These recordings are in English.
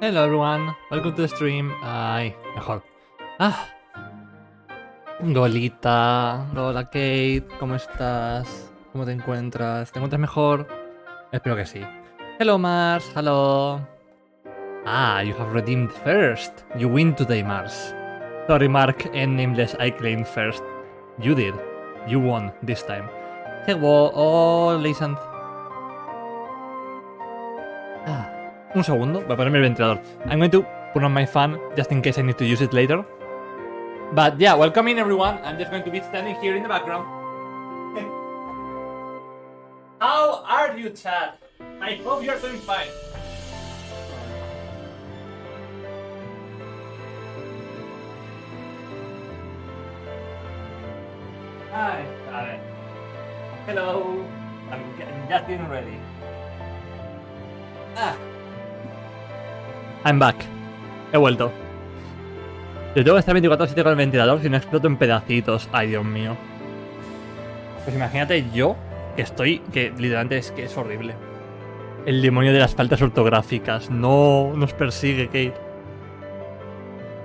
Hello everyone, welcome to the stream. Ay, mejor. Ah, Golita, hola Kate, ¿cómo estás? ¿Cómo te encuentras? ¿Te encuentras mejor? Espero que sí. Hello Mars, hello. Ah, you have redeemed first. You win today, Mars. Sorry Mark and Nameless, I claimed first. You did. You won this time. Hello, oh, Lysant. Un segundo, voy a ponerme el ventilador. I'm going to put on my fan just in case I need to use it later. But yeah, welcome in everyone. I'm just going to be standing here in the background. How are you, chat? I hope you're doing fine. Hi, Karen. Hello. I'm just getting ready. I'm back. He vuelto. Yo tengo que estar 24/7 con el ventilador si no exploto en pedacitos. Ay, Dios mío. Pues imagínate yo que estoy... Que literalmente es que es horrible. El demonio de las faltas ortográficas. No nos persigue, Kate.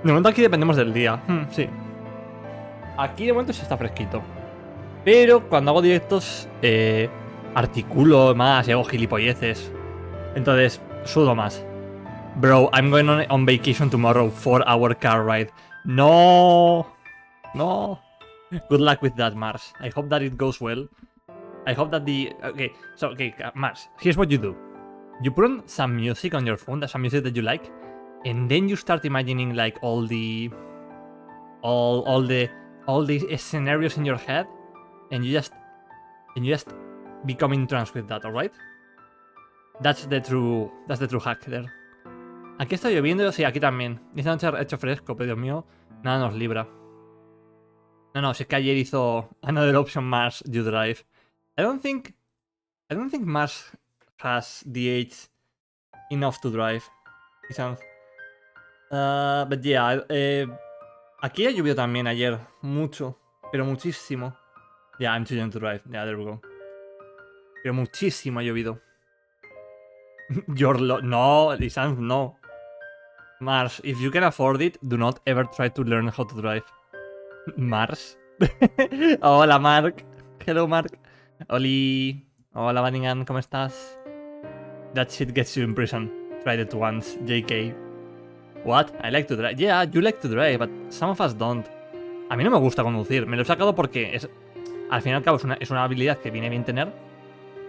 De momento aquí dependemos del día. Sí. Aquí de momento sí está fresquito. Pero cuando hago directos, articulo más y hago gilipolleces. Entonces, sudo más. Bro, I'm going on vacation tomorrow. 4-hour car ride. No. No. Good luck with that, Mars. I hope that it goes well. I hope that the... Okay, so, okay, Mars, here's what you do. You put on some music on your phone, some music that you like, and then you start imagining like all the scenarios in your head, and you just become in trance with that, alright? That's the true hack there. Aquí está lloviendo, sí, aquí también. Esta noche ha hecho fresco, pero Dios mío, nada nos libra. No, si es que ayer hizo Another Option Mars You Drive. I don't think Mars has the age enough to drive. But yeah, aquí ha llovido también ayer, mucho, pero muchísimo. Yeah, I'm too young to drive. Yeah, there we go. Pero muchísimo ha llovido. No, Lisanne, no. Mars, if you can afford it, do not ever try to learn how to drive. Mars. Hola, Mark. Hello, Mark. Oli. Hola, Vaningan, ¿cómo estás? That shit gets you in prison. Tried it once, JK. What? I like to drive. Yeah, you like to drive, but some of us don't. A mí no me gusta conducir. Me lo he sacado porque es... Al fin y al cabo es una habilidad que viene bien tener,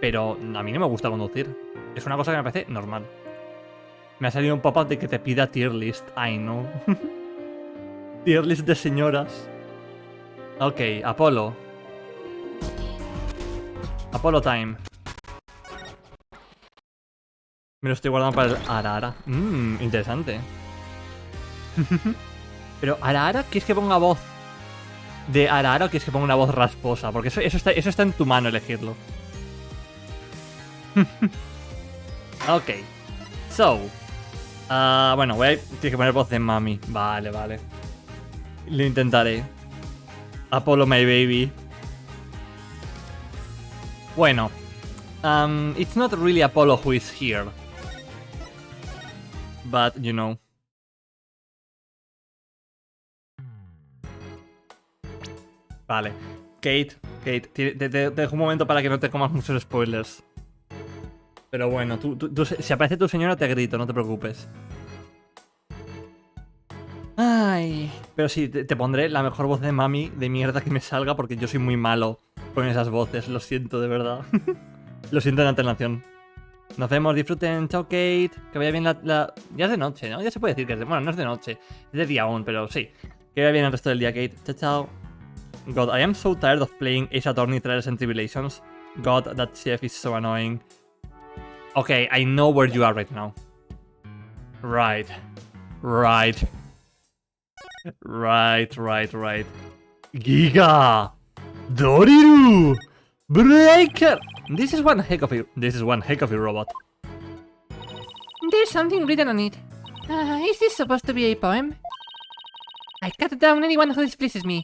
pero a mí no me gusta conducir. Es una cosa que me parece normal. Me ha salido un pop-up de que te pida tier list. Ay, no. Tier list de señoras. Ok, Apolo. Apolo time. Me lo estoy guardando para el Arara. Interesante. Pero Arara, ¿quieres que ponga voz de Arara o quieres que ponga una voz rasposa? Porque eso está en tu mano elegirlo. Ok. So. Bueno, tienes que poner voz de mami. Vale. Lo intentaré. Apollo, my baby. Bueno. It's not really Apollo who is here. But, you know. Vale. Kate, te dejo un momento para que no te comas muchos spoilers. Pero bueno, si aparece tu señora te grito, no te preocupes. Ay, pero sí, te pondré la mejor voz de mami de mierda que me salga porque yo soy muy malo con esas voces, lo siento de verdad. Lo siento en antelación. Nos vemos, disfruten, chao Kate, que vaya bien la... Ya es de noche, ¿no? Ya se puede decir que es de... Bueno, no es de noche, es de día aún, pero sí. Que vaya bien el resto del día, Kate. Chao. God, I am so tired of playing Ace Attorney Trials and Tribulations. God, that chef is so annoying. Okay, I know where you are right now. Right. Giga! Doriru! Breaker! This is one heck of a robot. There's something written on it. Is this supposed to be a poem? I cut down anyone who displeases me.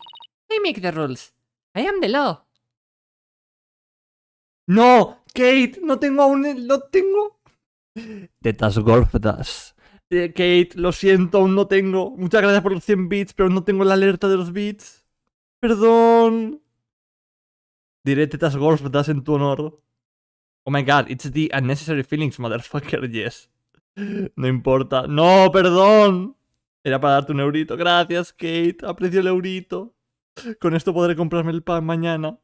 I make the rules. I am the law. No, Kate, no tengo. Tetas gordas. Kate, lo siento, aún no tengo. Muchas gracias por los 100 bits, pero no tengo la alerta de los bits. Perdón. Diré tetas gordas en tu honor. Oh my god, it's the unnecessary feelings, motherfucker, yes. No importa. No, perdón. Era para darte un eurito. Gracias, Kate. Aprecio el eurito. Con esto podré comprarme el pan mañana.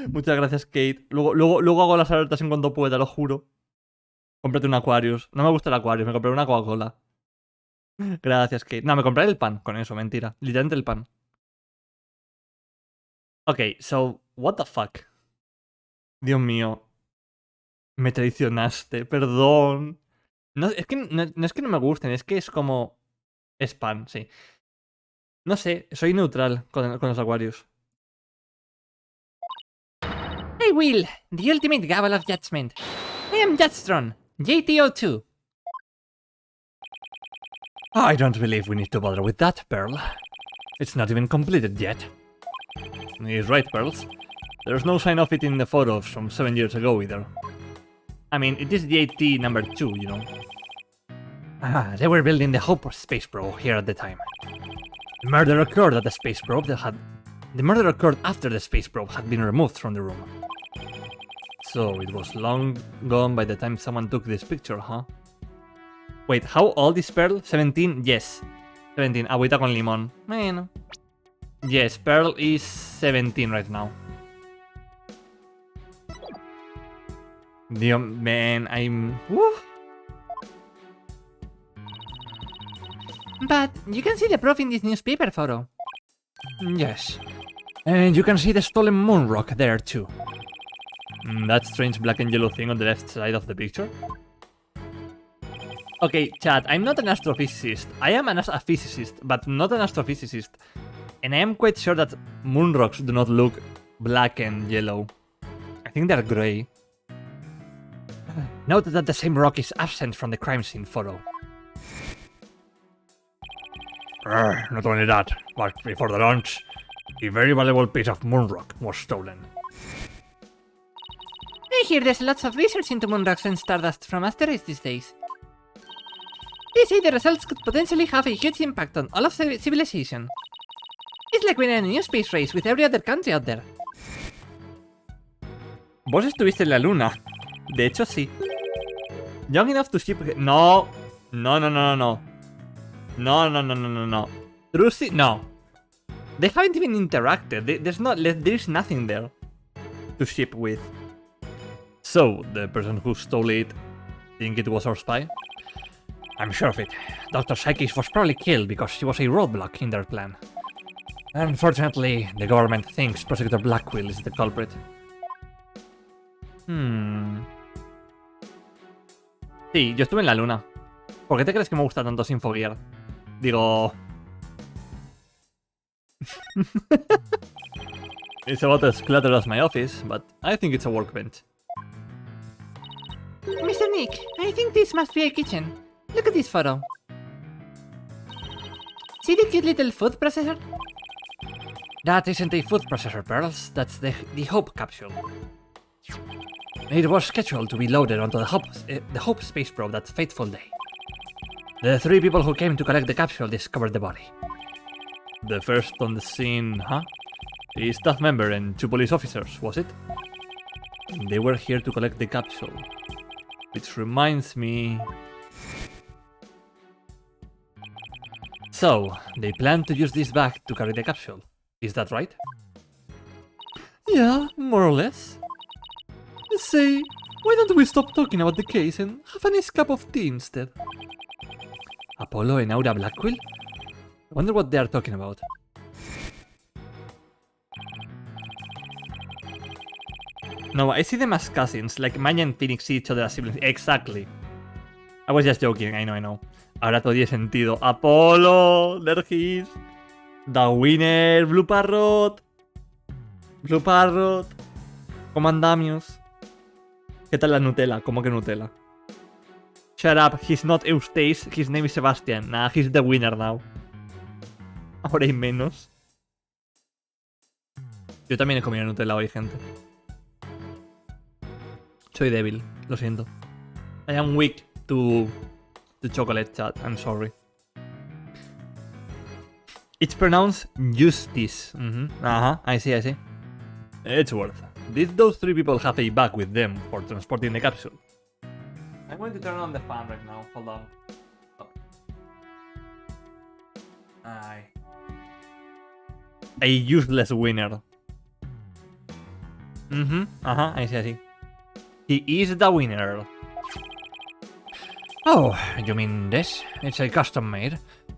Muchas gracias, Kate. Luego hago las alertas en cuanto pueda, lo juro. Cómprate un Aquarius. No me gusta el Aquarius, me compré una Coca-Cola. Gracias, Kate. No, me compré el pan con eso, mentira. Literalmente el pan. Ok, so, what the fuck? Dios mío. Me traicionaste, perdón. No, es que no es que no me gusten, es que es como... Es pan, sí. No sé, soy neutral con los Aquarius. I will. The ultimate gavel of judgment. I am Judstron, JTO2. I don't believe we need to bother with that, Pearl. It's not even completed yet. He's right, Pearls. There's no sign of it in the photos from 7 years ago either. I mean, it is the AT number 2, you know. They were building the Hope space probe here at the time. The murder occurred at the space probe The murder occurred after the space probe had been removed from the room. So it was long gone by the time someone took this picture, huh? Wait, how old is Pearl? 17? Yes. 17. Agüita con limón. Bueno. Yes, Pearl is 17 right now. Man, I'm... Woo. But you can see the proof in this newspaper photo. Yes. And you can see the stolen moon rock there too. That strange black and yellow thing on the left side of the picture? Okay, chat, I'm not an astrophysicist. I am a physicist, but not an astrophysicist. And I am quite sure that moon rocks do not look black and yellow. I think they're grey. Note that the same rock is absent from the crime scene photo. Not only that, but before the launch, a very valuable piece of moon rock was stolen. I hear there's lots of research into moon rocks and stardust from asteroids these days. They say the results could potentially have a huge impact on all of civilization. It's like winning a new space race with every other country out there. Vos estuviste en la luna. De hecho, sí. Young enough to ship... No. No, no, no, no, no. No, no, no, no, no, no. Trucy? No. They haven't even interacted. There's nothing there to ship with. So, the person who stole it, think it was our spy? I'm sure of it. Dr. Psyche was probably killed because she was a roadblock in their plan. Unfortunately, the government thinks Prosecutor Blackwell is the culprit. Sí, yo estuve en la luna. ¿Por qué te crees que me gusta tanto Sinfogear? Digo... It's about as cluttered as my office, but I think it's a workbench. Mr. Nick, I think this must be a kitchen. Look at this photo. See the cute little food processor? That isn't a food processor, Pearls. That's the Hope capsule. It was scheduled to be loaded onto the Hope space probe that fateful day. The 3 people who came to collect the capsule discovered the body. The first on the scene, huh? A staff member and 2 police officers, was it? They were here to collect the capsule. Which reminds me... So, they plan to use this bag to carry the capsule. Is that right? Yeah, more or less. Say, why don't we stop talking about the case and have a nice cup of tea instead? Apollo and Aura Blackwell? I wonder what they are talking about. No, I see them as cousins, like Maya and Phoenix see each other as siblings. Exactly. I was just joking, I know. Ahora todo tiene sentido. Apollo, there he is. The winner, Blue Parrot. Blue Parrot. ¿Cómo andamios? ¿Qué tal la Nutella? ¿Cómo que Nutella? Shut up, he's not Eustace, his name is Sebastian. Nah, he's the winner now. Ahora hay menos. Yo también he comido Nutella hoy, gente. Soy débil, lo siento. I am weak to to chocolate chat. I'm sorry. It's pronounced justice. I see. It's worth. Did those 3 people have a bag with them for transporting the capsule? I'm going to turn on the fan right now. Hold on. Oh. Aye. A useless winner. I see. He is the winner. Oh, you mean this? It's a custom-made,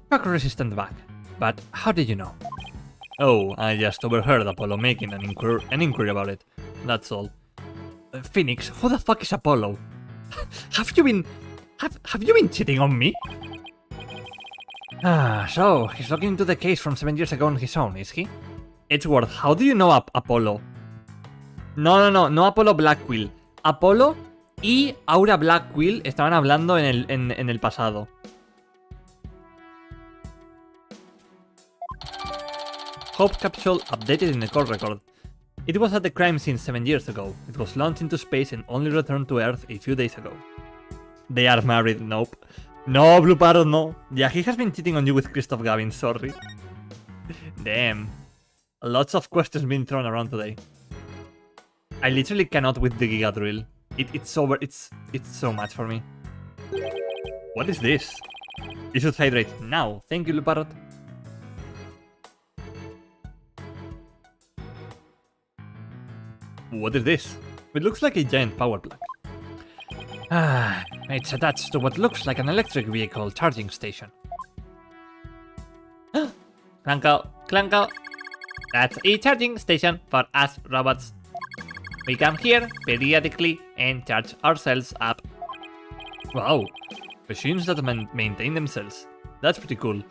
shock-resistant bag. But how did you know? Oh, I just overheard Apollo making an inquiry about it. That's all. Phoenix, who the fuck is Apollo? Have you been cheating on me? So he's looking into the case from 7 years ago on his own, is he? Edgeworth, how do you know Apollo? No Apollo Blackquill. Apollo y Aura Blackquill estaban hablando en el pasado. Hope capsule updated in the call record. It was at the crime scene 7 years ago. It was launched into space and only returned to Earth a few days ago. They are married. Nope. No, Blue Parrot, no. Yeah, he has been cheating on you with Christoph Gavin, sorry. Damn. Lots of questions being thrown around today. I literally cannot with the Giga Drill. It's so much for me. What is this? You should hydrate now. Thank you, Blue Parrot. What is this? It looks like a giant power plug. It's attached to what looks like an electric vehicle charging station. Clanko. That's a charging station for us robots. We come here periodically and charge ourselves up. Wow, machines that maintain themselves. That's pretty cool.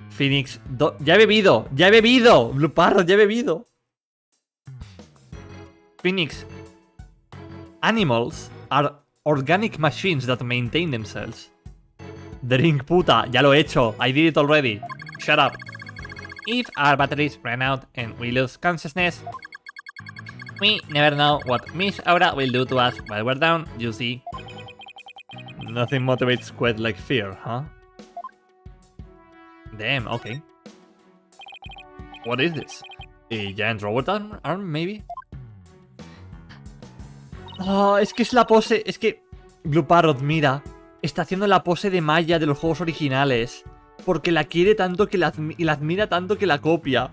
Phoenix, ya he bebido. Blue Parrot, ya he bebido. Phoenix, animals are organic machines that maintain themselves. Drink, puta, ya lo he hecho. I did it already. Shut up. If our batteries run out and we lose consciousness, we never know what Miss Aura will do to us while we're down, you see. Nothing motivates quite like fear, huh? Damn, okay. What is this? A giant robot arm maybe? Oh, es que es la pose. Es que Blue Parrot, mira, está haciendo la pose de Maya de los juegos originales. Porque la quiere tanto que la admira tanto que la copia.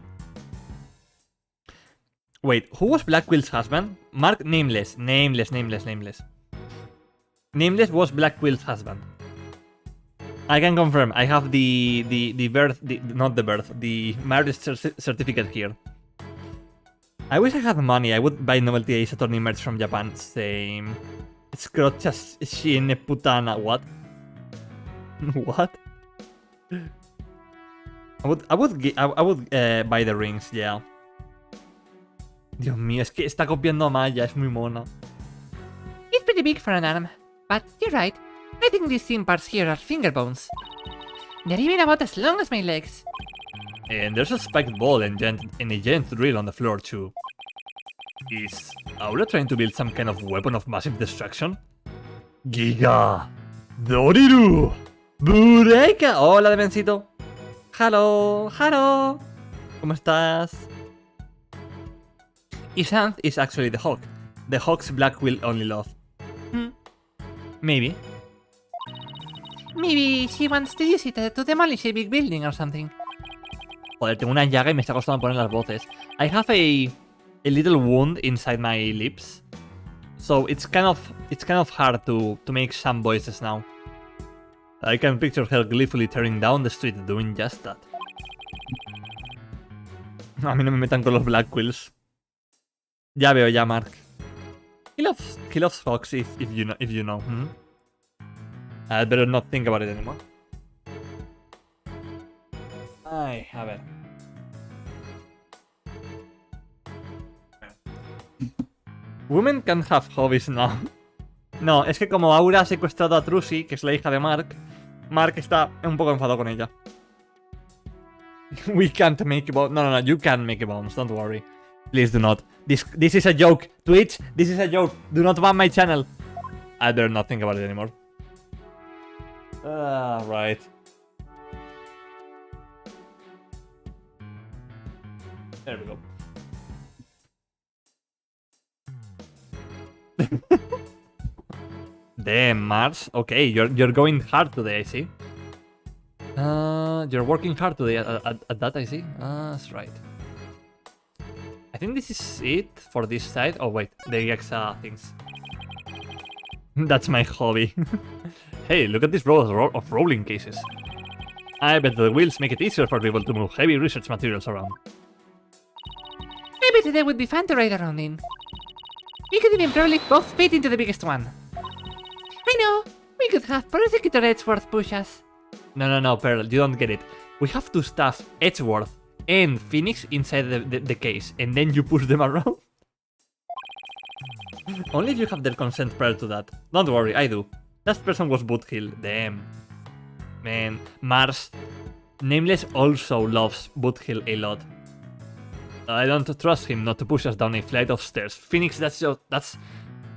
Wait, who was Blackwill's husband? Mark Nameless. Nameless was Blackwill's husband. I can confirm. I have the marriage certificate here. I wish I had money. I would buy Novelty Ace Attorney merch from Japan. Same. Scrotcha Shine Putana. What? What? I would buy the rings, yeah. Dios mío, es que está copiando a Maya, es muy mona. It's pretty big for an arm, but you're right. I think these thin parts here are finger bones. They're even about as long as my legs. And there's a spiked ball and a giant drill on the floor too. Is Aura trying to build some kind of weapon of massive destruction? Giga! Doriru! Bureka! Hola, Demencito. Hello. ¿Cómo estás? Isanth is actually the Hawk. The Hawk's Blackquill only love. Maybe. Maybe she wants to use it to demolish a big building or something. Joder, tengo una llaga y me está costando poner las voces. I have a little wound inside my lips, so it's kind of hard to make some voices now. I can picture her gleefully tearing down the street doing just that. A mí no me metan con los Blackquills. Ya veo, ya, Mark. He loves Fox if you know. I'd better not think about it anymore. Ay, a ver. Women can have hobbies now. No, es que como Aura ha secuestrado a Trucy, que es la hija de Mark está un poco enfadado con ella. We can't make bones. No, you can make bones, don't worry. Please do not. This is a joke. Twitch, this is a joke. Do not ban my channel. I better not think about it anymore. Right. There we go. Damn, Mars. Okay, you're going hard today, I see. You're working hard today at that, I see. That's right. I think this is it for this side. Oh wait, the EXA things. That's my hobby. Hey, look at this row of rolling cases. I bet the wheels make it easier for people to move heavy research materials around. Maybe today would be fun to ride around in. We could even probably both fit into the biggest one. I know, we could have Prosecutor Edgeworth push us. No, Pearl, you don't get it. We have to stuff Edgeworth and Phoenix inside the case, and then you push them around. Only if you have their consent prior to that. Don't worry, I do. Last person was Boothill. Damn. Man, Mars. Nameless also loves Boothill a lot. I don't trust him not to push us down a flight of stairs. Phoenix, that's...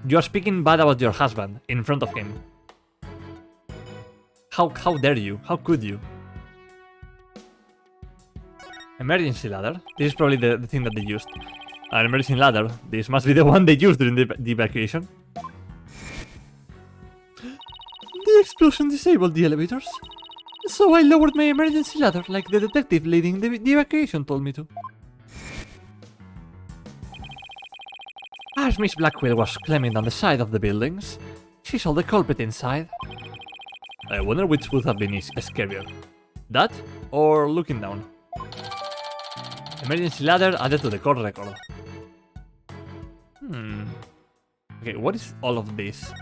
You're speaking bad about your husband in front of him. How dare you? How could you? Emergency ladder. This is probably the thing that they used. An emergency ladder. This must be the one they used during the evacuation. The explosion disabled the elevators. So I lowered my emergency ladder like the detective leading the evacuation told me to. As Miss Blackwell was climbing down the side of the buildings, she saw the culprit inside. I wonder which would have been scarier. That or looking down. Emergency ladder added to the court record. Okay, what is all of this?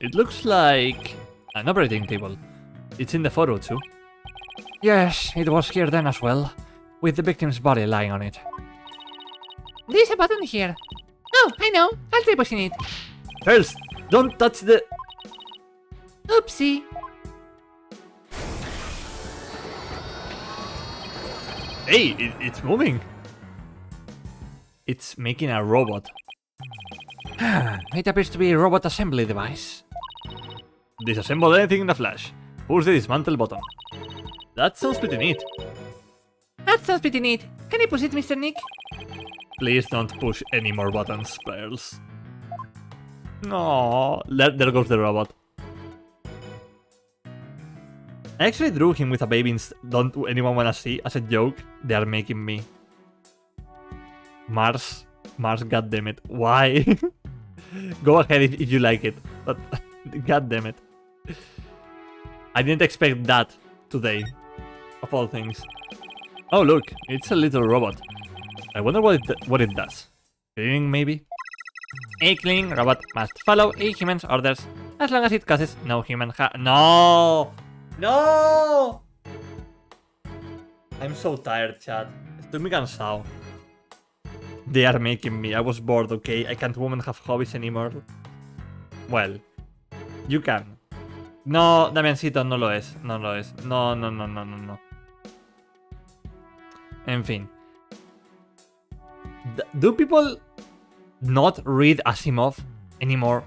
It looks like an operating table. It's in the photo too. Yes, it was here then as well, with the victim's body lying on it. There's a button here. Oh, I know. I'll try pushing it. First, don't touch the... Oopsie. Hey, it's moving. It's making a robot. It appears to be a robot assembly device. Disassemble anything in a flash. Push the dismantle button. That sounds pretty neat. That sounds pretty neat. Can you push it, Mr. Nick? Please don't push any more buttons, Pearls. No, there goes the robot. I actually drew him with a baby don't anyone wanna see as a joke. They are making me. Mars, goddammit. Why? Go ahead if you like it, but goddammit. I didn't expect that today, of all things. Oh look, it's a little robot. I wonder what it does. Cleaning maybe? A cleaning robot must follow a human's orders as long as it causes no human harm. No! No! I'm so tired, chat. Estoy muy cansado. They are making me. I was bored, okay? I can't women have hobbies anymore. Well, you can. No, Damiancito, no lo es. No lo es. No. En fin. Do people not read Asimov anymore?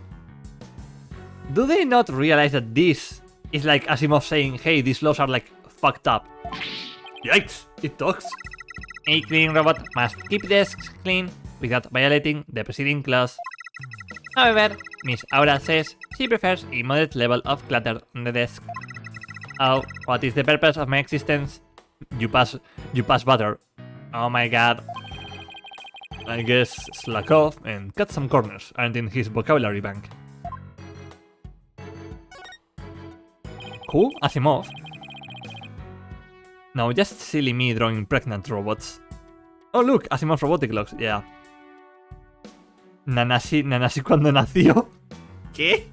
Do they not realize that this is like Asimov saying, hey, these laws are like fucked up? Yikes, it talks. A cleaning robot must keep desks clean without violating the preceding clause. However, Miss Aura says she prefers a moderate level of clutter on the desk. Oh, what is the purpose of my existence? You pass butter. Oh my god. I guess slack off and cut some corners aren't in his vocabulary bank. Who? Asimov? No, just silly me drawing pregnant robots. Oh look, Asimov's robotic logs, yeah. Nanasi cuando nació. ¿Qué?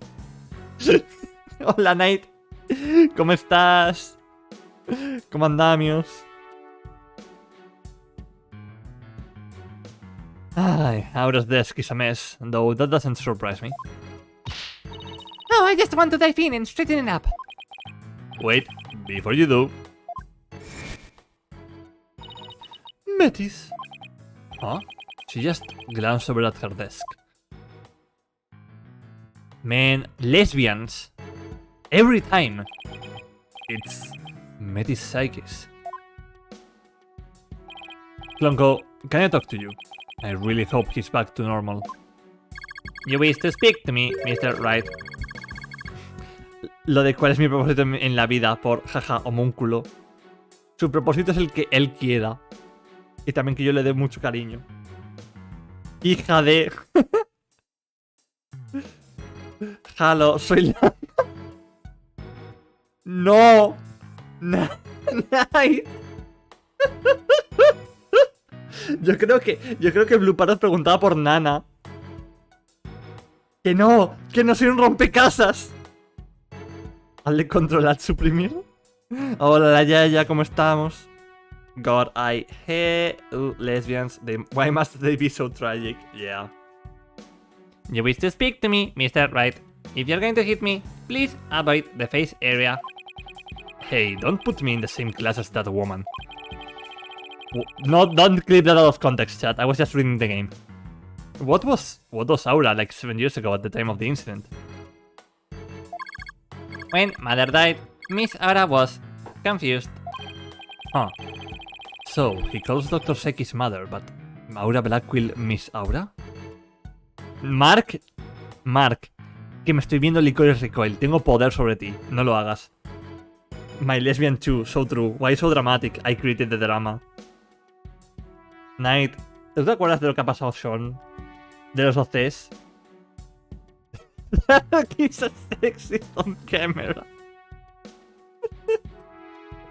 Hola Night. ¿Cómo estás? ¿Cómo andamos? Ay, Aura's desk is a mess, though that doesn't surprise me. Oh, I just want to dive in and straighten it up. Wait, before you do. Metis. Huh? She just glanced over at her desk. Man, lesbians. Every time. It's Metis Psychis. Clonko, can I talk to you? I really hope he's back to normal. You wish to speak to me, Mr. Wright. Lo de cuál es mi propósito en la vida por jaja homúnculo. Su propósito es el que él quiera. Y también que yo le dé mucho cariño. Hija de... Halo, soy la... No. Night. Yo creo que Blue Parrot preguntaba por Nana. Que no soy un rompecasas. Hazle controlar, suprimir. Hola, la Yaya, ¿cómo estamos? God, I hate lesbians. Why must they be so tragic? Yeah. You wish to speak to me, Mr. Wright. If you're going to hit me, please avoid the face area. Hey, don't put me in the same class as that woman. No, don't clip that out of context, chat. I was just reading the game. What was Aura like 7 years ago at the time of the incident? When Mother died, Miss Aura was confused. Huh. So, he calls Dr. Seki's mother, but Aura Blackquill Miss Aura? Mark, que me estoy viendo Licorice Recoil. Tengo poder sobre ti. No lo hagas. My lesbian too, so true. Why so dramatic? I created the drama. Night, ¿tú te acuerdas de lo que ha pasado, Sean? De los OCs. He's a sexist on camera.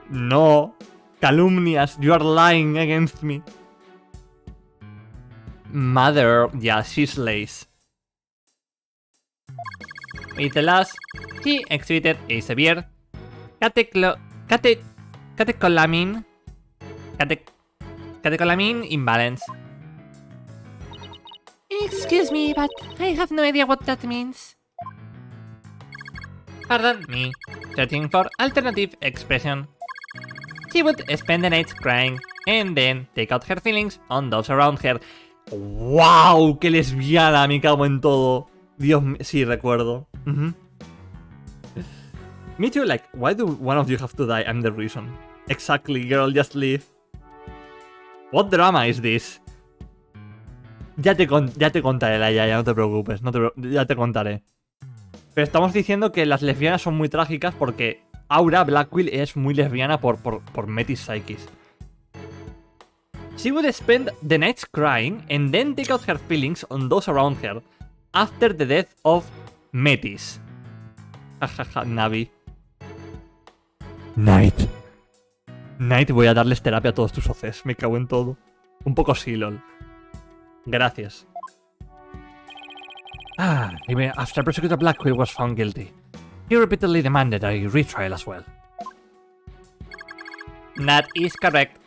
No. Calumnias. You are lying against me. Mother. Yeah, she slays. With the loss, he exhibited a severe catecholamine imbalance. Excuse me, but I have no idea what that means. Pardon me. Searching for alternative expression. She would spend the night crying and then take out her feelings on those around her. ¡Wow! ¡Qué lesbiana! Me cago en todo. Dios mío, sí, recuerdo. Me too, like, why do one of you have to die? I'm the reason. Exactly, girl, just leave. What drama is this? Ya te contaré, la Yaya, no te preocupes. Ya te contaré. Pero estamos diciendo que las lesbianas son muy trágicas porque Aura Blackquill es muy lesbiana por Metis Psychis. She would spend the nights crying and then take out her feelings on those around her after the death of Metis. Jajaja, Navi. Night, voy a darles terapia a todos tus OCs. Me cago en todo. Un poco sí, lol. Gracias. After Prosecutor Blackquill was found guilty, he repeatedly demanded a retrial as well. That is correct,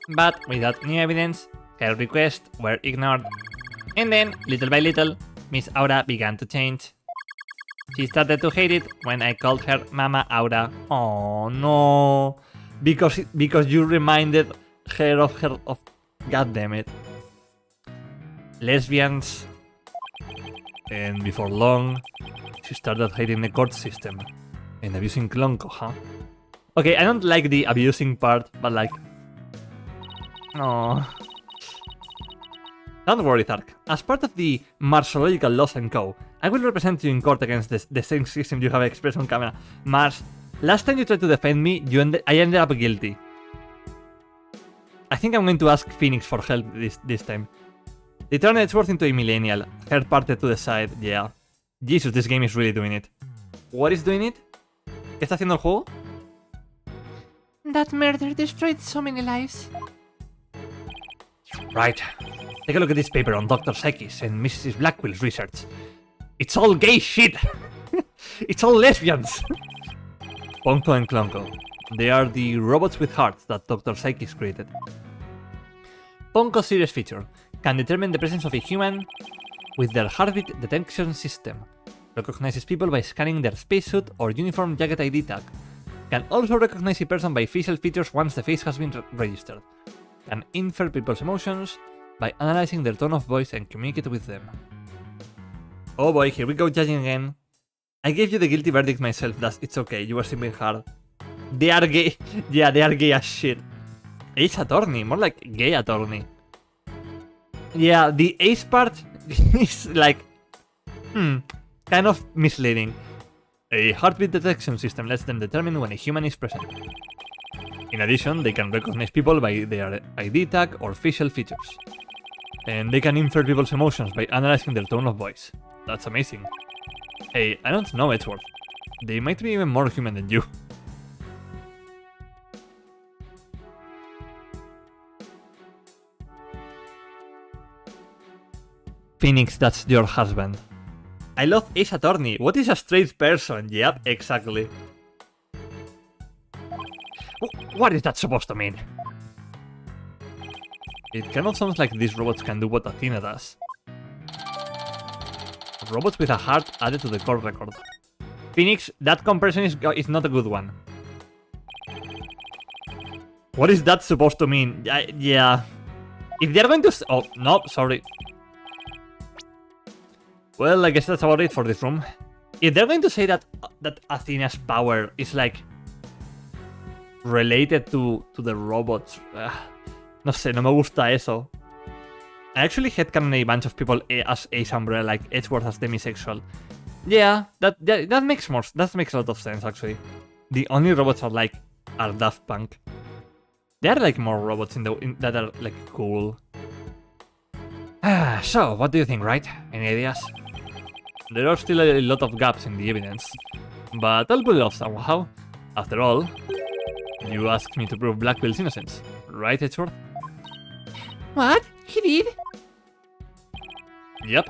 but without new evidence, her requests were ignored. And then, little by little, Miss Aura began to change. She started to hate it when I called her Mama Aura. Oh no, because you reminded her of God damn it. Lesbians. And before long, she started hating the court system and abusing Clonko, huh? Okay, I don't like the abusing part, but like... Oh. Don't worry, Thark. As part of the Marsological Laws and Co., I will represent you in court against the same system you have expressed on camera. Mars, last time you tried to defend me, I ended up guilty. I think I'm going to ask Phoenix for help this time. They turned Edgeworth into a millennial. Third party to the side, yeah. Jesus, this game is really doing it. What is doing it? ¿Qué está haciendo el juego? That murder destroyed so many lives. Right. Take a look at this paper on Dr. Psychis and Mrs. Blackwell's research. It's all gay shit! It's all lesbians! Ponko and Clonko. They are the robots with hearts that Dr. Psychis created. Ponko's serious feature can determine the presence of a human with their heartbeat detection system. Recognizes people by scanning their spacesuit or uniform jacket ID tag. Can also recognize a person by facial features once the face has been registered. Can infer people's emotions by analyzing their tone of voice and communicate with them. Oh boy, here we go judging again. I gave you the guilty verdict myself. It's okay. You were simping hard. They are gay. Yeah, they are gay as shit. Ace attorney. More like gay attorney. Yeah, the ace part is like... kind of misleading. A heartbeat detection system lets them determine when a human is present. In addition, they can recognize people by their ID tag or facial features. And they can infer people's emotions by analyzing their tone of voice. That's amazing. Hey, I don't know, Edgeworth. They might be even more human than you. Phoenix, that's your husband. I love Ace Attorney. What is a straight person? Yep, exactly. What is that supposed to mean? It kind of sounds like these robots can do what Athena does. Robots with a heart added to the core record. Phoenix, that comparison is not a good one. What is that supposed to mean? Yeah. If they're going to... Oh, no, sorry. Well, I guess that's about it for this room. If they're going to say that Athena's power is like related to the robots, no sé, no me gusta eso. I actually headcanon a bunch of people as Ace Umbrella, like Edgeworth as demisexual. Yeah, that makes a lot of sense actually. The only robots are Daft Punk. There are like more robots that are like cool. So, what do you think, right? Any ideas? There are still a lot of gaps in the evidence, but I'll pull it off somehow. After all, you asked me to prove Blackwell's innocence, right, Edgeworth? What? He did? Yep.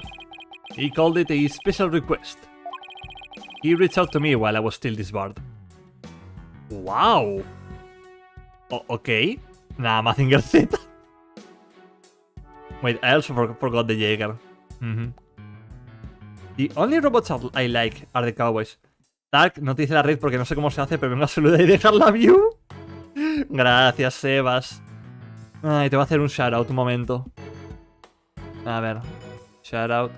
He called it a special request. He reached out to me while I was still disbarred. Wow. Okay. Nah, Mazinger Z. Wait, I also forgot the Jaeger. The only robots I like are the cowboys. Dark, no te hice la raid porque no sé cómo se hace, pero venga a saludar y dejar la view. Gracias, Sebas. Ay, te voy a hacer un shoutout un momento. A ver. Shoutout.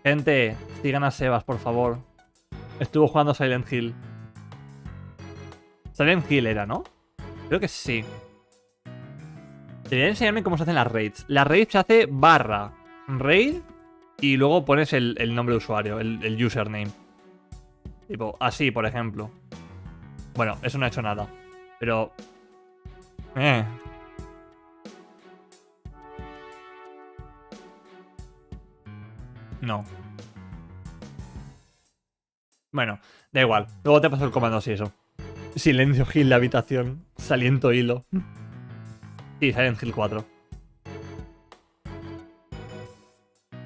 Gente, sigan a Sebas, por favor. Estuvo jugando Silent Hill. Silent Hill era, ¿no? Creo que sí. Debería enseñarme cómo se hacen las raids. La raid se hace barra raid y luego pones el nombre de usuario, el username. Tipo, así, por ejemplo. Bueno, eso no ha hecho nada. Pero... No. Bueno, da igual. Luego te paso el comando si eso. Silencio Hill, la habitación. Saliento hilo. Sí, Silent Hill 4.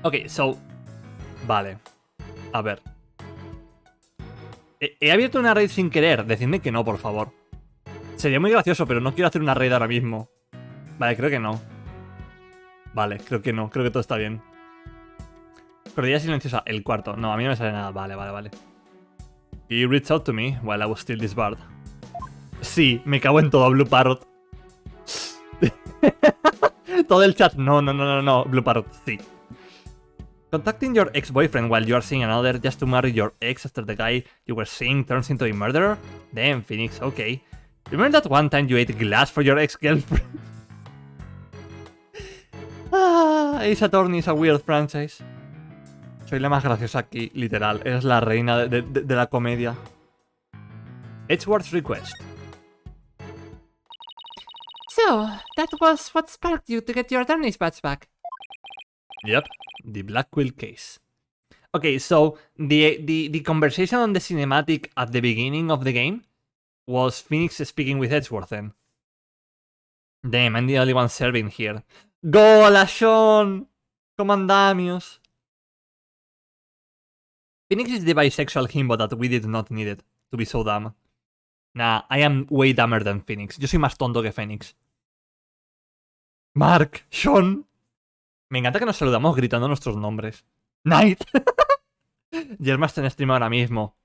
Ok, so... Vale. A ver. He abierto una raid sin querer. Decidme que no, por favor. Sería muy gracioso, pero no quiero hacer una raid ahora mismo. Vale, creo que no. Vale, creo que no. Creo que todo está bien. Cordilla silenciosa, el cuarto. No, a mí no me sale nada. Vale. He reached out to me while I was still disbarred. Sí, me cago en todo, Blue Parrot. Todo el chat. No. Blue Parrot, sí. Contacting your ex-boyfriend while you are seeing another just to marry your ex after the guy you were seeing turns into a murderer? Damn, Phoenix, okay. Remember that one time you ate glass for your ex-girlfriend? Ace Attorney is a weird franchise. Soy la más graciosa aquí, literal. Eres la reina de la comedia. Edgeworth's request. So, that was what sparked you to get your attorney's badge back. Yep, the Blackwell case. Okay, so the conversation on the cinematic at the beginning of the game was Phoenix speaking with Edgeworth then. Damn, I'm the only one serving here. Gola, Sean! Comandamios! Phoenix is the bisexual himbo that we did not need it to be so dumb. Nah, I am way dumber than Phoenix. Yo soy más tonto que Phoenix. Mark, Sean. Me encanta que nos saludamos gritando nuestros nombres. Night. Yerma está en stream ahora mismo.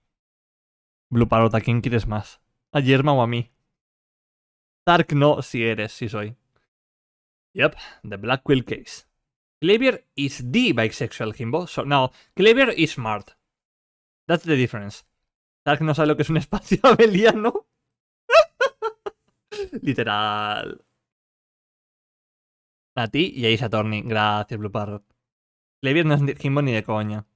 Blue Parrot, ¿a quién quieres más? ¿A Yerma o a mí? Dark no, si eres, si soy. Yep, the Blackwell case. Clavier is the bisexual himbo. So, no, Clavier is smart. That's the difference. Dark no sabe lo que es un espacio abeliano. Literal. A ti y a Ace Attorney. Gracias, Blue Parrot. Levier no es Jimbo ni de coña.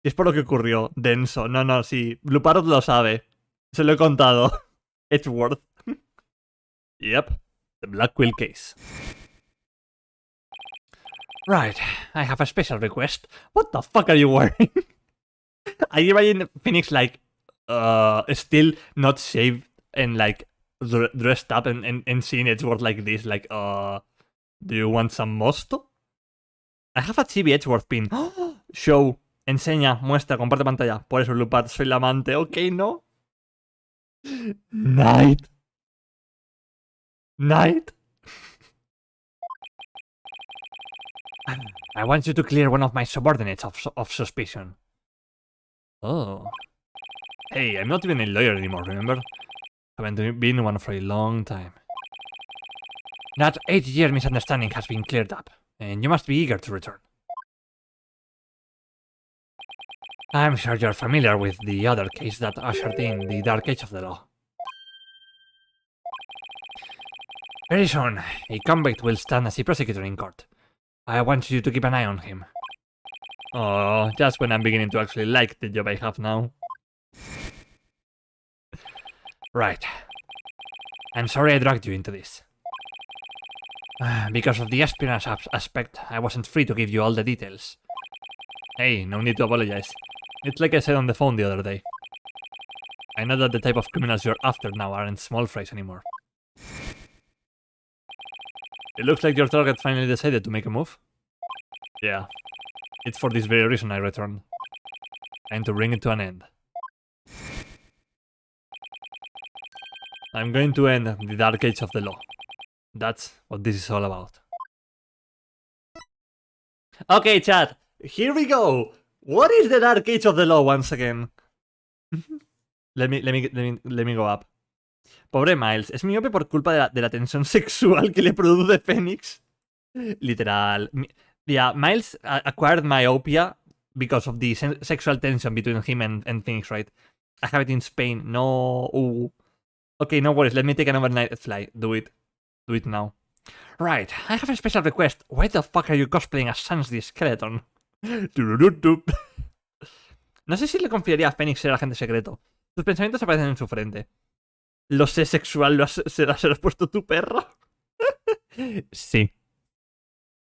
Y es por lo que ocurrió. Denso. No, sí. Blue Parrot lo sabe. Se lo he contado. Edgeworth. Yep. The Black Quill case. Right. I have a special request. What the fuck are you wearing? I imagine Phoenix like still not shaved and like dressed up and seeing Edgeworth like this, like do you want some mosto? I have a chibi Edgeworth pin. Show, enseña, muestra, comparte pantalla. Por eso, Lupart, soy la amante. Ok, no. Night. I want you to clear one of my subordinates of suspicion. Oh. Hey, I'm not even a lawyer anymore, remember? Haven't been one for a long time. That 8-year misunderstanding has been cleared up, and you must be eager to return. I'm sure you're familiar with the other case that ushered in the Dark Age of the Law. Very soon, a convict will stand as a prosecutor in court. I want you to keep an eye on him. Oh, just when I'm beginning to actually like the job I have now. Right. I'm sorry I dragged you into this. Because of the espionage aspect, I wasn't free to give you all the details. Hey, no need to apologize. It's like I said on the phone the other day. I know that the type of criminals you're after now aren't small fries anymore. It looks like your target finally decided to make a move. Yeah. It's for this very reason I returned. And to bring it to an end. I'm going to end the Dark Age of the Law. That's what this is all about. Okay, chat. Here we go. What is the Dark Age of the Law once again? let me go up. Pobre Miles, es miope por culpa de la tensión sexual que le produce Phoenix. Literal. Yeah, Miles acquired myopia because of the sexual tension between him and Phoenix, right? I have it in Spain. No. Ooh. Okay, no worries. Let me take an overnight flight. Do it. Do it now. Right, I have a special request. Why the fuck are you cosplaying as Sans the Skeleton? No sé si le confiaría a Phoenix ser agente secreto. Sus pensamientos aparecen en su frente. Lo sé sexual, se lo has puesto tu perro. Sí.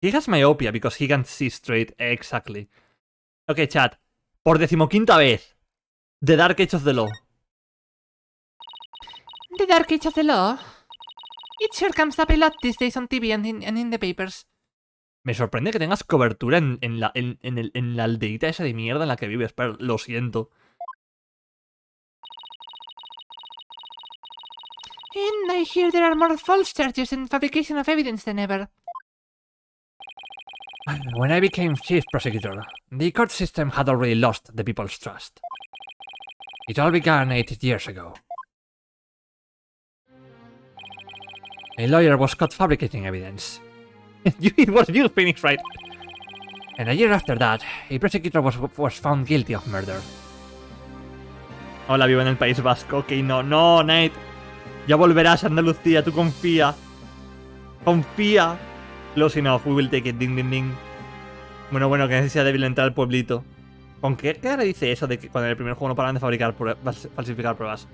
He has myopia because he can't see straight. Exactly. Ok, chat. Por 15ª vez. The Dark Age of the Law. The Dark Age of the Law? It sure comes up a lot these days on TV and in the papers. Me sorprende que tengas cobertura en la aldeita esa de mierda en la que vives, pero lo siento. And I hear there are more false charges and fabrication of evidence than ever. When I became chief prosecutor, the court system had already lost the people's trust. It all began 8 years ago. A lawyer was caught fabricating evidence. It was you, Phoenix, right? And a year after that, a prosecutor was found guilty of murder. Hola, vivo en el País Vasco. Ok, no, Nate. Ya volverás a Andalucía, tú confía. Confía. Close enough, we will take it, ding, ding, ding. Bueno, que necesidad débil entrar al pueblito. ¿Con qué cara dice eso de que cuando en el primer juego no paran de falsificar pruebas?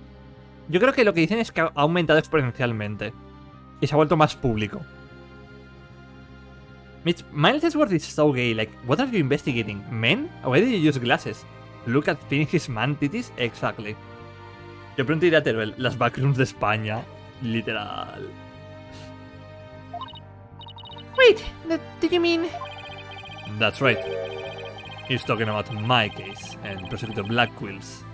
Yo creo que lo que dicen es que ha aumentado exponencialmente. Y se ha vuelto más público. Mitch, Miles Edgeworth is so gay, like, what are you investigating? Men? Why do you use glasses? Look at Phoenix's man titties? Exactly. Yo pronto iré a Teruel, las backrooms de España. Literal. Wait, do you mean... That's right. He's talking about my case, and Prosecutor Blackwell's.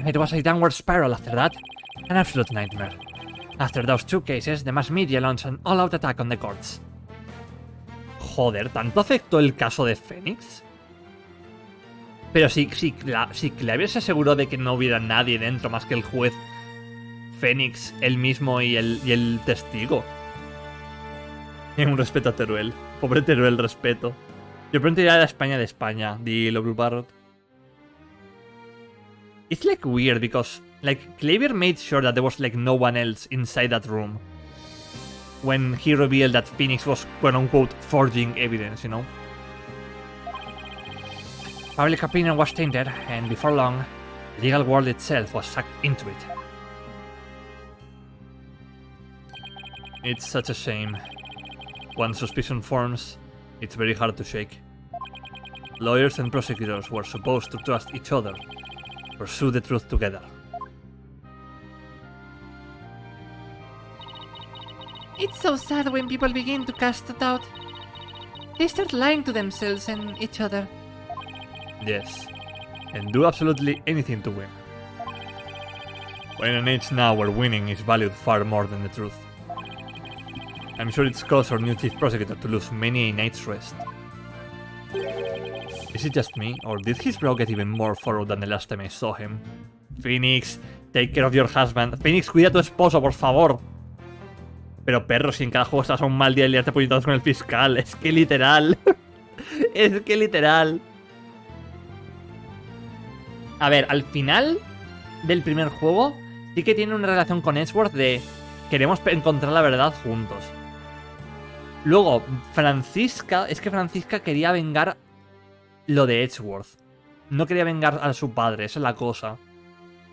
It was a downward spiral after that. An absolute nightmare. After those 2 cases, the mass media launched an all-out attack on the courts. Joder, ¿tanto afectó el caso de Phoenix? Pero si Clavier se aseguró de que no hubiera nadie dentro más que el juez, Phoenix, él mismo y el testigo. Un respeto a Teruel. Pobre Teruel, respeto. Yo pronto iré a la España de España. Dilo, Blue Parrot. It's like weird because like Clavier made sure that there was like no one else inside that room when he revealed that Phoenix was quote unquote forging evidence, you know? Public opinion was tainted, and before long, the legal world itself was sucked into it. It's such a shame. Once suspicion forms, it's very hard to shake. Lawyers and prosecutors were supposed to trust each other, pursue the truth together. It's so sad when people begin to cast doubt. They start lying to themselves and each other. Yes, and do absolutely anything to win. We're in an age now where winning is valued far more than the truth. I'm sure it's caused our new chief prosecutor to lose many a night's rest. Is it just me, or did his brow get even more furrowed than the last time I saw him? Phoenix, take care of your husband. Phoenix, cuida a tu esposo, por favor. Pero perro, si en cada juego estás a un mal día y liarte puñetazos con el fiscal. Es que literal. Es que literal. A ver, al final del primer juego sí que tiene una relación con Edgeworth de queremos encontrar la verdad juntos. Luego, Francisca, es que Francisca quería vengar lo de Edgeworth. No quería vengar a su padre, esa es la cosa.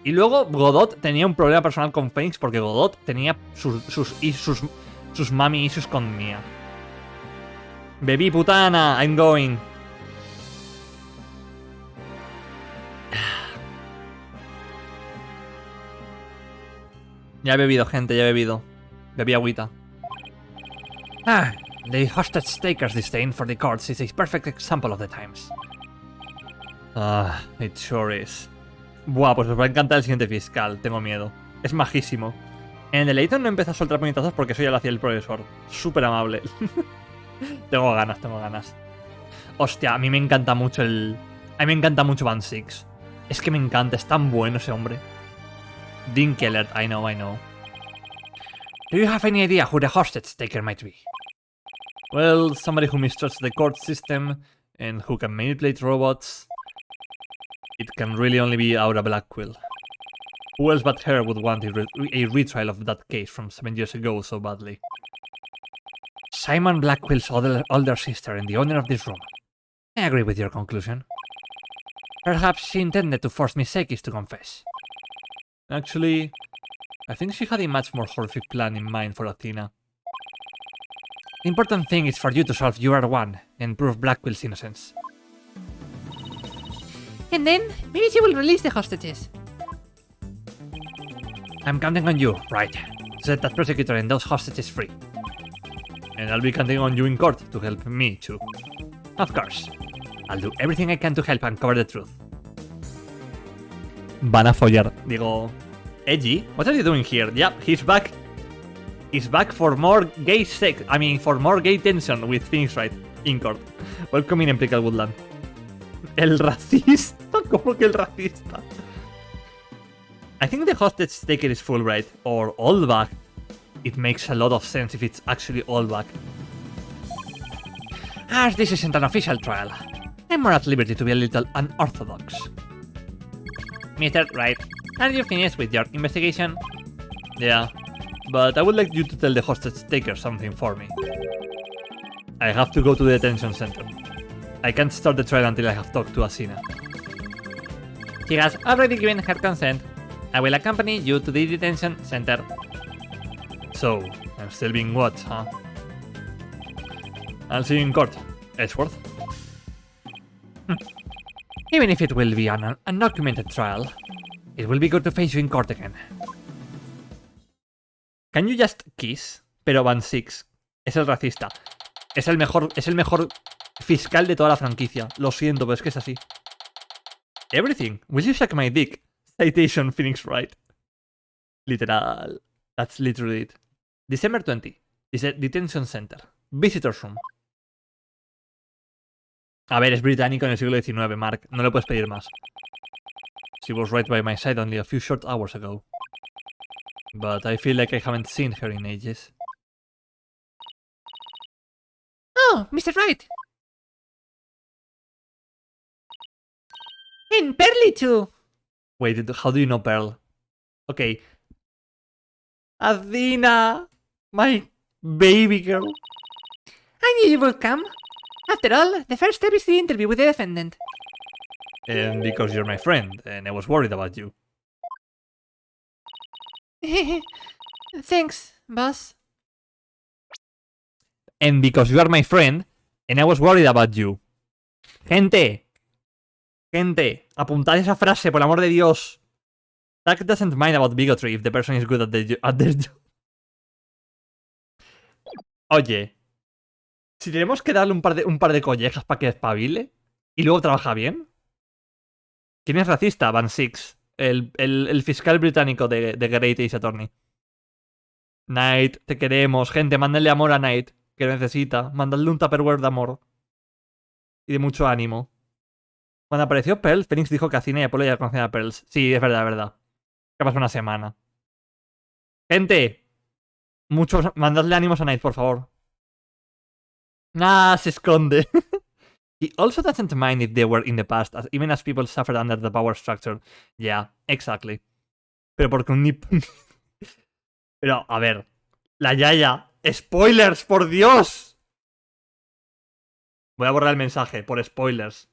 Y luego Godot tenía un problema personal con Phoenix porque Godot tenía sus mami issues con Mia. Baby putana, I'm going. Ya he bebido, gente, ya he bebido. Bebí agüita. The hostage taker's disdain for the courts is a perfect example of the times. It sure is. Buah, pues os va a encantar el siguiente fiscal, tengo miedo. Es majísimo. En el Layton no empezó a soltar puñetazos porque eso ya lo hacía el profesor. Súper amable. Tengo ganas, tengo ganas. Hostia, a mí me encanta mucho A mí me encanta mucho Van Six. Es que me encanta, es tan bueno ese hombre. Dinkelert, I know. Do you have any idea who the hostage taker might be? Well, somebody who mistrusts the court system and who can manipulate robots. It can really only be Aura Blackquill. Who else but her would want a retrial of that case from 7 years ago so badly? Simon Blackwell's older sister and the owner of this room. I agree with your conclusion. Perhaps she intended to force Miss Sekis to confess. Actually, I think she had a much more horrific plan in mind for Athena. The important thing is for you to solve UR1 and prove Blackwell's innocence. And then, maybe she will release the hostages. I'm counting on you, right? To set that prosecutor and those hostages free. And I'll be counting on you in court to help me too. Of course. I'll do everything I can to help uncover the truth. Van a follar. Digo, Edgy, what are you doing here? Yep, he's back. He's back for more gay sex. I mean, for more gay tension with Phoenix Wright in court. Welcome in Empirical Woodland. El racista. ¿Cómo que el racista? I think the hostage taker is full right, or all back. It makes a lot of sense if it's actually all back. As this isn't an official trial, I'm more at liberty to be a little unorthodox. Mr. Wright, are you finished with your investigation? Yeah, but I would like you to tell the hostage taker something for me. I have to go to the detention center. I can't start the trial until I have talked to Asina. She has already given her consent. I will accompany you to the detention center. So, I'm still being watched, huh? I'll see you in court, Edgeworth. Even if it will be an undocumented trial, it will be good to face you in court again. Can you just kiss? Pero Van Six es el racista. Es el mejor fiscal de toda la franquicia. Lo siento, pero es que es así. Everything. Will you suck my dick? Citation Phoenix Wright. Literal. That's literally it. December 20. Detention Center. Visitors Room. A ver, es británico en el siglo XIX, Mark. No le puedes pedir más. She was right by my side only a few short hours ago. But I feel like I haven't seen her in ages. Oh, Mr. Wright. And Pearly too. Wait, how do you know Pearl? Okay. Athena! My baby girl. I knew you would come. After all, the first step is the interview with the defendant. And because you're my friend, and I was worried about you. Thanks, boss. And because you are my friend, and I was worried about you. Gente, apuntad esa frase, por el amor de Dios. Tack doesn't mind about bigotry if the person is good at their job. Oye, si tenemos que darle un par de collejas para que espabile y luego trabaja bien. ¿Quién es racista? Van Six, el fiscal británico de Great Ace Attorney. Knight, te queremos. Gente, mándenle amor a Knight, que lo necesita. Mandadle un Tupperware de amor. Y de mucho ánimo. Cuando apareció Pearl, Phoenix dijo que Athena y Apolo ya conocían a Pearl. Sí, es verdad, es verdad. Que pasó una semana. Gente, mandadle ánimos a Knight, por favor. Se esconde. He also doesn't mind if they were in the past, even as people suffered under the power structure. Yeah, exactly. Pero porque un nip... Pero, a ver. La Yaya. ¡Spoilers, por Dios! Voy a borrar el mensaje, por spoilers.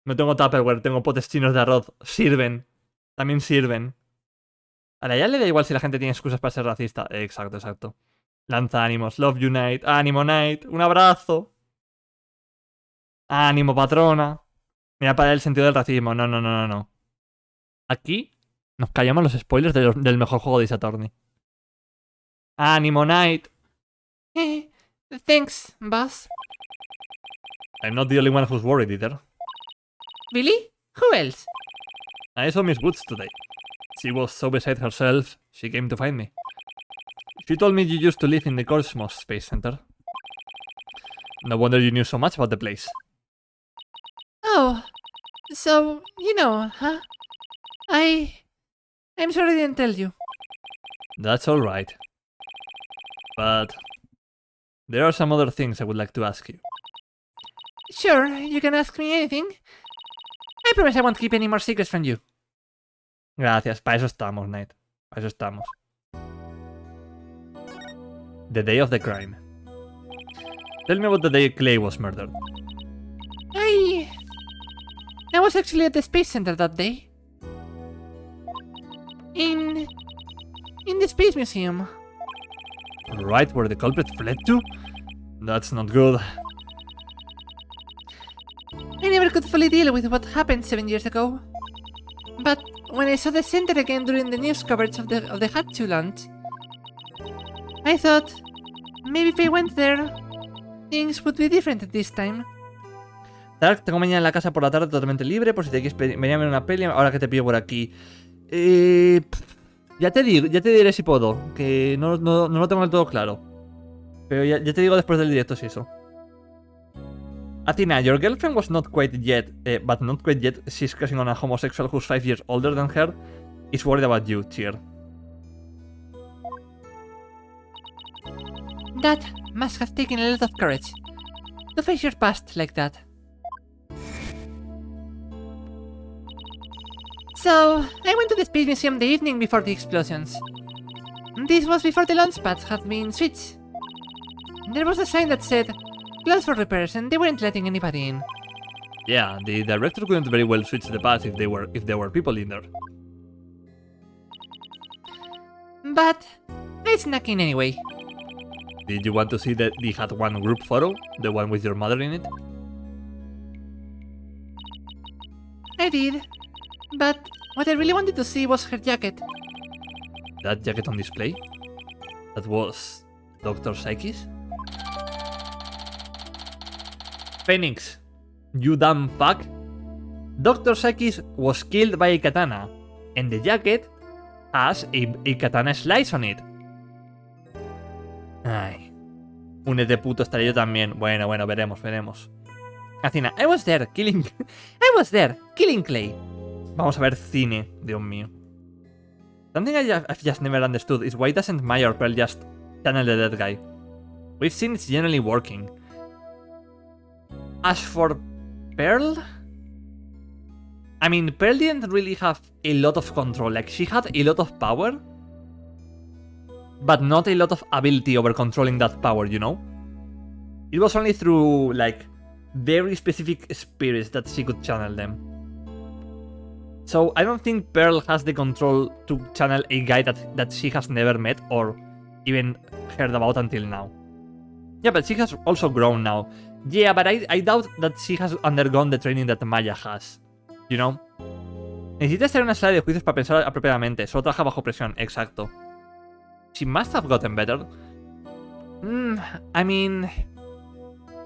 No tengo Tupperware, tengo potes chinos de arroz. Sirven. También sirven. A la Yaya le da igual si la gente tiene excusas para ser racista. Exacto, exacto. Lanza ánimos. Love you, Knight. Ánimo, Knight. Un abrazo. Ánimo, patrona. Mira para el sentido del racismo. No. Aquí nos callamos los spoilers del mejor juego de Ace Attorney. Ánimo, Knight. Thanks, boss. I'm not the only one who's worried either. Really? Who else? I saw Miss Woods today. She was so beside herself, she came to find me. She told me you used to live in the Cosmos Space Center. No wonder you knew so much about the place. Oh, so, you know, huh? I'm sorry I didn't tell you. That's alright. But there are some other things I would like to ask you. Sure, you can ask me anything. I promise I won't keep any more secrets from you. Gracias, para eso estamos, Knight. Para eso estamos. The day of the crime. Tell me about the day Clay was murdered. I was actually at the Space Center that day. In the Space Museum. Right where the culprit fled to? That's not good. I never could fully deal with what happened 7 years ago. But when I saw the center again during the news coverage of the Hatchu launch, I thought maybe if I went there, things would be different this time. Tark, tengo mañana en la casa por la tarde totalmente libre, por si te quieres venir a ver una peli, ahora que te pillo por aquí. Ya te diré si puedo, que no lo tengo del todo claro. Pero ya te digo después del directo si eso. Athena, your girlfriend was not quite yet, but not quite yet, she's crushing on a homosexual who's 5 years older than her, is worried about you, cheer. That must have taken a lot of courage, to face your past like that. So, I went to the Space Museum the evening before the explosions. This was before the launch pads had been switched. There was a sign that said, "Closed for repairs," and they weren't letting anybody in. Yeah, the director couldn't very well switch the pads if there were people in there. But I snuck in anyway. Did you want to see the Hat 1 group photo? The one with your mother in it? I did. But what I really wanted to see was her jacket. That jacket on display? That was Dr. Psyche's? Phoenix, you dumb fuck. Dr. Psyche's was killed by a katana, and the jacket has a katana slice on it. Ay. Únete puto, estaré yo también. Bueno, veremos. Athena, I was there, killing Clay. Vamos a ver cine, Dios mío. Something I've just never understood is why doesn't Maya or Pearl just channel the dead guy. We've seen it's generally working. As for Pearl, I mean, Pearl didn't really have a lot of control. Like, she had a lot of power, but not a lot of ability over controlling that power, you know? It was only through, like, very specific spirits that she could channel them. So I don't think Pearl has the control to channel a guy that she has never met or even heard about until now. Yeah, but she has also grown now. Yeah, but I doubt that she has undergone the training that Maya has. You know? Necesita estar en una sala de juicios para pensar apropiadamente. Solo trabaja bajo presión. Exacto. She must have gotten better. I mean,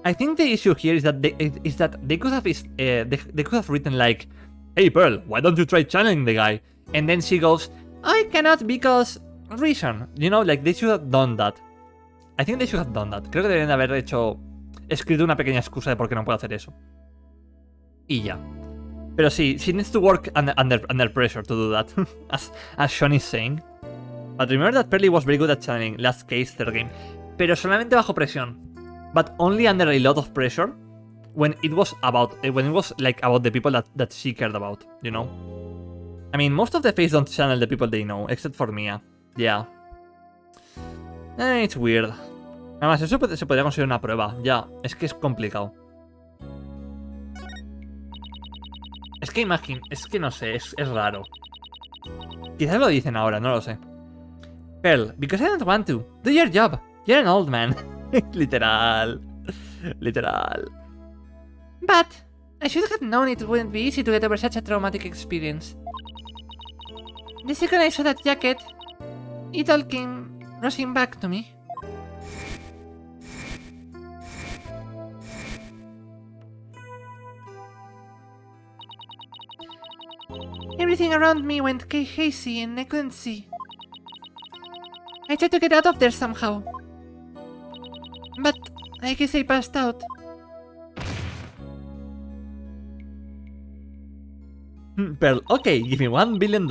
I think the issue here is that they could have written like, "Hey Pearl, why don't you try channeling the guy?" And then she goes, "I cannot because reason." You know, like they should have done that. I think they should have done that. Creo que deberían haber escrito una pequeña excusa de por qué no puedo hacer eso. Y ya. Pero sí, she needs to work under pressure to do that, as Sean is saying. But remember that Pearly was very good at channeling, last case, third game. Pero solamente bajo presión. But only under a lot of pressure when it was like about the people that she cared about, you know? I mean, most of the Fates don't channel the people they know, except for Mia. Yeah. It's weird. Además, eso se podría conseguir una prueba. Ya, es que es complicado. Es que no sé, es raro. Quizás lo dicen ahora, no lo sé. Pearl, because I don't want to. Do your job. You're an old man. Literal. But I should have known it wouldn't be easy to get over such a traumatic experience. The second I saw that jacket, it all came rushing back to me. Everything around me went hazy and I couldn't see. I tried to get out of there somehow. But I guess I passed out. Pearl, okay, give me $1 billion.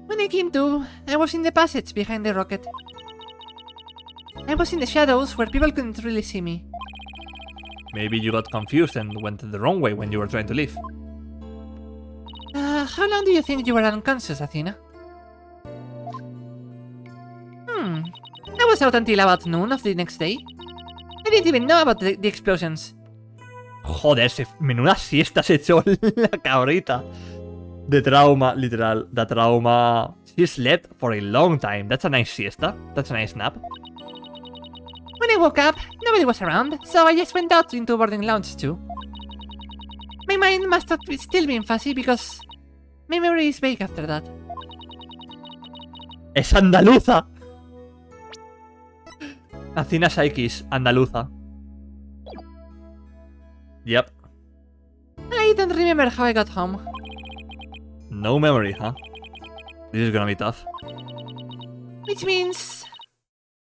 When I came to, I was in the passage behind the rocket. I was in the shadows where people couldn't really see me. Maybe you got confused and went the wrong way when you were trying to leave. How long do you think you were unconscious, Athena? I was out until about noon of the next day. I didn't even know about the explosions. Joder, menuda siesta se echó la cabrita. De trauma, literal, de trauma. She slept for a long time. That's a nice siesta. That's a nice nap. When I woke up, nobody was around, so I just went out into boarding lounge too. My mind must have still been fuzzy because my memory is vague after that. ¡Es andaluza! Athena Psyche, andaluza. Yep. I don't remember how I got home. No memory, huh? This is gonna be tough. Which means...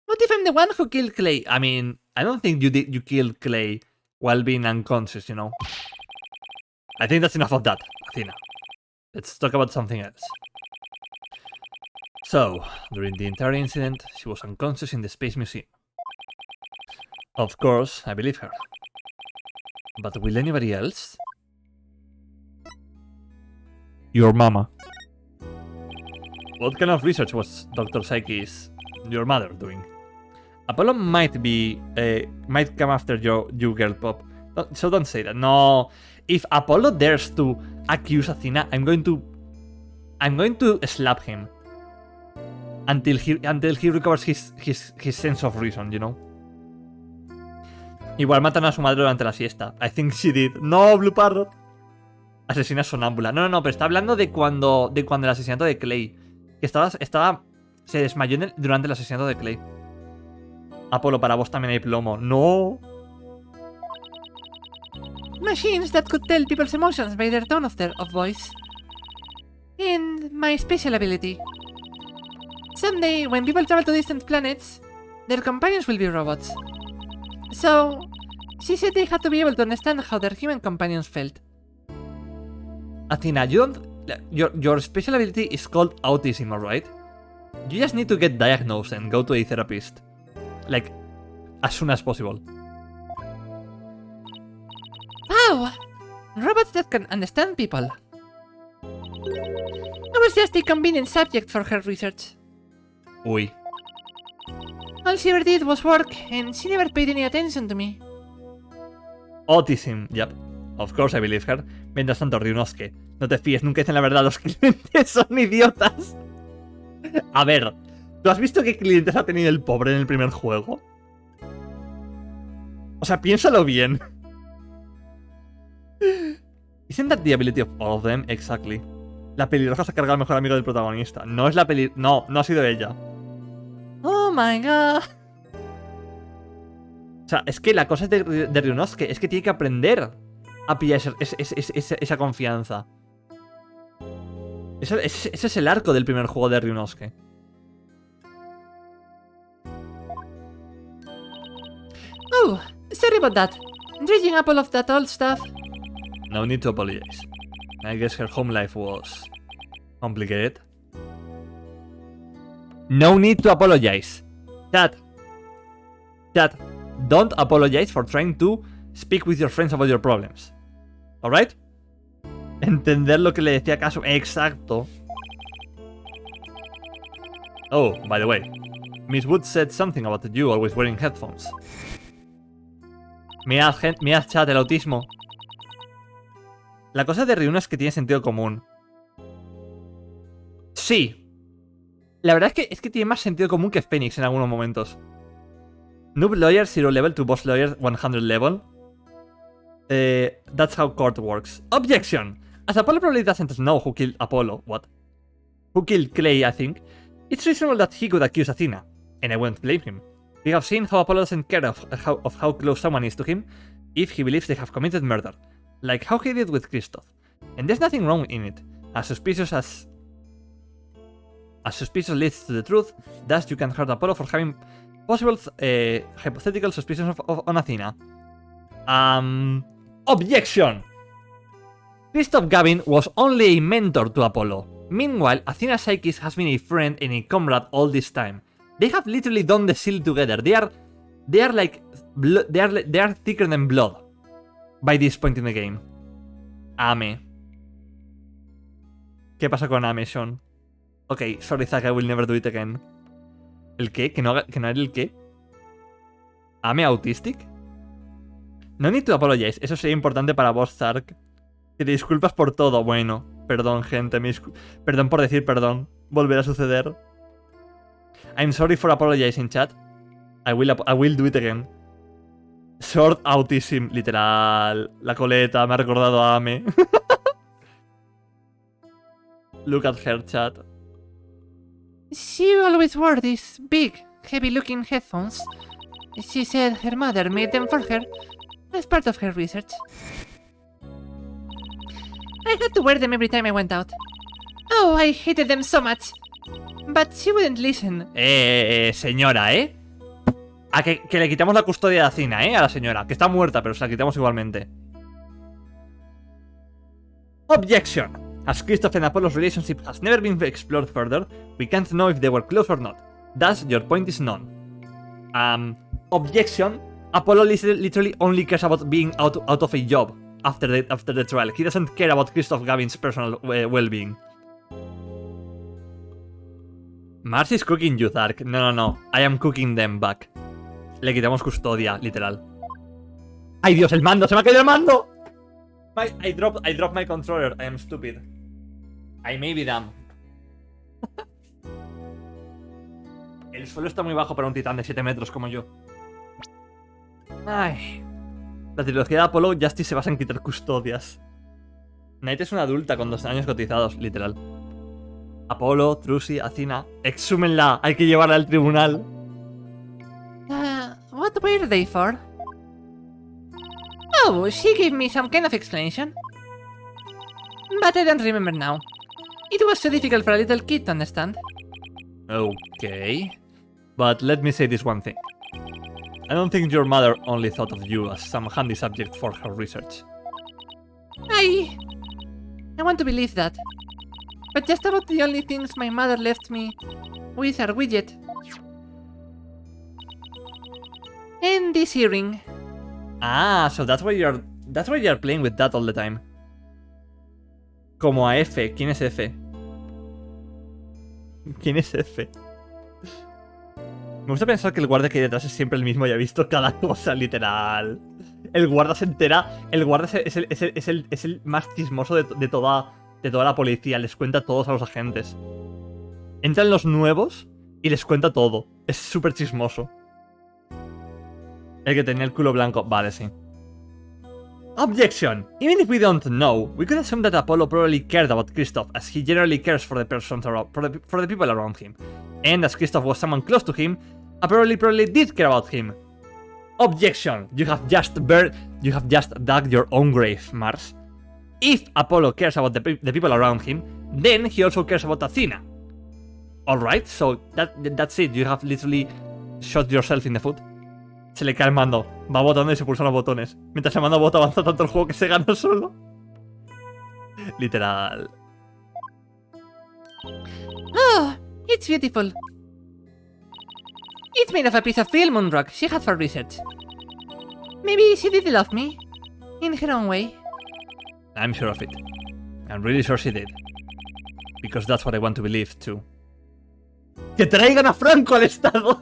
what if I'm the one who killed Clay? I mean, I don't think you killed Clay while being unconscious, you know? I think that's enough of that, Athena. Let's talk about something else. So, during the entire incident, she was unconscious in the Space Museum. Of course, I believe her. But will anybody else? Your mama. What kind of research was Dr. Psyche's, your mother, doing? Apollo might come after you, girl pop. So don't say that. No, if Apollo dares to accuse Athena, I'm going to slap him until he recovers his sense of reason, you know. Igual matan a su madre durante la siesta. I think she did. No, Blue Parrot. Asesina sonámbula. No, pero está hablando de cuando el asesinato de Clay. Que se desmayó durante el asesinato de Clay. Apolo, para vos también hay plomo. No. Machines that could tell people's emotions by their tone of voice. And my special ability. Someday, when people travel to distant planets, their companions will be robots. So, she said they had to be able to understand how their human companions felt. Athena, your special ability is called autism, alright? You just need to get diagnosed and go to a therapist. Like, as soon as possible. Wow! Robots that can understand people. I was just a convenient subject for her research. Uy. All she ever did was work, and she never paid any attention to me. Autism, yep. Of course I believe her. Mientras tanto, Ryunosuke, no te fíes, nunca dicen la verdad, los clientes son idiotas. A ver, ¿tú has visto qué clientes ha tenido el pobre en el primer juego? O sea, piénsalo bien. Isn't that the ability of all of them? Exactly. La pelirroja se ha cargado al mejor amigo del protagonista. No es la No, no ha sido ella. Oh my god. O sea, es que la cosa de Ryunosuke es que tiene que aprender a pillar esa confianza. Ese es el arco del primer juego de Ryunosuke. Oh, sorry about that. Dredging up all of that old stuff. No need to apologize. I guess her home life was complicated. No need to apologize. Chat, don't apologize for trying to speak with your friends about your problems. Alright? Entender lo que le decía Kazu. Exacto. Oh, by the way, Miss Wood said something about you always wearing headphones. Mirad, chat, el autismo. La cosa de Ryuno es que tiene sentido común. Sí. La verdad es que tiene más sentido común que Phoenix en algunos momentos. Noob lawyer 0 level to boss lawyer 100 level. That's how court works. Objection! As Apollo probably doesn't know who killed Apollo. What? Who killed Clay, I think. It's reasonable that he could accuse Athena. And I won't blame him. We have seen how Apollo doesn't care of how close someone is to him if he believes they have committed murder. Like how he did with Christoph. And there's nothing wrong in it. As suspicious leads to the truth, thus you can hurt Apollo for having possible hypothetical suspicions on Athena. Objection! Christoph Gavin was only a mentor to Apollo. Meanwhile, Athena's psychic has been a friend and a comrade all this time. They have literally done the seal together. They are like they are thicker than blood by this point in the game. Ame. ¿Qué pasa con Ame, Sean? Ok, sorry Zack, I will never do it again. ¿El qué? ¿Que no era el qué? ¿Ame autistic? No need to apologize. Eso sería importante para vos, Zack. Que te disculpas por todo. Bueno, perdón, gente. Perdón por decir perdón. Volverá a suceder. I'm sorry for apologizing, chat. I will do it again. Short autism, literal. La coleta me ha recordado a Ame. Look at her, chat. She always wore these big, heavy-looking headphones. She said her mother made them for her as part of her research. I had to wear them every time I went out. Oh, I hated them so much. But she wouldn't listen. Señora, A que le quitamos la custodia de Athena, a la señora. Que está muerta, pero se la quitamos igualmente. Objection. As Christoph and Apollo's relationship has never been explored further, we can't know if they were close or not. Thus, your point is none. Objection. Apollo literally only cares about being out of a job after the trial. He doesn't care about Christoph Gavin's personal well-being. Mars is cooking you, Zark. No. I am cooking them back. Le quitamos custodia, literal. ¡Ay, Dios, el mando! ¡Se me ha caído el mando! I dropped my controller. I am stupid. I may be dumb. El suelo está muy bajo para un titán de 7 metros como yo. Ay. La trilogía de Apolo Justice se basa en quitar custodias. Night es una adulta con 2 años cotizados, literal. Apolo, Trucy, Athena. ¡Exhúmenla! Hay que llevarla al tribunal. What were they for? Oh, she gave me some kind of explanation. But I don't remember now. It was too difficult for a little kid to understand. Okay. But let me say this one thing. I don't think your mother only thought of you as some handy subject for her research. I want to believe that. but just about the only things my mother left me with are widget. And this earring. Ah, so that's why you're playing with that all the time. Como a F. ¿Quién es F? ¿Quién es F? Me gusta pensar que el guardia que hay detrás es siempre el mismo y ha visto cada cosa, literal. El guarda se entera. El guarda es el más chismoso de toda la policía. Les cuenta a todos a los agentes. Entran los nuevos y les cuenta todo. Es súper chismoso. El que tenía el culo blanco. Vale, sí. Objection! Even if we don't know, we could assume that Apollo probably cared about Kristoff, as he generally cares for the persons around, for the people around him. And as Kristoff was someone close to him, Apollo probably did care about him. Objection! You have just dug your own grave, Mars. If Apollo cares about the people around him, then he also cares about Athena. Alright, so that's it. You have literally shot yourself in the foot. Se le cae el mando, va botando y se pulsan los botones. Mientras el mando bota avanza tanto el juego que se gana solo. Literal. Oh, it's beautiful. It's made of a piece of real moon rock she had for research. Maybe she did love me, in her own way. I'm sure of it. I'm really sure she did. Because that's what I want to believe, too. ¡Que traigan a Franco al estado!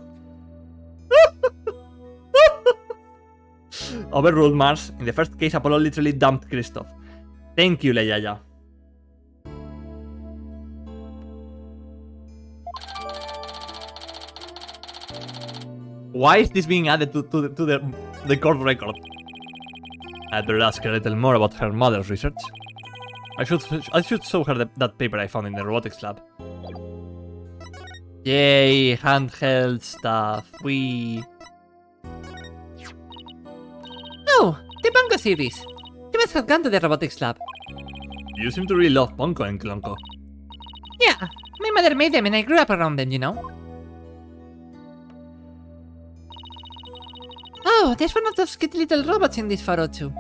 Overruled, Mars. In the first case, Apollo literally dumped Kristoff. Thank you, Leia. Why is this being added to the court record? I'd better ask her a little more about her mother's research. I should show her that paper I found in the robotics lab. Yay, handheld stuff. Oh, the Bongo series. You must have gone to the robotics lab. You seem to really love Ponko and Klonko. Yeah, my mother made them and I grew up around them, you know. Oh, there's one of those cute little robots in this photo too.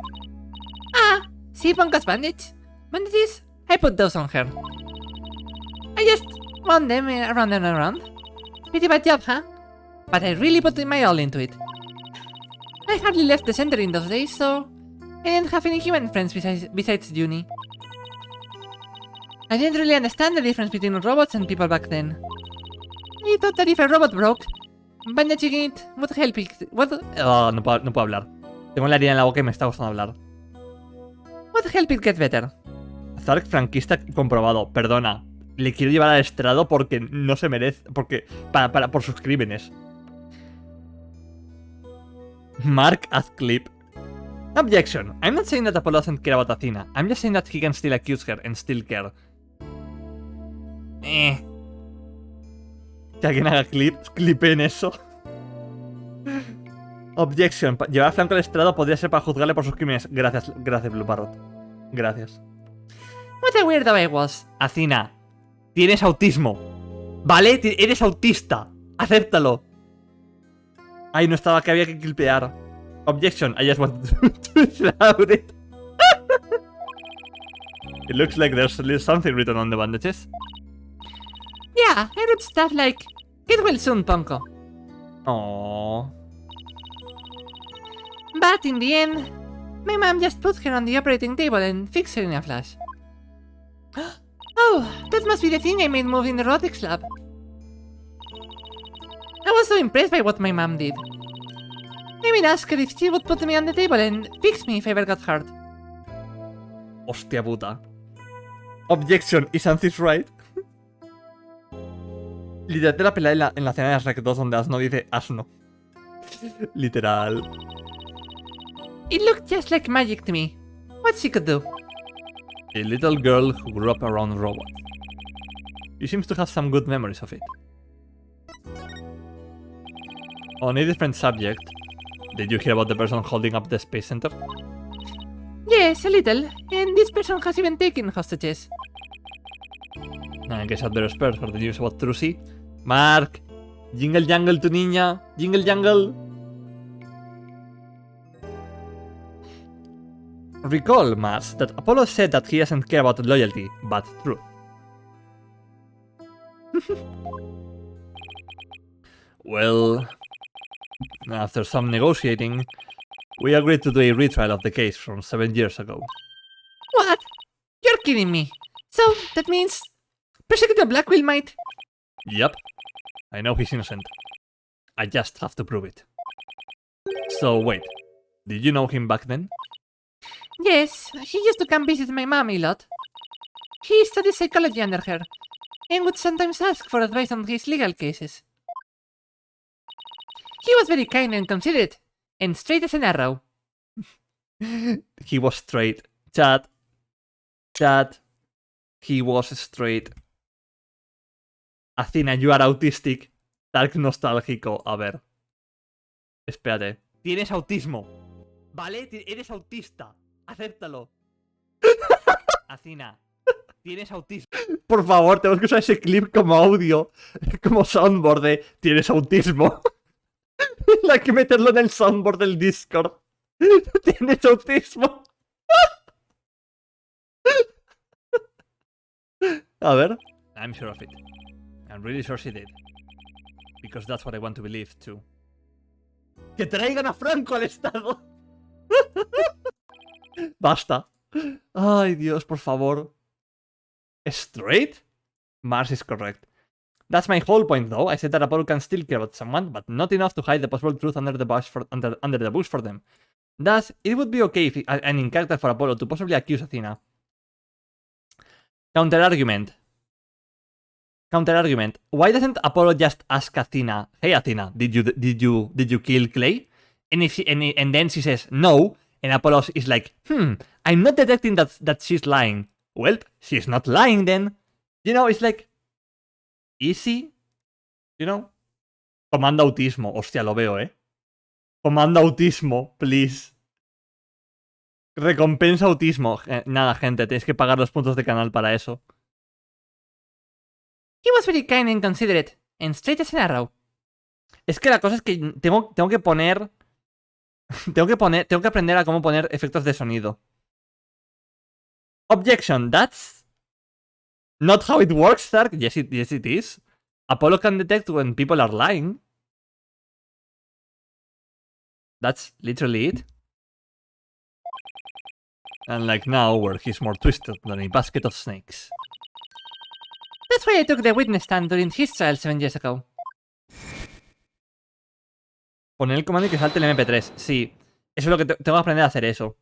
Ah, see Bongo's bandage? Bandages? I put those on her. I just wound them around and around. Pretty bad job, huh? But I really put my all into it. I hardly left the center in those days, so I didn't have any human friends besides Juni. I didn't really understand the difference between robots and people back then. I thought that if a robot broke, bandaging it would help it. Oh, no puedo hablar. Tengo la herida en la boca y me está costando hablar. Would help it get better. Zark franquista comprobado. Perdona. Le quiero llevar al estrado porque no se merece. Porque. Por sus crímenes. Mark Clip. Objection. I'm not saying that Apollo doesn't care about Athena. I'm just saying that he can still accuse her and still care. Que alguien haga clipe en eso. Objection. Llevar a Franco al estrado podría ser para juzgarle por sus crímenes. Gracias, Blue Parrot. Gracias. What a weirdo I was. Athena, tienes autismo. ¿Vale? Eres autista. Acéptalo. Ay, no estaba que había que clipear. Objection. I just want to shout it. It looks like there's something written on the bandages. Yeah, I wrote stuff like, get well soon, Ponko. Aww. But in the end, my mom just put her on the operating table and fixed her in a flash. Oh, that must be the thing I made move in the robotics lab. I was so impressed by what my mom did. I even asked her if she would put me on the table and fix me if I ever got hurt. Hostia puta. Objection, is Anthis right? Literalmente la pelea en la cena de Shrek 2 donde Asno dice Asno. Literal. It looked just like magic to me. What she could do. A little girl who grew up around robots. She seems to have some good memories of it. On a different subject, did you hear about the person holding up the space center? Yes, a little. And this person has even taken hostages. I guess I'd better spare for the news about Trucy. Mark! Jingle jangle tu niña! Jingle jangle! Recall, Mars, that Apollo said that he doesn't care about loyalty, but truth. Well, after some negotiating, we agreed to do a retrial of the case from 7 years ago. What? You're kidding me. So, that means... Prosecutor Blackwell might... Yep. I know he's innocent. I just have to prove it. So wait, did you know him back then? Yes, he used to come visit my mom a lot. He studied psychology under her, and would sometimes ask for advice on his legal cases. He was very kind and considerate, and straight as an arrow. He was straight. Chat. He was straight. Athena, you are autistic. Dark nostálgico. A ver. Espérate. Tienes autismo. ¿Vale? Eres autista. Acéptalo. Athena, tienes autismo. Por favor, tenemos que usar ese clip como audio. Como soundboard de tienes autismo. Hay que meterlo en el soundboard del Discord. Tienes autismo. A ver. I'm sure of it. I'm really sure she did. Because that's what I want to believe too. ¡Que traigan a Franco al estado! Basta. Ay, Dios, por favor. Straight? Mars is correct. That's my whole point, though. I said that Apollo can still care about someone, but not enough to hide the possible truth under the bush for them. Thus, it would be okay if an in character for Apollo to possibly accuse Athena. Counter-argument. Why doesn't Apollo just ask Athena, "Hey Athena, did you kill Clay?" And then she says no, and Apollo is like, I'm not detecting that she's lying. Well, she's not lying then. You know, it's like easy. You know? Comando autismo. Hostia, lo veo, Comando autismo, please. Recompensa autismo. Nada, gente, tenéis que pagar los puntos de canal para eso. He was very kind and considerate, and straight as an arrow. Es que la cosa es que tengo que poner... tengo que aprender a cómo poner efectos de sonido. Objection, that's... not how it works, Stark. Yes, it is. Apollo can detect when people are lying. That's literally it. Unlike now, where he's more twisted than a basket of snakes. That's why I took the witness stand during his trial 7 years ago. Poner el comando y que salte el MP3. Sí, eso es lo que tengo que aprender a hacer eso.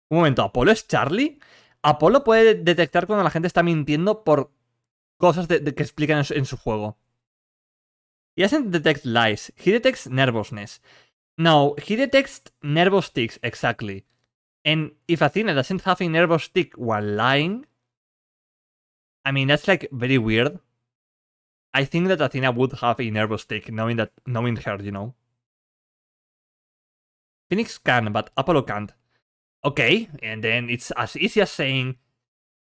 Un momento, ¿Apollo es Charlie? Apollo puede detectar cuando la gente está mintiendo por cosas que explican en su juego. He doesn't detect lies. He detects nervousness. No, he detects nervous tics, exactly. And if Athena doesn't have a nervous tic while lying... I mean, that's like very weird. I think that Athena would have a nervous tic, knowing her, you know. Phoenix can, but Apollo can't. Okay, and then it's as easy as saying,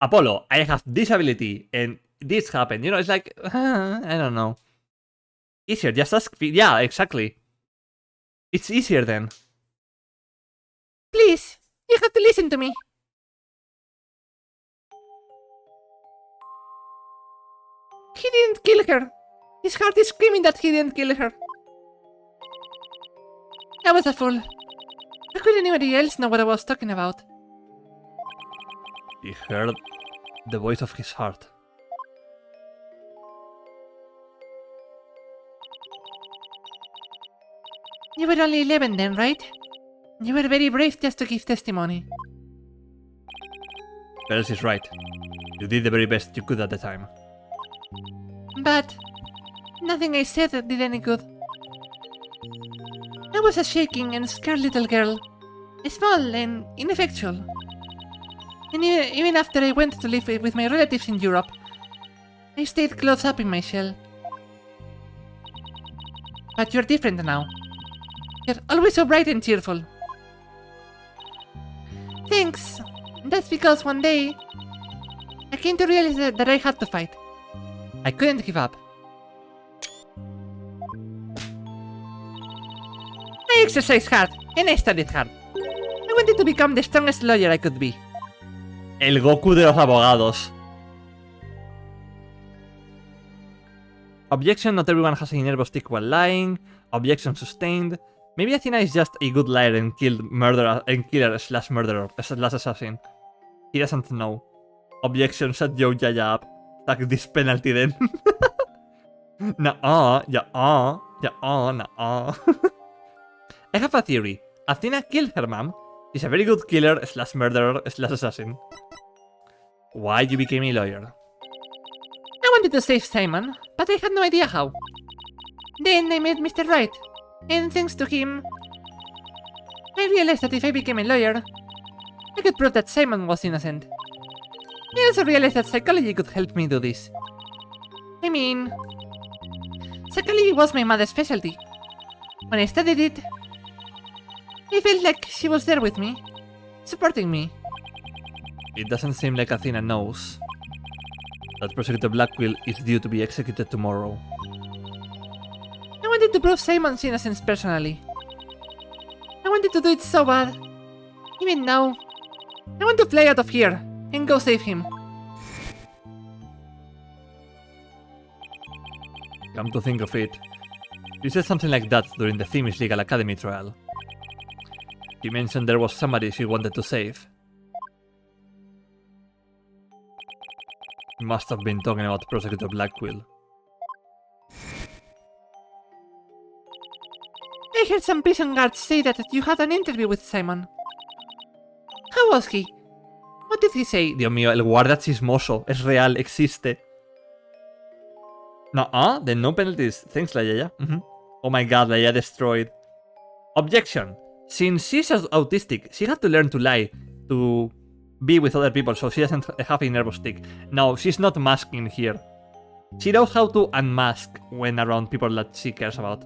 Apollo, I have this ability, and this happened. You know, it's like, I don't know. Easier, just ask. Yeah, exactly. It's easier then. Please, you have to listen to me. He didn't kill her. His heart is screaming that he didn't kill her. I was a fool. How could anybody else know what I was talking about? He heard the voice of his heart. You were only 11 then, right? You were very brave just to give testimony. Pearls is right. You did the very best you could at the time. But nothing I said did any good. I was a shaking and scared little girl, small and ineffectual. And even after I went to live with my relatives in Europe, I stayed closed up in my shell. But you're different now. You're always so bright and cheerful. Thanks. That's because one day, I came to realize that I had to fight. I couldn't give up. I exercised hard, and I studied hard. I wanted to become the strongest lawyer I could be. El Goku de los abogados. Objection, not everyone has a nervous tick while lying. Objection sustained. Maybe Athena is just a good liar and killer slash murderer slash assassin. He doesn't know. Objection, shut your yaya up. Take this penalty then. Nah, nah. I have a theory. Athena killed her mom. She's a very good killer slash murderer slash assassin. Why you became a lawyer? I wanted to save Simon, but I had no idea how. Then I met Mr. Wright, and thanks to him, I realized that if I became a lawyer, I could prove that Simon was innocent. I also realized that psychology could help me do this. I mean, psychology was my mother's specialty. When I studied it, I felt like she was there with me, supporting me. It doesn't seem like Athena knows that Prosecutor Blackquill is due to be executed tomorrow. I wanted to prove Simon's innocence personally. I wanted to do it so bad. Even now, I want to fly out of here and go save him. Come to think of it, you said something like that during the Themis Legal Academy trial. You mentioned there was somebody she wanted to save. You must have been talking about Prosecutor Blackquill. I heard some prison guards say that you had an interview with Simon. How was he? What did he say? Dios mío, el guardia chismoso. Es real, existe. Nuh-uh, then no penalties. Thanks, Leia. Oh my god, Leia destroyed. Objection. Since she's autistic, she had to learn to lie to be with other people, so she doesn't have a nervous tick. No, she's not masking here. She knows how to unmask when around people that she cares about.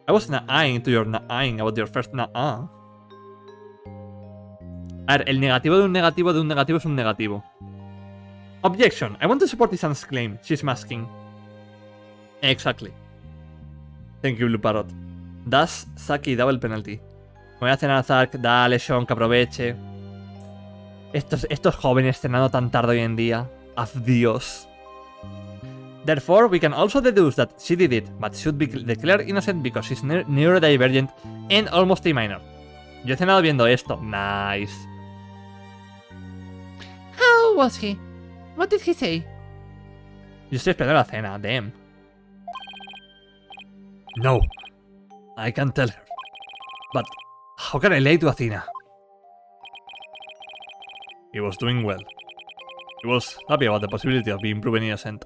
I was na-eyeing to your na-eyeing about your first na-ah. A ver, el negativo de un negativo es un negativo. Objection. I want to support Isan's claim. She's masking. Exactly. Thank you, Blue Parrot. Das, Saki, double penalty. Me voy a cenar a Zack. Dale, Sean, que aproveche. Estos jóvenes cenando tan tarde hoy en día. Adiós. Therefore, we can also deduce that she did it, but should be declared innocent because she's neurodivergent and almost a minor. Yo he cenado viendo esto. Nice. How was he? What did he say? Yo estoy esperando la cena, damn. No. I can't tell her. But how can I lie to Athena? He was doing well. He was happy about the possibility of being proven innocent.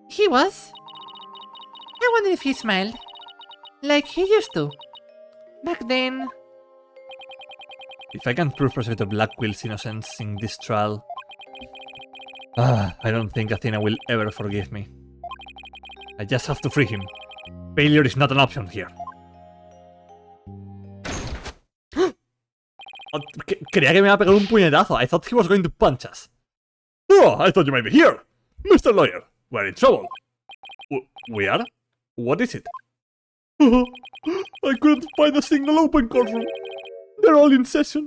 He was? I wonder if he smiled. Like he used to. Back then. If I can prove Prosecutor Blackquill's innocence in this trial, I don't think Athena will ever forgive me. I just have to free him. Failure is not an option here. Creía que me iba a pegar un puñetazo. I thought he was going to punch us. Oh, I thought you might be here. Mr. Lawyer, we're in trouble. We are? What is it? I couldn't find a single open courtroom. They're all in session.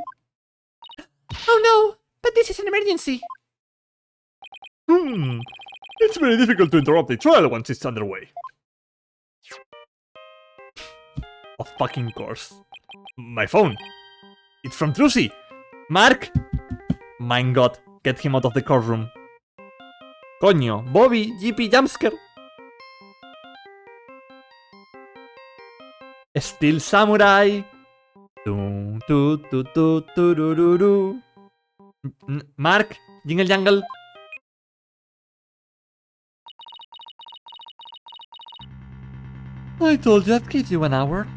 Oh no, but this is an emergency. It's very difficult to interrupt a trial once it's underway. Of fucking course. My phone. It's from Trilogy. Mark! My god, get him out of the courtroom. Coño, Bobby, GP Jumpscare. Steel Samurai. Mark, Jingle Jangle. I told you I'd give you an hour.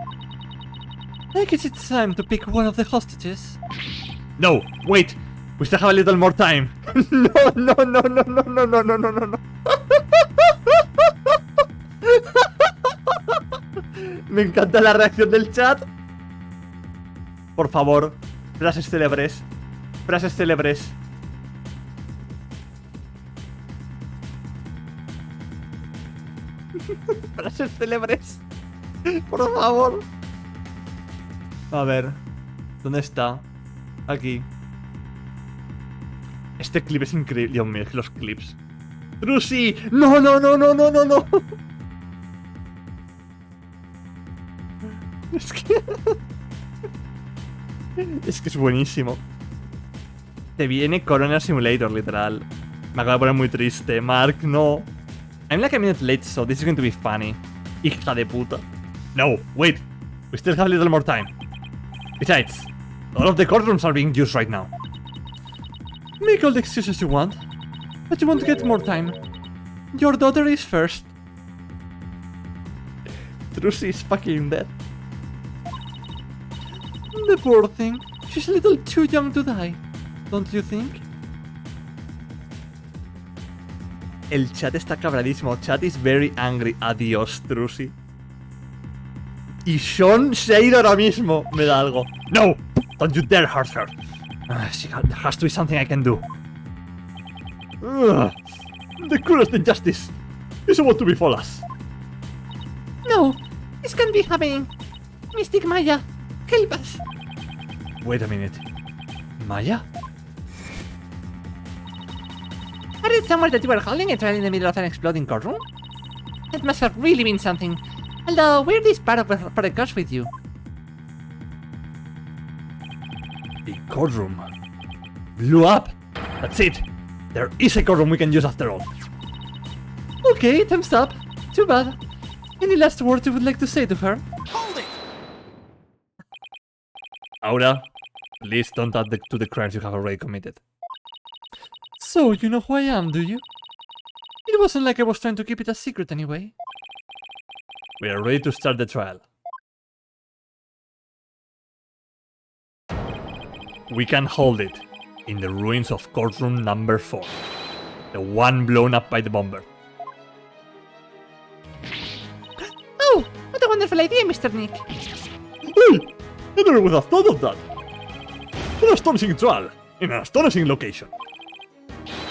I guess it's time to pick one of the hostages. No, wait. We still have a little more time. No. Me encanta la reacción del chat. Por favor, frases célebres. Frases célebres. Frases célebres. Por favor. A ver. ¿Dónde está? Aquí. Este clip es increíble. Dios mío, es que los clips. Trucy. No, no, no, no, no, no, no. Es que... Es que es buenísimo. Te viene Corona Simulator, literal. Me acabo de poner muy triste. Mark, no. I'm like a minute late, so this is going to be funny. Hija de puta. No, wait. We still have a little more time. Besides, all of the courtrooms are being used right now. Make all the excuses you want, but you won't get more time. Your daughter is first. Trucy is fucking dead. The poor thing. She's a little too young to die, don't you think? El chat está cabradísimo. Chat is very angry. Adiós, Trucy. Y Sean se ha ido ahora mismo. Me da algo. No! Don't you dare hurt her. There has to be something I can do. The cruelest injustice is about to befall us. No, this can't be happening. Mystic Maya, help us. Wait a minute. Maya? I read somewhere that you were holding a trial in the middle of an exploding courtroom. That must have really been something. Although, we're this part of the course with you. The courtroom blew up. That's it. There is a courtroom we can use after all. Okay, thumbs up. Too bad. Any last words you would like to say to her? Hold it! Aura, please don't add to the crimes you have already committed. So, you know who I am, do you? It wasn't like I was trying to keep it a secret anyway. We are ready to start the trial. We can hold it in the ruins of courtroom number 4. The one blown up by the bomber. Oh, what a wonderful idea, Mr. Nick. Hey! I never would have thought of that. An astonishing trial in an astonishing location.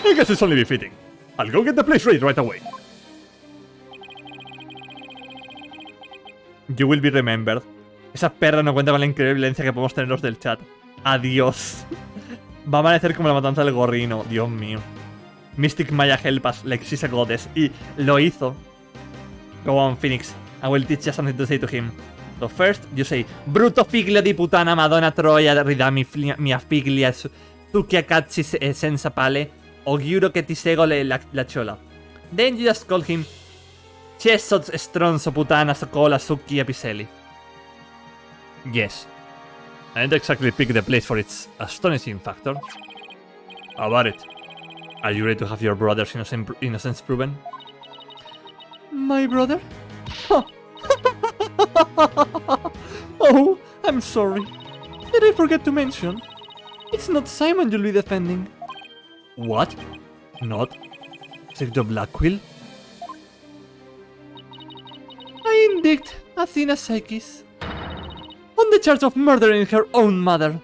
I guess it's only befitting. I'll go get the place ready right away. You will be remembered. Esa perra no cuenta con la increíble violencia que podemos tener los del chat. Adiós. Va a amanecer como la matanza del gorrino. Dios mío. Mystic Maya help us like she's a goddess. Y lo hizo. Go on, Phoenix. I will teach you something to say to him. So first, you say, Bruto figlio di puttana madonna troia ridami mia figlia tu che cazzi senza pale o giuro che ti sego la ciola. Then you just call him Cesso stronzo puttana socola succhi episelli. Yes. I didn't exactly pick the place for its astonishing factor. How about it? Are you ready to have your brother's innocence proven? My brother? Huh. Oh, I'm sorry. Did I forget to mention? It's not Simon you'll be defending. What? Not? Sector Blackquill? I indict Athena Psychis on the charge of murdering her own mother.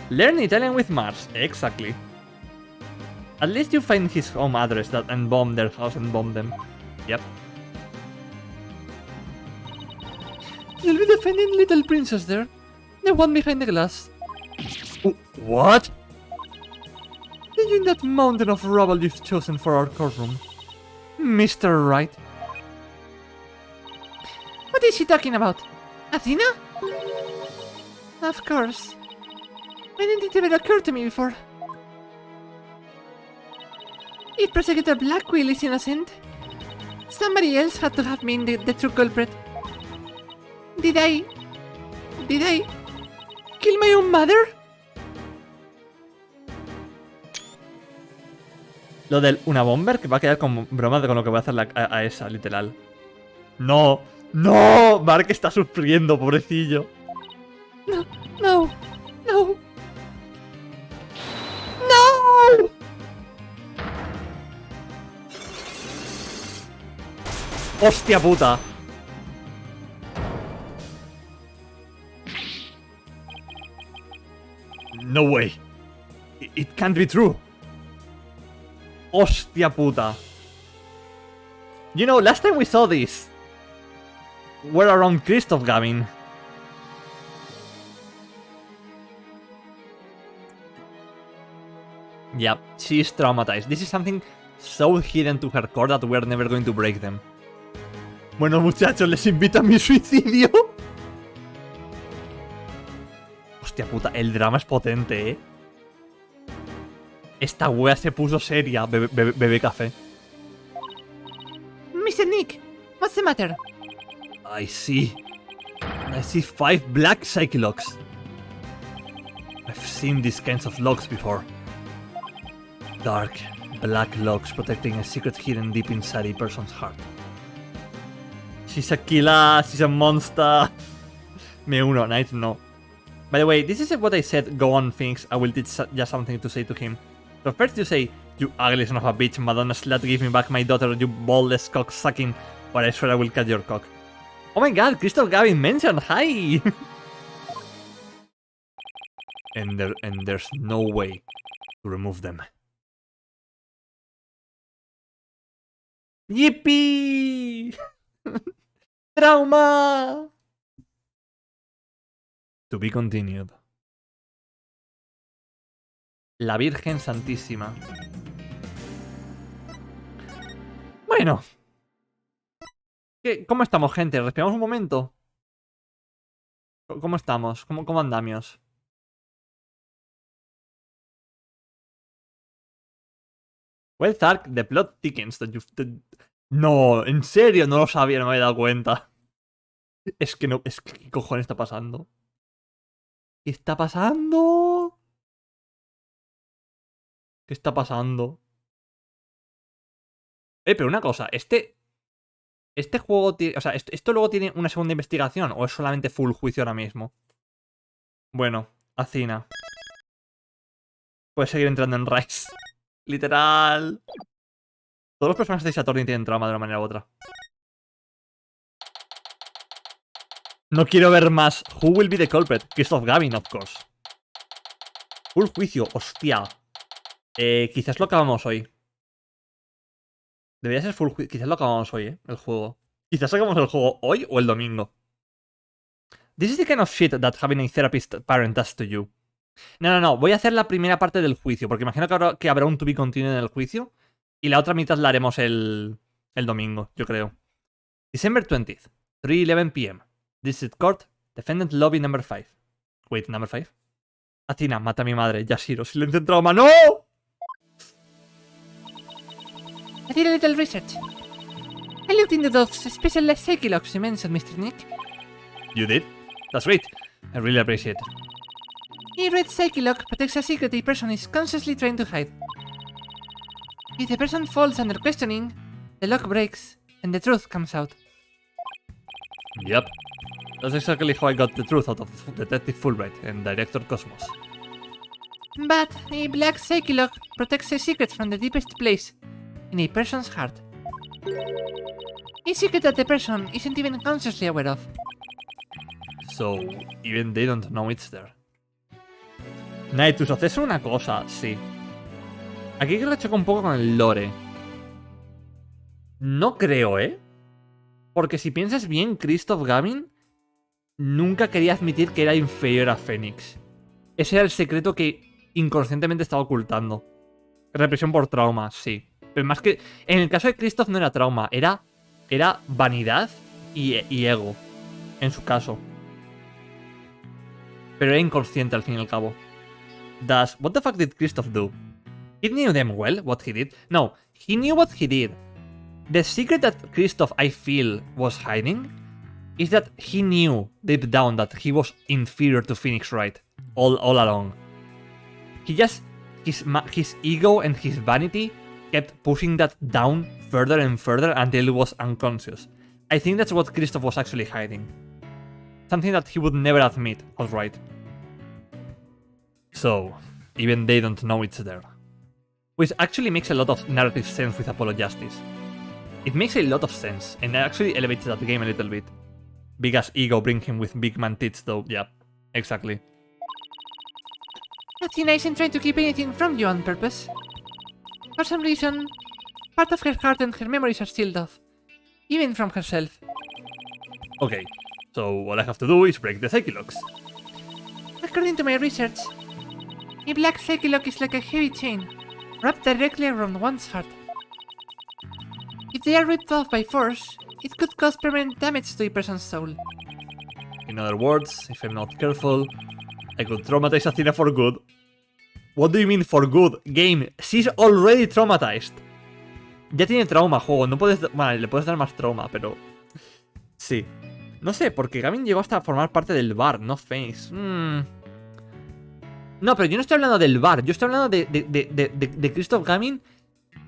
Learn Italian with Mars, exactly. At least you find his home address and bomb their house and bomb them. Yep. You'll be defending Little Princess there, the one behind the glass. What? In that mountain of rubble you've chosen for our courtroom, Mr. Wright. What is she talking about? Athena? Of course. Why didn't it ever occur to me before? If Prosecutor Blackquill is innocent, somebody else had to have been the true culprit. Did I kill my own mother? Lo del una bomber que va a quedar como broma con lo que voy a hacer a esa, literal. No, no, Mark está sufriendo, pobrecillo. No, no, no. No! ¡Hostia puta! No way. It can't be true. Hostia puta. You know, last time we saw this, we're around Christoph Gavin. Yeah, she is traumatized. This is something so hidden to her core that we're never going to break them. Bueno, muchachos, les invito a mi suicidio. Hostia puta, el drama es potente, ¿eh? Esta wea se puso seria, bebé café. Mr. Nick, what's the matter? I see 5 black Psyche-locks. I've seen these kinds of locks before. Dark, black locks protecting a secret hidden deep inside a person's heart. She's a killer, she's a monster. Me uno, Knight, no. By the way, this is what I said, go on things, I will teach just something to say to him. So first you say, you ugly son of a bitch, Madonna slut, give me back my daughter, you ballless cock sucking, or I swear I will cut your cock. Oh my god, Crystal Gavin mentioned, hi! and there's no way to remove them. Yippee! Trauma! To be continued. La Virgen Santísima. Bueno. ¿Cómo estamos, gente? ¿Respiramos un momento? ¿Cómo estamos? ¿Cómo andamos? Well, Zark, the plot thickens. No, en serio, no lo sabía, no me había dado cuenta. Es que no, es que ¿qué cojones está pasando? ¿Qué está pasando? ¿Qué está pasando? Pero una cosa, este juego tiene... O sea, ¿esto luego tiene una segunda investigación o es solamente full juicio ahora mismo? Bueno, Acina. Puedes seguir entrando en Rise. Literal. Todos los personajes de Saturn tienen trauma de una manera u otra. No quiero ver más. Who will be the culprit? Christoph Gavin, of course. Full juicio, hostia. Quizás lo acabamos hoy. Debería ser full juicio. Quizás lo acabamos hoy, el juego. Quizás acabamos el juego hoy o el domingo. This is the kind of shit that having a therapist parent does to you. No. Voy a hacer la primera parte del juicio, porque imagino que habrá un to be continued en el juicio. Y la otra mitad la haremos el domingo, yo creo. December 20th, 3:11 p.m. District Court, Defendant Lobby number 5. Wait, number 5? Athena, mata a mi madre. Yashiro, silencio en trauma. ¡No! I did a little research. I looked into those special psyche locks you mentioned, Mr. Nick. You did? That's great. I really appreciate it. A red psyche lock protects a secret a person is consciously trying to hide. If the person falls under questioning, the lock breaks and the truth comes out. Yep. That's exactly how I got the truth out of Detective Fulbright and Director Cosmos. But a black psyche lock protects a secret from the deepest place, in a person's heart. A secret that the person isn't even consciously aware of. So, even they don't know it's there. Naitus, haces una cosa, sí. Aquí creo que choca un poco con el lore. No creo, ¿eh? Porque si piensas bien, Christoph Gavin nunca quería admitir que era inferior a Phoenix. Ese era el secreto que inconscientemente estaba ocultando. Represión por trauma, sí. Pero más que... En el caso de Christoph no era trauma, era vanidad y ego. En su caso. Pero era inconsciente al fin y al cabo. What the fuck did Christoph do? He knew them well, what he did. No, he knew what he did. The secret that Christoph, I feel, was hiding is that he knew deep down that he was inferior to Phoenix Wright all along. He just... His ego and his vanity kept pushing that down further and further until it was unconscious. I think that's what Christoph was actually hiding. Something that he would never admit outright. So, even they don't know it's there. Which actually makes a lot of narrative sense with Apollo Justice. It makes a lot of sense, and actually elevates that game a little bit. Big ass ego bring him with big man tits though, yeah, exactly. Athena isn't trying to keep anything from you on purpose. For some reason, part of her heart and her memories are sealed off. Even from herself. Okay, so all I have to do is break the psyche locks. According to my research, a black psyche lock is like a heavy chain. wrapped directly around one's heart. If they are ripped off by force, it could cause permanent damage to a person's soul. In other words, if I'm not careful, I could traumatize Athena for good. What do you mean for good? Game, she's already traumatized. Ya tiene trauma, juego. No puedes... Vale, le puedes dar más trauma, pero... Sí. No sé, porque Gavin llegó hasta formar parte del bar, no Phoenix. No, pero yo no estoy hablando del bar. Yo estoy hablando de Christoph Gavin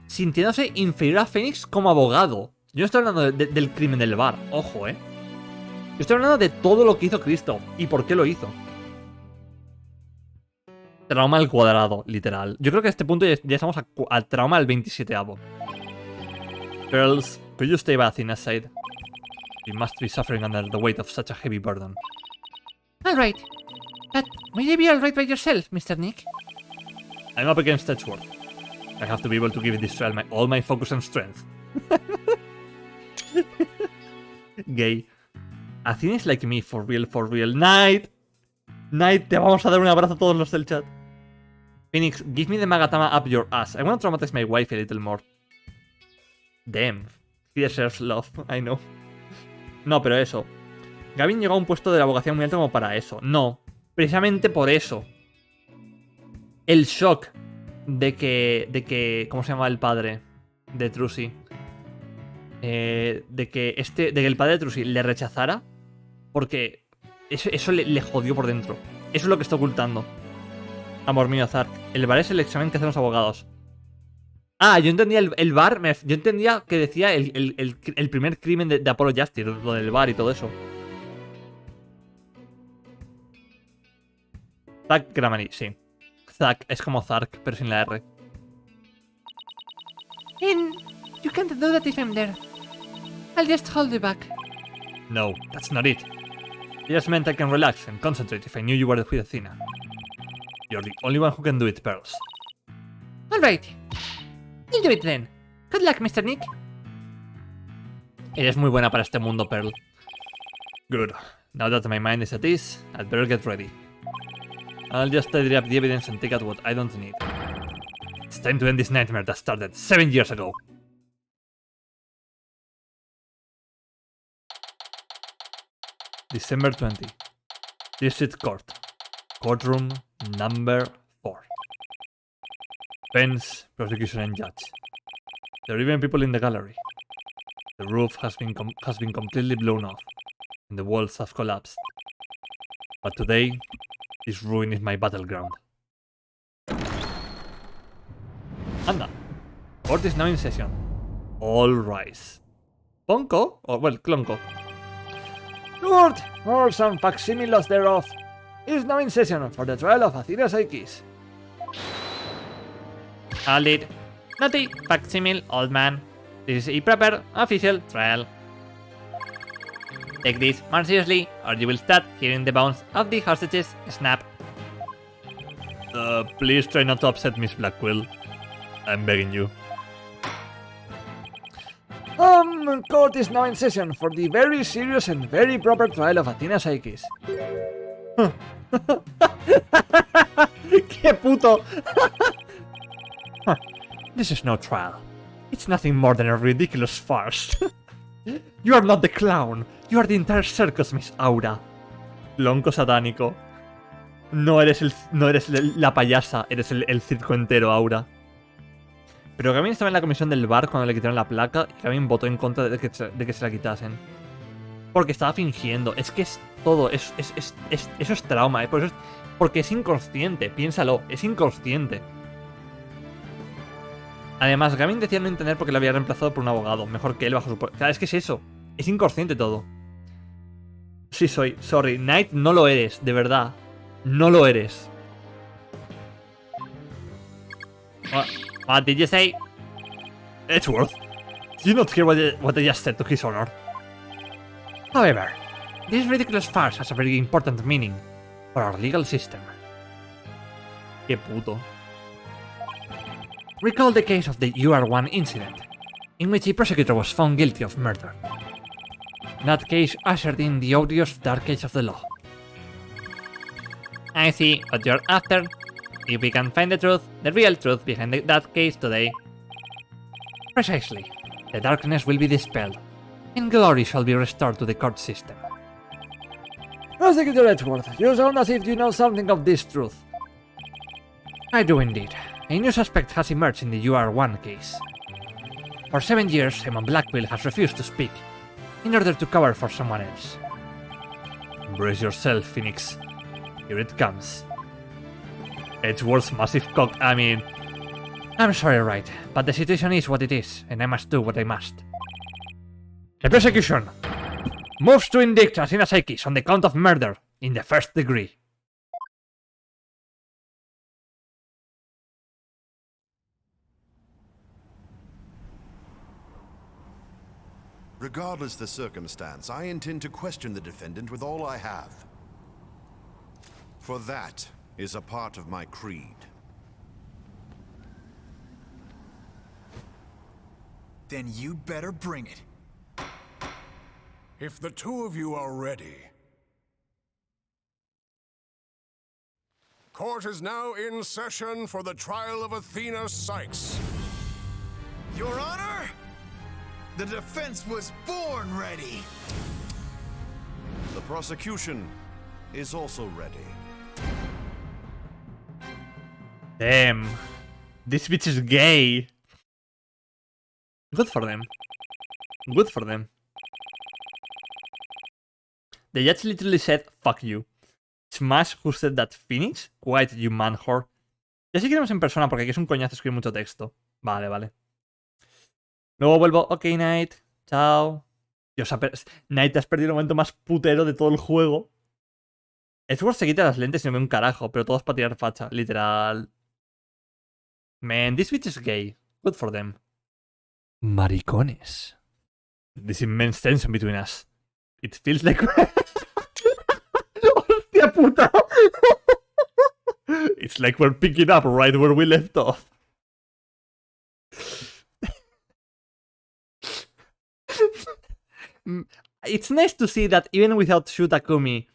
sintiéndose inferior a Phoenix como abogado. Yo no estoy hablando del crimen del bar. Ojo, Yo estoy hablando de todo lo que hizo Christoph y por qué lo hizo. Trauma al cuadrado, literal. Yo creo que a este punto ya estamos al trauma al 27avo. Girls, could you stay by Athena's side? You must be suffering under the weight of such a heavy burden. Alright. But will you be alright by yourself, Mr. Nick? I'm up against Edgeworth. I have to be able to give this trial all my focus and strength. Gay. Athena is like me, for real, for real. Night! Night, te vamos a dar un abrazo a todos los del chat. Phoenix, give me the Magatama up your ass. I want to traumatize my wife a little more. Damn. He deserves love, I know. No, pero eso. Gavin llegó a un puesto de la abogacía muy alto como para eso. No. Precisamente por eso. El shock de que... ¿Cómo se llama el padre de Trucy? De que el padre de Trucy le rechazara. Porque eso le jodió por dentro. Eso es lo que está ocultando. Amor mío, Zark. El bar es el examen que hacen los abogados. Ah, yo entendía el bar. Yo entendía que decía el primer crimen de Apollo Justice, lo del bar y todo eso. Zack Gramany, sí. Zack es como Zark, pero sin la R. And you can't do that if I'm there. I'll just hold you back. No, that's not it. It just meant I can relax and concentrate if I knew you were with Athena. You're the only one who can do it, Pearls. Alright. I'll do it then. Good luck, Mr. Nick. Eres muy buena para este mundo, Pearl. Good. Now that my mind is at ease, I'd better get ready. I'll just tidy up the evidence and take out what I don't need. It's time to end this nightmare that started 7 years ago. December 20. District Court. Courtroom number 4. Defense, prosecution and judge. There are even people in the gallery. The roof has been completely blown off, and the walls have collapsed. But today, this ruin is my battleground. Anda. Court is now in session. All rise. Ponko? Or, well, Clonko. Court, or some facsimiles thereof, is now in session for the trial of Athena Psyches. Hold it. Naughty, facsimile, old man. This is a proper, official trial. Take this more seriously, or you will start hearing the bones of the hostages snap. Please try not to upset Miss Blackquill. I'm begging you. Court is now in session for the very serious and very proper trial of Athena Psyches. ¡Qué puto! This is no trial. It's nothing more than a ridiculous farce. You are not the clown. You are the entire circus, Miss Aura. Lonco satánico. No eres la payasa, eres el circo entero, Aura. Pero Gavin estaba en la comisión del bar cuando le quitaron la placa y Gavin votó en contra de que se la quitasen. Porque estaba fingiendo. Es que es todo. Eso es trauma. Por eso porque es inconsciente. Piénsalo. Es inconsciente. Además, Gavin decía no entender por qué lo había reemplazado por un abogado. Mejor que él bajo su... O sea, es que es eso. Es inconsciente todo. Sí soy. Sorry. Knight, no lo eres. De verdad. No lo eres. What did you say? Edgeworth. Did you not hear what I just said to his honor? However, this ridiculous farce has a very important meaning for our legal system. Qué puto. Recall the case of the UR1 incident, in which a prosecutor was found guilty of murder. That case ushered in the odious dark age of the law. I see what you're after. If we can find the truth, the real truth behind that case today. Precisely. The darkness will be dispelled, and glory shall be restored to the court system. Prosecutor Edgeworth, you sound as if you know something of this truth. I do indeed. A new suspect has emerged in the UR1 case. For 7 years, Simon Blackwell has refused to speak, in order to cover for someone else. Brace yourself, Phoenix. Here it comes. Edgeworth's massive cock, I mean... I'm sorry, Wright, but the situation is what it is, and I must do what I must. The prosecution moves to indict Athena Psychis on the count of murder in the first degree. Regardless the circumstance, I intend to question the defendant with all I have. For that is a part of my creed. Then you'd better bring it. If the two of you are ready. Court is now in session for the trial of Athena Sykes. Your Honor, the defense was born ready. The prosecution is also ready. Damn. This bitch is gay. Good for them. Good for them. The judge literally said, fuck you. Smash, who said that? Phoenix? Quiet, you man whore. Ya sí queremos en persona porque aquí es un coñazo escribir mucho texto. Vale, vale. Luego vuelvo. Ok, Knight. Chao. Dios, Knight, te has perdido el momento más putero de todo el juego. Edgeworth se quita las lentes y no ve un carajo, pero todos para tirar facha, literal. Man, this bitch is gay. Good for them. Maricones. This immense tension between us. It feels like... ¡Hostia puta! It's like we're picking up right where we left off. It's nice to see that even without Shu Takumi,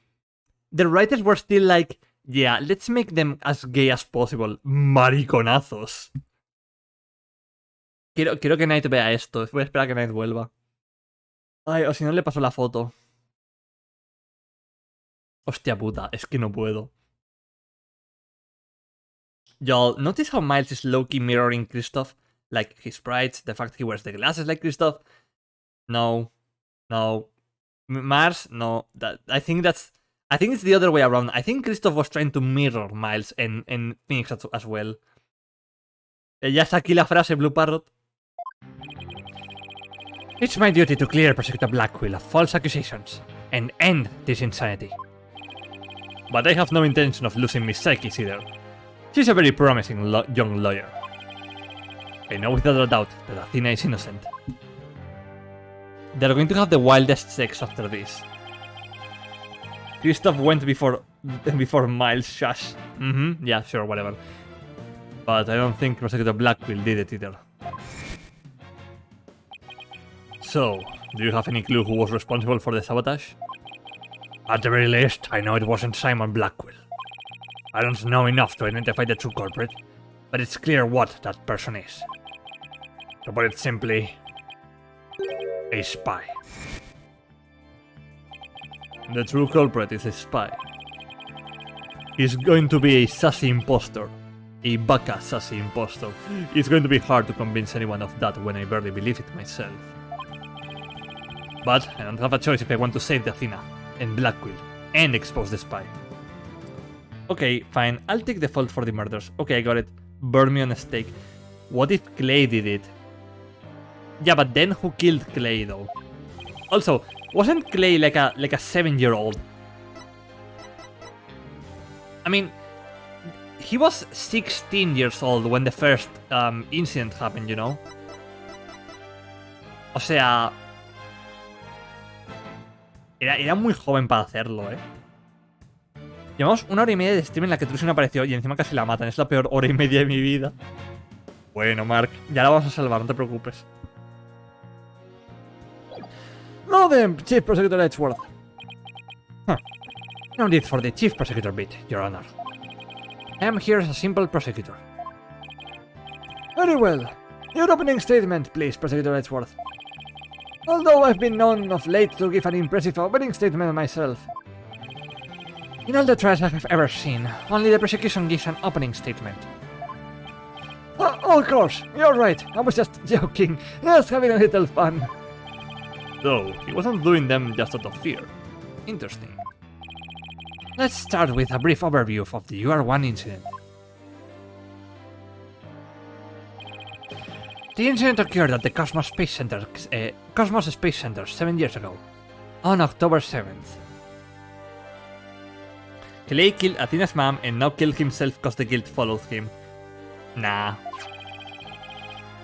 the writers were still like, yeah, let's make them as gay as possible. Mariconazos. Quiero que Knight vea esto. Voy a esperar a que Knight vuelva. Ay, o si no le paso la foto. Hostia puta, es que no puedo. Y'all, notice how Miles is low-key mirroring Kristoff? Like his sprites, the fact he wears the glasses like Kristoff? No. No. Mars? No. I think it's the other way around. I think Kristoff was trying to mirror Miles and Phoenix as well. Ya está aquí la frase, Blue Parrot. It's my duty to clear Prosecutor Blackwell of false accusations and end this insanity. But I have no intention of losing Miss Psychis either. She's a very promising young lawyer. I know without a doubt that Athena is innocent. They're going to have the wildest sex after this. Kristoff went before Miles, shush. Yeah, sure, whatever. But I don't think Prosecutor Blackwell did it either. So, do you have any clue who was responsible for the sabotage? At the very least, I know it wasn't Simon Blackwell. I don't know enough to identify the true culprit, but it's clear what that person is. To put it simply, a spy. The true culprit is a spy. He's going to be a sassy impostor. A baka sassy impostor. It's going to be hard to convince anyone of that when I barely believe it myself. But I don't have a choice if I want to save the Athena, and Blackwell, and expose the spy. Okay, fine, I'll take the fault for the murders. Okay, I got it. Burn me on a stake. What if Clay did it? Yeah, but then who killed Clay though? Also, wasn't Clay like a 7-year-old? I mean, he was 16 years old when the first incident happened, you know? O sea... Era muy joven para hacerlo, ¿eh? Llevamos 1 hora y media de stream en la que Trucy no apareció y encima casi la matan. Es la peor hora y media de mi vida. Bueno, Mark, ya la vamos a salvar, no te preocupes. No then, Chief Prosecutor Edgeworth. No need for the Chief Prosecutor bit, Your Honor. I am here as a simple prosecutor. Very well. Your opening statement, please, Prosecutor Edgeworth. Although I've been known of late to give an impressive opening statement myself. In all the trials I have ever seen, only the prosecution gives an opening statement. Oh, of course, you're right. I was just joking. Just having a little fun. Though, he wasn't doing them just out of fear. Interesting. Let's start with a brief overview of the UR1 incident. The incident occurred at the Cosmos Space Center 7 years ago, on October 7th. Clay killed Athena's mom and now killed himself cause the guilt follows him. Nah.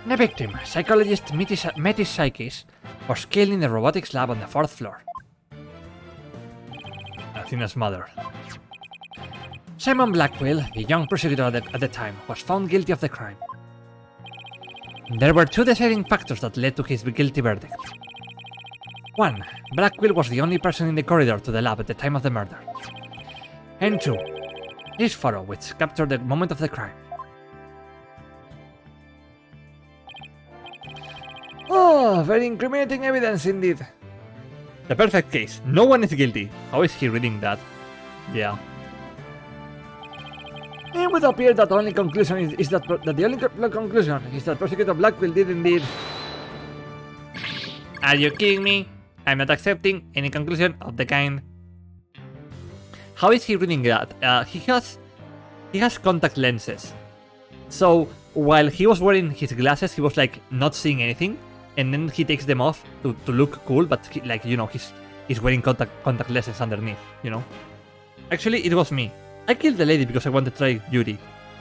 The victim, psychologist Metis Psychis, was killed in the robotics lab on the 4th floor. Athena's mother. Simon Blackwell, the young prosecutor at the time, was found guilty of the crime. There were two deciding factors that led to his guilty verdict. 1. Blackwell was the only person in the corridor to the lab at the time of the murder. And 2. This photo, which captured the moment of the crime. Oh, very incriminating evidence indeed. The perfect case. No one is guilty. How is he reading that? Yeah. It would appear that the only conclusion is that Prosecutor Blackwell did indeed. Are you kidding me? I'm not accepting any conclusion of the kind. How is he reading that? He has contact lenses. So while he was wearing his glasses, he was like not seeing anything, and then he takes them off to look cool, but he's wearing contact lenses underneath, you know. Actually, it was me. I killed the lady because I wanted to try Yuri,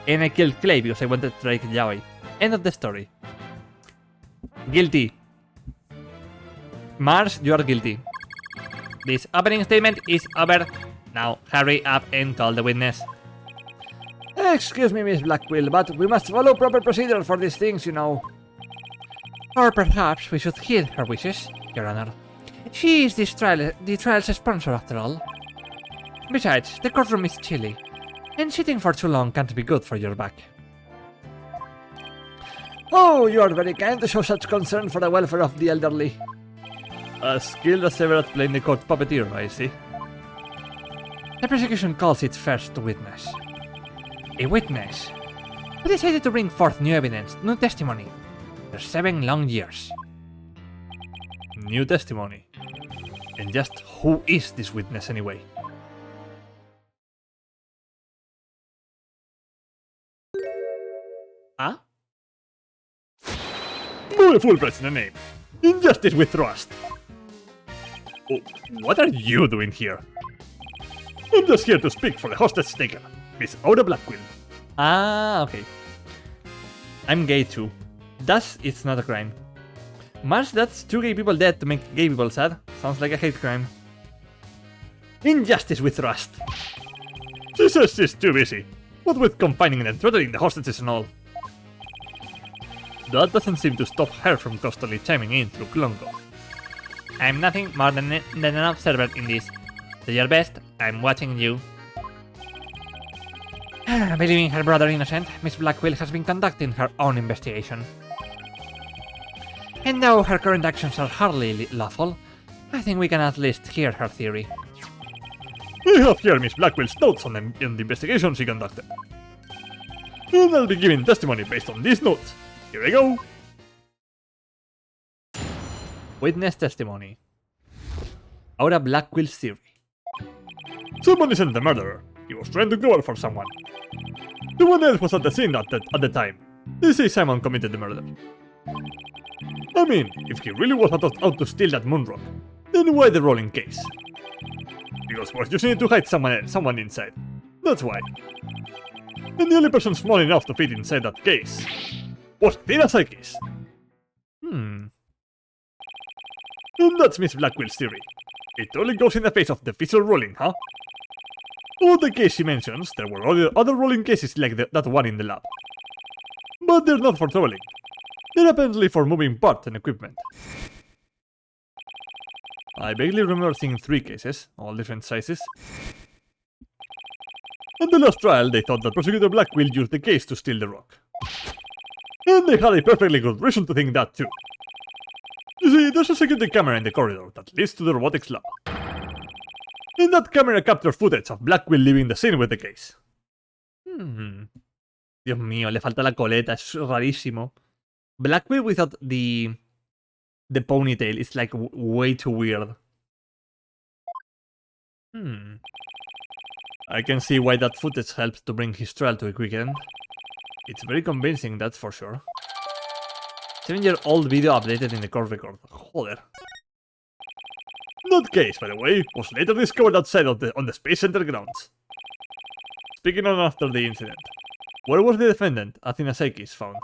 and I killed Clay because I wanted to try Yaoi. End of the story. Guilty. Mars, you are guilty. This opening statement is over. Now, hurry up and call the witness. Excuse me, Miss Blackwell, but we must follow proper procedure for these things, you know. Or perhaps we should heed her wishes, Your Honor. She is the trial's sponsor, after all. Besides, the courtroom is chilly, and sitting for too long can't be good for your back. Oh, you are very kind to show such concern for the welfare of the elderly. As skilled as ever at playing the court puppeteer, I see. The prosecution calls its first witness. A witness who decided to bring forth new evidence, new testimony, for 7 long years. New testimony? And just who is this witness anyway? Huh? Full price in the name. Injustice with trust. Oh, what are you doing here? I'm just here to speak for the hostage taker, Miss Aura Blackwell. Ah, okay. I'm gay too. Thus, it's not a crime. Mars, that's 2 gay people dead to make gay people sad. Sounds like a hate crime. Injustice with trust. She says she's too busy. What with confining and threatening the hostages and all. That doesn't seem to stop her from constantly chiming in through Klongo. I'm nothing more than an observer in this. Do your best, I'm watching you. Believing her brother innocent, Miss Blackwell has been conducting her own investigation. And though her current actions are hardly lawful, I think we can at least hear her theory. We have here Miss Blackwell's notes on the investigation she conducted. And I'll be giving testimony based on these notes. Here we go! Witness testimony. Aura Blackwell's theory. Someone isn't the murderer. He was trying to cover for someone. No one else was at the scene at the time. They say Simon committed the murder. I mean, if he really was out to steal that moonrock, then why the rolling case? Because we're using it to hide someone inside. That's why. And the only person small enough to fit inside that case was Athena Psychis. And that's Miss Blackwell's theory. It only goes in the face of the official ruling, huh? All the case she mentions, there were other rolling cases like that one in the lab. But they're not for traveling. They're apparently for moving parts and equipment. I vaguely remember seeing 3 cases, all different sizes. At the last trial, they thought that Prosecutor Blackwell used the case to steal the rock. And they had a perfectly good reason to think that too. You see, there's a security camera in the corridor that leads to the robotics lab. And that camera captures footage of Blackwell leaving the scene with the case. Dios mío, le falta la coleta, es rarísimo. Blackwell without the ponytail is like way too weird. I can see why that footage helped to bring his trial to a quick end. It's very convincing, that's for sure. 7-year-old video updated in the court record. Joder. That case, by the way, was later discovered outside on the Space Center grounds. Speaking on after the incident, where was the defendant, Athena Psyche, found?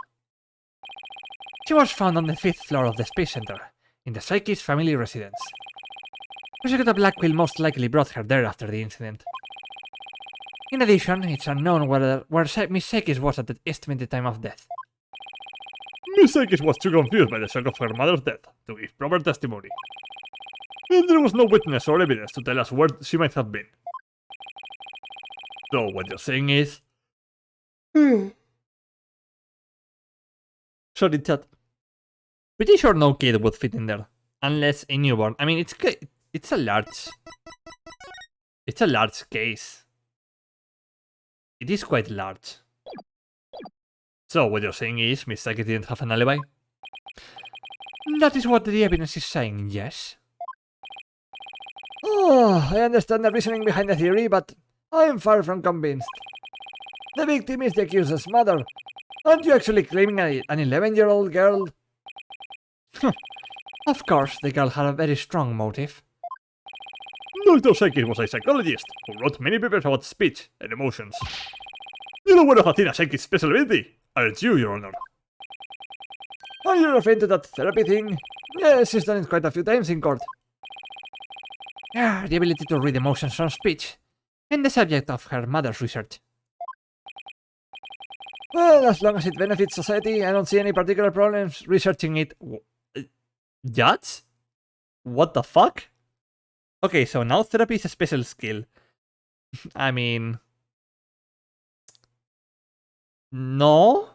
She was found on the 5th floor of the Space Center, in the Psyche's family residence. Prosecutor Blackwell most likely brought her there after the incident. In addition, it's unknown where Miss Psyche was at the estimated time of death. Miss Psyche was too confused by the shock of her mother's death to give proper testimony. And there was no witness or evidence to tell us where she might have been. So what you're saying is... Sorry, chat. Pretty sure no kid would fit in there. Unless a newborn. I mean, it's a large... It's a large case. It is quite large. So what you're saying is Miss Psyche didn't have an alibi? That is what the evidence is saying, yes. Oh, I understand the reasoning behind the theory, but I am far from convinced. The victim is the accuser's mother. Aren't you actually claiming an 11-year-old girl? Of course, the girl had a very strong motive. Dr. Psyche was a psychologist who wrote many papers about speech and emotions. You're aware of Athena Psyche's special ability, aren't you, Your Honor? Are you referring to that therapy thing? Yes, she's done it quite a few times in court. Yeah, the ability to read emotions from speech, and the subject of her mother's research. Well, as long as it benefits society, I don't see any particular problems researching it. Judge? What the fuck? Okay, so now therapy is a special skill. I mean... No?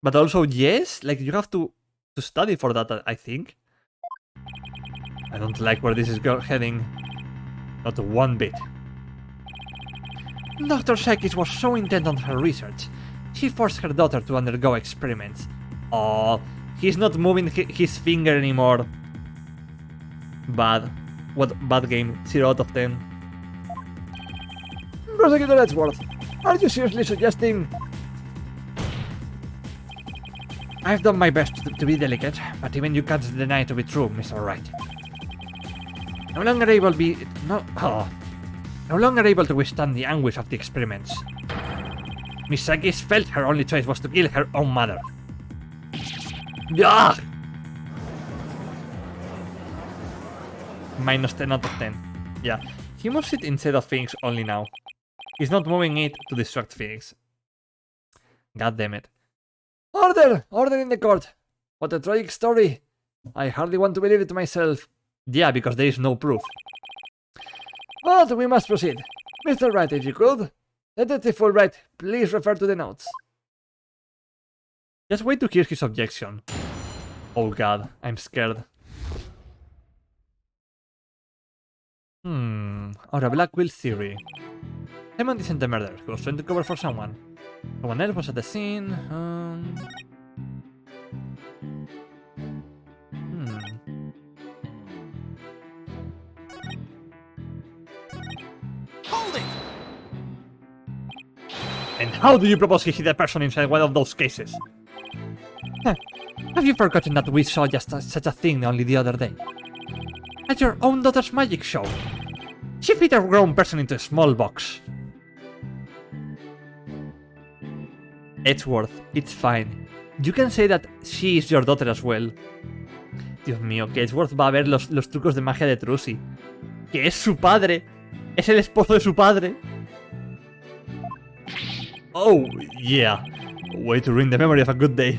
But also yes? Like, you have to study for that, I think. I don't like where this is heading. Not one bit. Dr. Psyche was so intent on her research, she forced her daughter to undergo experiments. Oh, he's not moving his finger anymore. Bad. What bad game? 0 out of 10. Prosecutor Edgeworth, are you seriously suggesting... I've done my best to be delicate, but even you can't deny it to be true, Mr. Wright. No longer able to withstand the anguish of the experiments, Miss Psyche felt her only choice was to kill her own mother. Yeah! Minus 10 out of 10. Yeah, he moves it instead of Phoenix only now. He's not moving it to distract Phoenix. God damn it. Order! Order in the court! What a tragic story. I hardly want to believe it myself. Yeah, because there is no proof. But we must proceed. Mr. Wright, if you could. Detective Fulbright, please refer to the notes. Just wait to hear his objection. Oh god, I'm scared. Ahora, Blackwell theory. Simon isn't the murderer, he was trying to cover for someone. Someone else was at the scene. Hold it! And how do you propose he hit a person inside one of those cases? Have you forgotten that we saw just such a thing only the other day? At your own daughter's magic show. She fit a grown person into a small box. Edgeworth, it's fine. You can say that she is your daughter as well. Dios mío, que Edgeworth va a ver los trucos de magia de Trucy. Que es su padre. Es el esposo de su padre. Oh, yeah. Way to ruin the memory of a good day.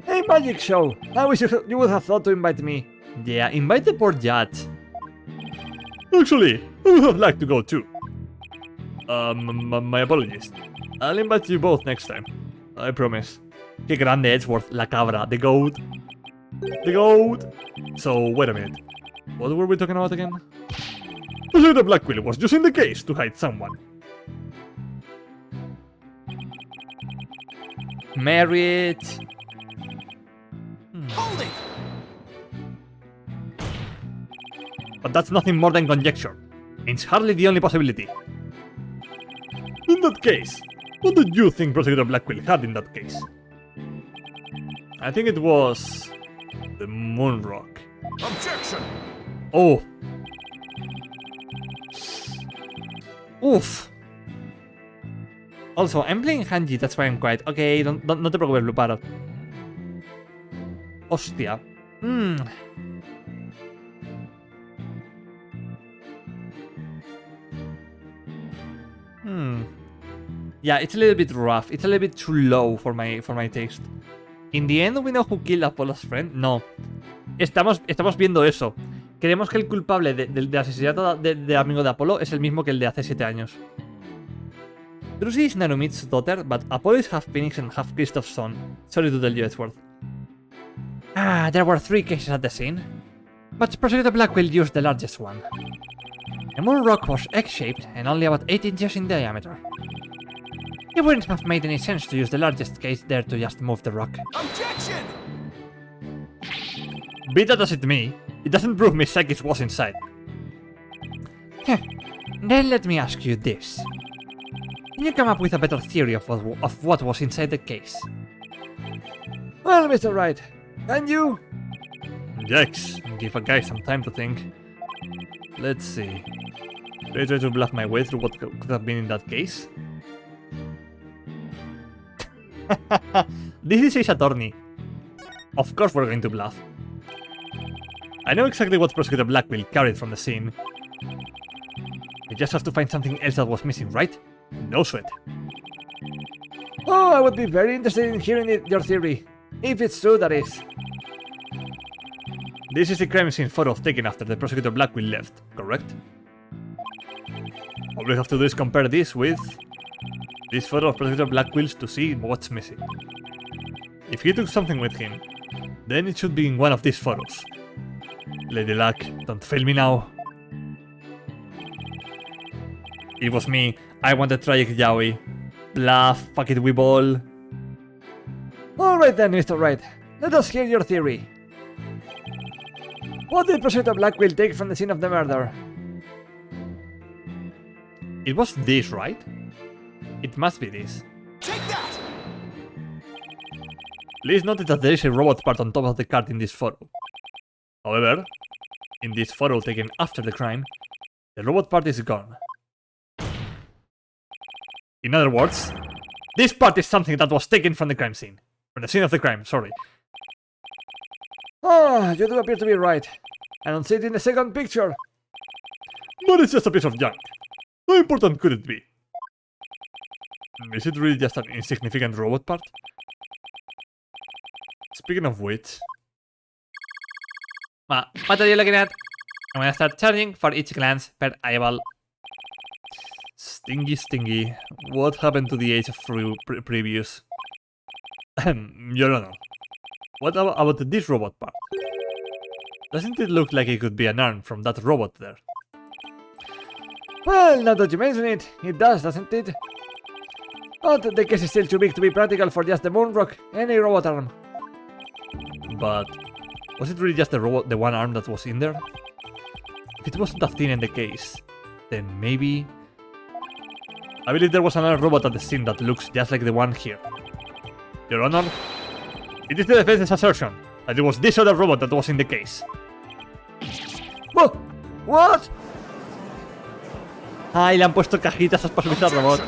A magic show. I wish you would have thought to invite me. Yeah, invite the poor judge. Actually, I would have liked to go too. My apologies. I'll invite you both next time. I promise. Qué grande Edgeworth, la cabra, the goat. The goat! So, wait a minute. What were we talking about again? The Blackquill was using the case to hide someone. Marriage. Hold it! But that's nothing more than conjecture. It's hardly the only possibility. In that case, what did you think Prosecutor Blackquill had in that case? I think it was... the Moon Rock. Objection! Oh. Oof. Also, I'm playing Hanji, that's why I'm quiet. Okay, no te preocupes, Blue Parrot. Hostia. Yeah, it's a little bit rough. It's a little bit too low for my taste. In the end, we know who killed Apollo's friend. No. Estamos viendo eso. Creemos que el culpable del asesinato del amigo de Apollo es el mismo que el de hace 7 años. Druzy is Narumit's daughter, but Apollo is half Phoenix and half Kristoff's son. Sorry to tell you, Edgeworth. Ah, there were 3 cases at the scene. But Prosecutor Blackquill used the largest one. The moon rock was egg-shaped and only about 8 inches in diameter. It wouldn't have made any sense to use the largest case there to just move the rock. Objection! Be that as it may, it doesn't prove Miss Psychic was inside. Then let me ask you this. Can you come up with a better theory of what was inside the case? Well, Mr. Wright, can you? Yikes, give a guy some time to think. Let's see. Should I try to bluff my way through what could have been in that case? This is Ace Attorney. Of course we're going to bluff. I know exactly what Prosecutor Blackquill carried from the scene. We just have to find something else that was missing, right? No sweat. Oh, I would be very interested in hearing your theory. If it's true, that is. This is the crime scene photo taken after the Prosecutor Blackquill left, correct? All we have to do is compare this with this photo of Prosecutor Blackquill's to see what's missing. If he took something with him, then it should be in one of these photos. Lady Luck, don't fail me now. It was me. I wanted tragic yaoi. Bluff, fuck it, we ball. Alright then, Mr. Wright. Let us hear your theory. What did Prosecutor Blackquill take from the scene of the murder? It was this, right? It must be this. Take that! Please note that there is a robot part on top of the card in this photo. However, in this photo taken after the crime, the robot part is gone. In other words, this part is something that was taken from the crime scene. From the scene of the crime, sorry. Ah, you do appear to be right. I don't see it in the second picture. But it's just a piece of junk. How important could it be? Is it really just an insignificant robot part? Speaking of which... What are you looking at? I'm gonna start charging for each glance per eyeball. Stingy. What happened to the age of previews? Your Honor, what about this robot part? Doesn't it look like it could be an arm from that robot there? Well, now that you mention it, it does, doesn't it? But the case is still too big to be practical for just the moon rock and a robot arm. But was it really just the one arm that was in there? If it wasn't a thing in the case, then maybe... I believe there was another robot at the scene that looks just like the one here. Your Honor, it is the defense's assertion that it was this other robot that was in the case. What? Ay, le han puesto cajitas para subirse al robot.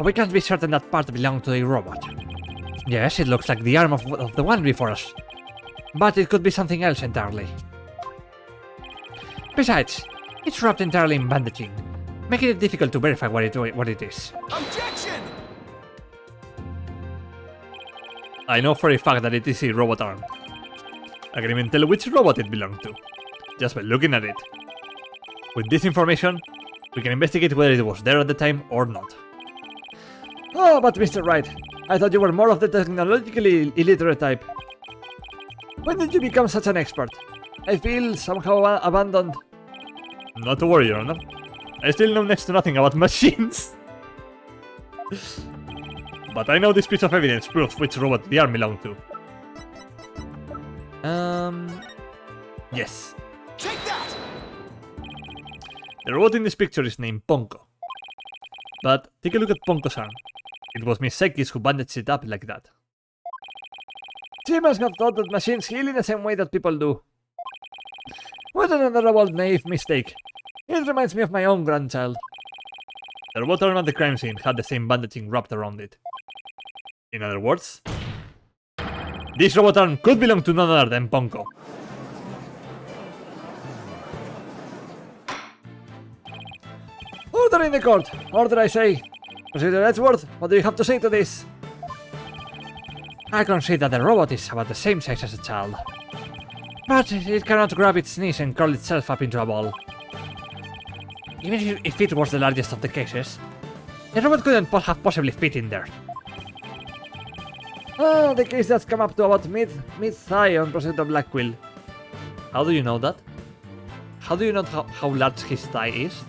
We can't be certain that part belonged to a robot. Yes, it looks like the arm of the one before us. But it could be something else entirely. Besides, it's wrapped entirely in bandaging, making it difficult to verify what it is. Objection! I know for a fact that it is a robot arm. I can even tell which robot it belonged to, just by looking at it. With this information, We can investigate whether it was there at the time or not. Oh, but Mr. Wright, I thought you were more of the technologically illiterate type. When did you become such an expert? I feel somehow abandoned. Not to worry, Your Honor. I still know next to nothing about machines. But I know this piece of evidence proves which robot the arm belonged to. Yes. Take that! The robot in this picture is named Ponko. But take a look at Ponko's arm. It was Miss Sekis who bandaged it up like that. She must have thought that machines heal in the same way that people do. What another old naive mistake. It reminds me of my own grandchild. The robot arm at the crime scene had the same bandaging wrapped around it. In other words, this robot arm could belong to none other than Ponko. Order in the court! Order, I say! Prosecutor Edgeworth, what do you have to say to this? I can see that the robot is about the same size as a child. But it cannot grab its knees and curl itself up into a ball. Even if it was the largest of the cases, the robot couldn't have possibly fit in there. Ah, the case that's come up to about mid-thigh on Prosecutor Blackquill. How do you know that? How do you know how large his thigh is?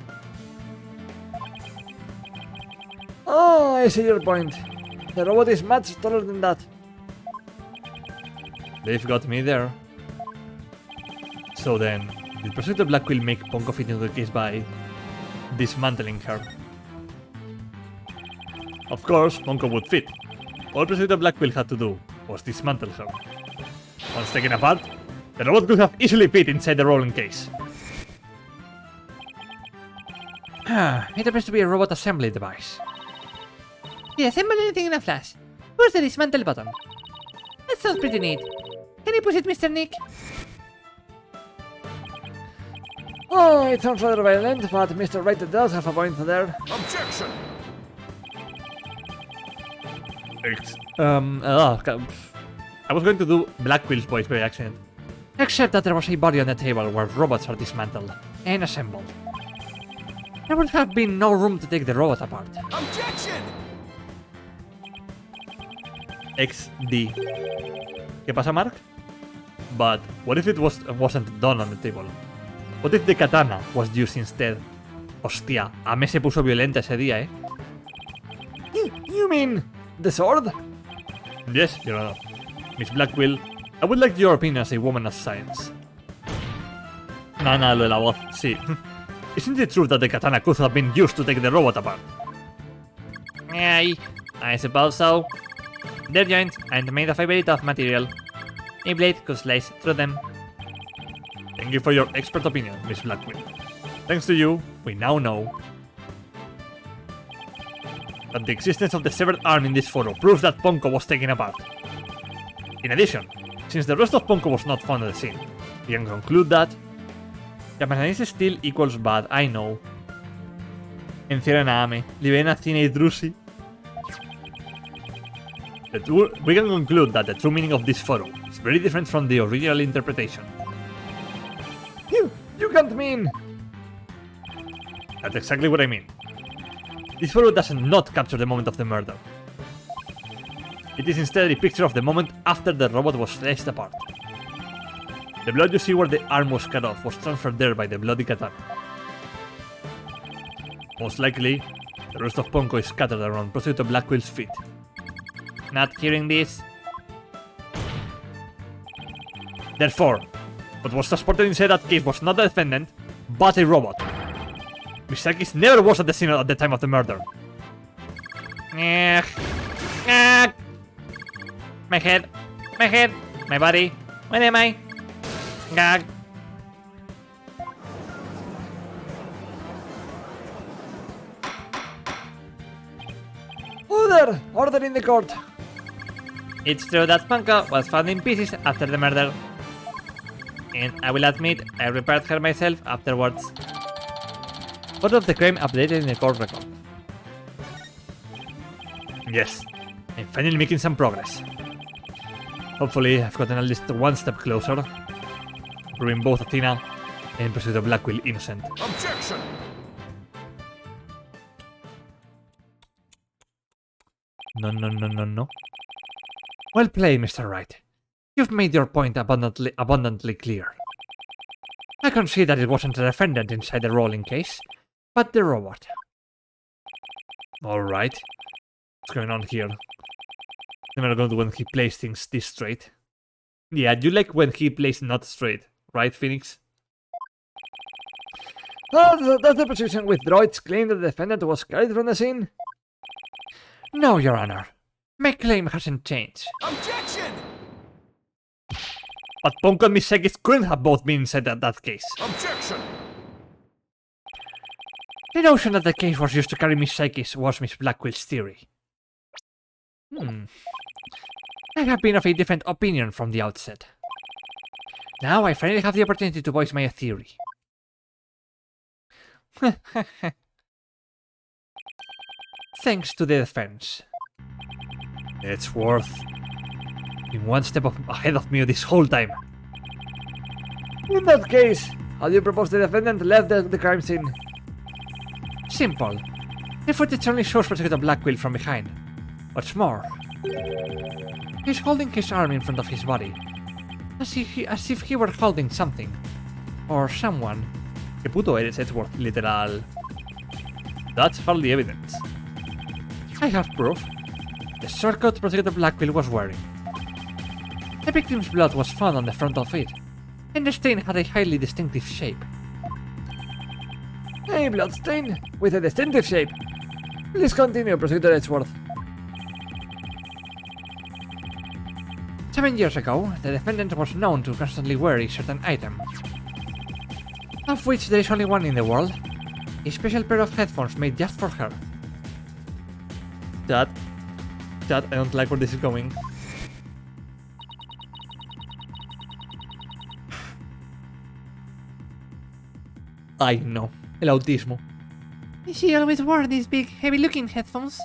Oh, I see your point. The robot is much taller than that. They've got me there. So then, did Prosecutor Blackquill make Ponko fit into the case by dismantling her? Of course, Ponko would fit. All Prosecutor Blackquill had to do was dismantle her. Once taken apart, the robot could have easily fit inside the rolling case. It appears to be a robot assembly device. Yeah, assemble anything in a flash. Where's the dismantle button? That sounds pretty neat. Can you push it, Mr. Nick? Oh, it sounds rather violent, but Mr. Wright does have a point there. Objection! I was going to do Blackwill's voice by accident. Except that there was a body on the table where robots are dismantled and assembled. There would have been no room to take the robot apart. Objection! XD. ¿Qué pasa, Mark? But what if it wasn't done on the table? What if the katana was used instead? Hostia, Ame se puso violenta ese día, eh? You mean the sword? Yes, Your Honor. Miss Blackquill, I would like your opinion as a woman of science. Nada, lo de la voz, sí. Isn't it true that the katana could have been used to take the robot apart? I suppose so. Their joints aren't made of a very tough material. A blade could slice through them. Thank you for your expert opinion, Miss Blackquill. Thanks to you, we now know that the existence of the severed arm in this photo proves that Ponko was taken apart. In addition, since the rest of Ponko was not found at the scene, we can conclude that Japanese steel equals bad, I know. Encierran a Ame, liberen a Cine y Drusi. We can conclude that the true meaning of this photo is very different from the original interpretation. You can't mean... That's exactly what I mean. This photo does not capture the moment of the murder. It is instead a picture of the moment after the robot was sliced apart. The blood you see where the arm was cut off was transferred there by the bloody katana. Most likely, the rest of Ponko is scattered around Prosecutor Blackwill's feet. Not hearing this. Therefore, what was transported inside that cave was not the defendant, but a robot. Misakis never was at the scene at the time of the murder. My head, my body. Where am I? Gag. Order! Order in the court! It's true that Ponko was found in pieces after the murder. And I will admit, I repaired her myself afterwards. Photo of the crime updated in the court record. Yes, I'm finally making some progress. Hopefully, I've gotten at least one step closer, proving both Athena and Prosecutor Blackquill innocent. Objection! No, no, no, no, no. Well played, Mr. Wright. You've made your point abundantly clear. I can see that it wasn't the defendant inside the rolling case, but the robot. Alright. What's going on here? Never going to when he plays things this straight. Yeah, you like when he plays not straight, right, Phoenix? Oh, does the position with droids claim that the defendant was carried from the scene? No, Your Honor. My claim hasn't changed. Objection! But Ponko and Miss Psyche couldn't have both been inside that case. Objection! The notion that the case was used to carry Miss Psyche was Miss Blackwell's theory. I have been of a different opinion from the outset. Now I finally have the opportunity to voice my theory. Thanks to the defense. It's worth being one step ahead of me this whole time. In that case, how do you propose the defendant left the crime scene? Simple. The footage only shows Prosecutor Blackwell from behind. What's more, he's holding his arm in front of his body, as if he were holding something. Or someone. ¿Qué puto eres, Edward? Literal. That's hardly evidence. I have proof. The surcoat Prosecutor Blackwell was wearing. The victim's blood was found on the front of it, and the stain had a highly distinctive shape. A bloodstain with a distinctive shape. Please continue, Prosecutor Edgeworth. 7 years ago, the defendant was known to constantly wear a certain item, of which there is only one in the world, a special pair of headphones made just for her. Dad, I don't like where this is going. Ay, no. El autismo. She always wore these big, heavy-looking headphones.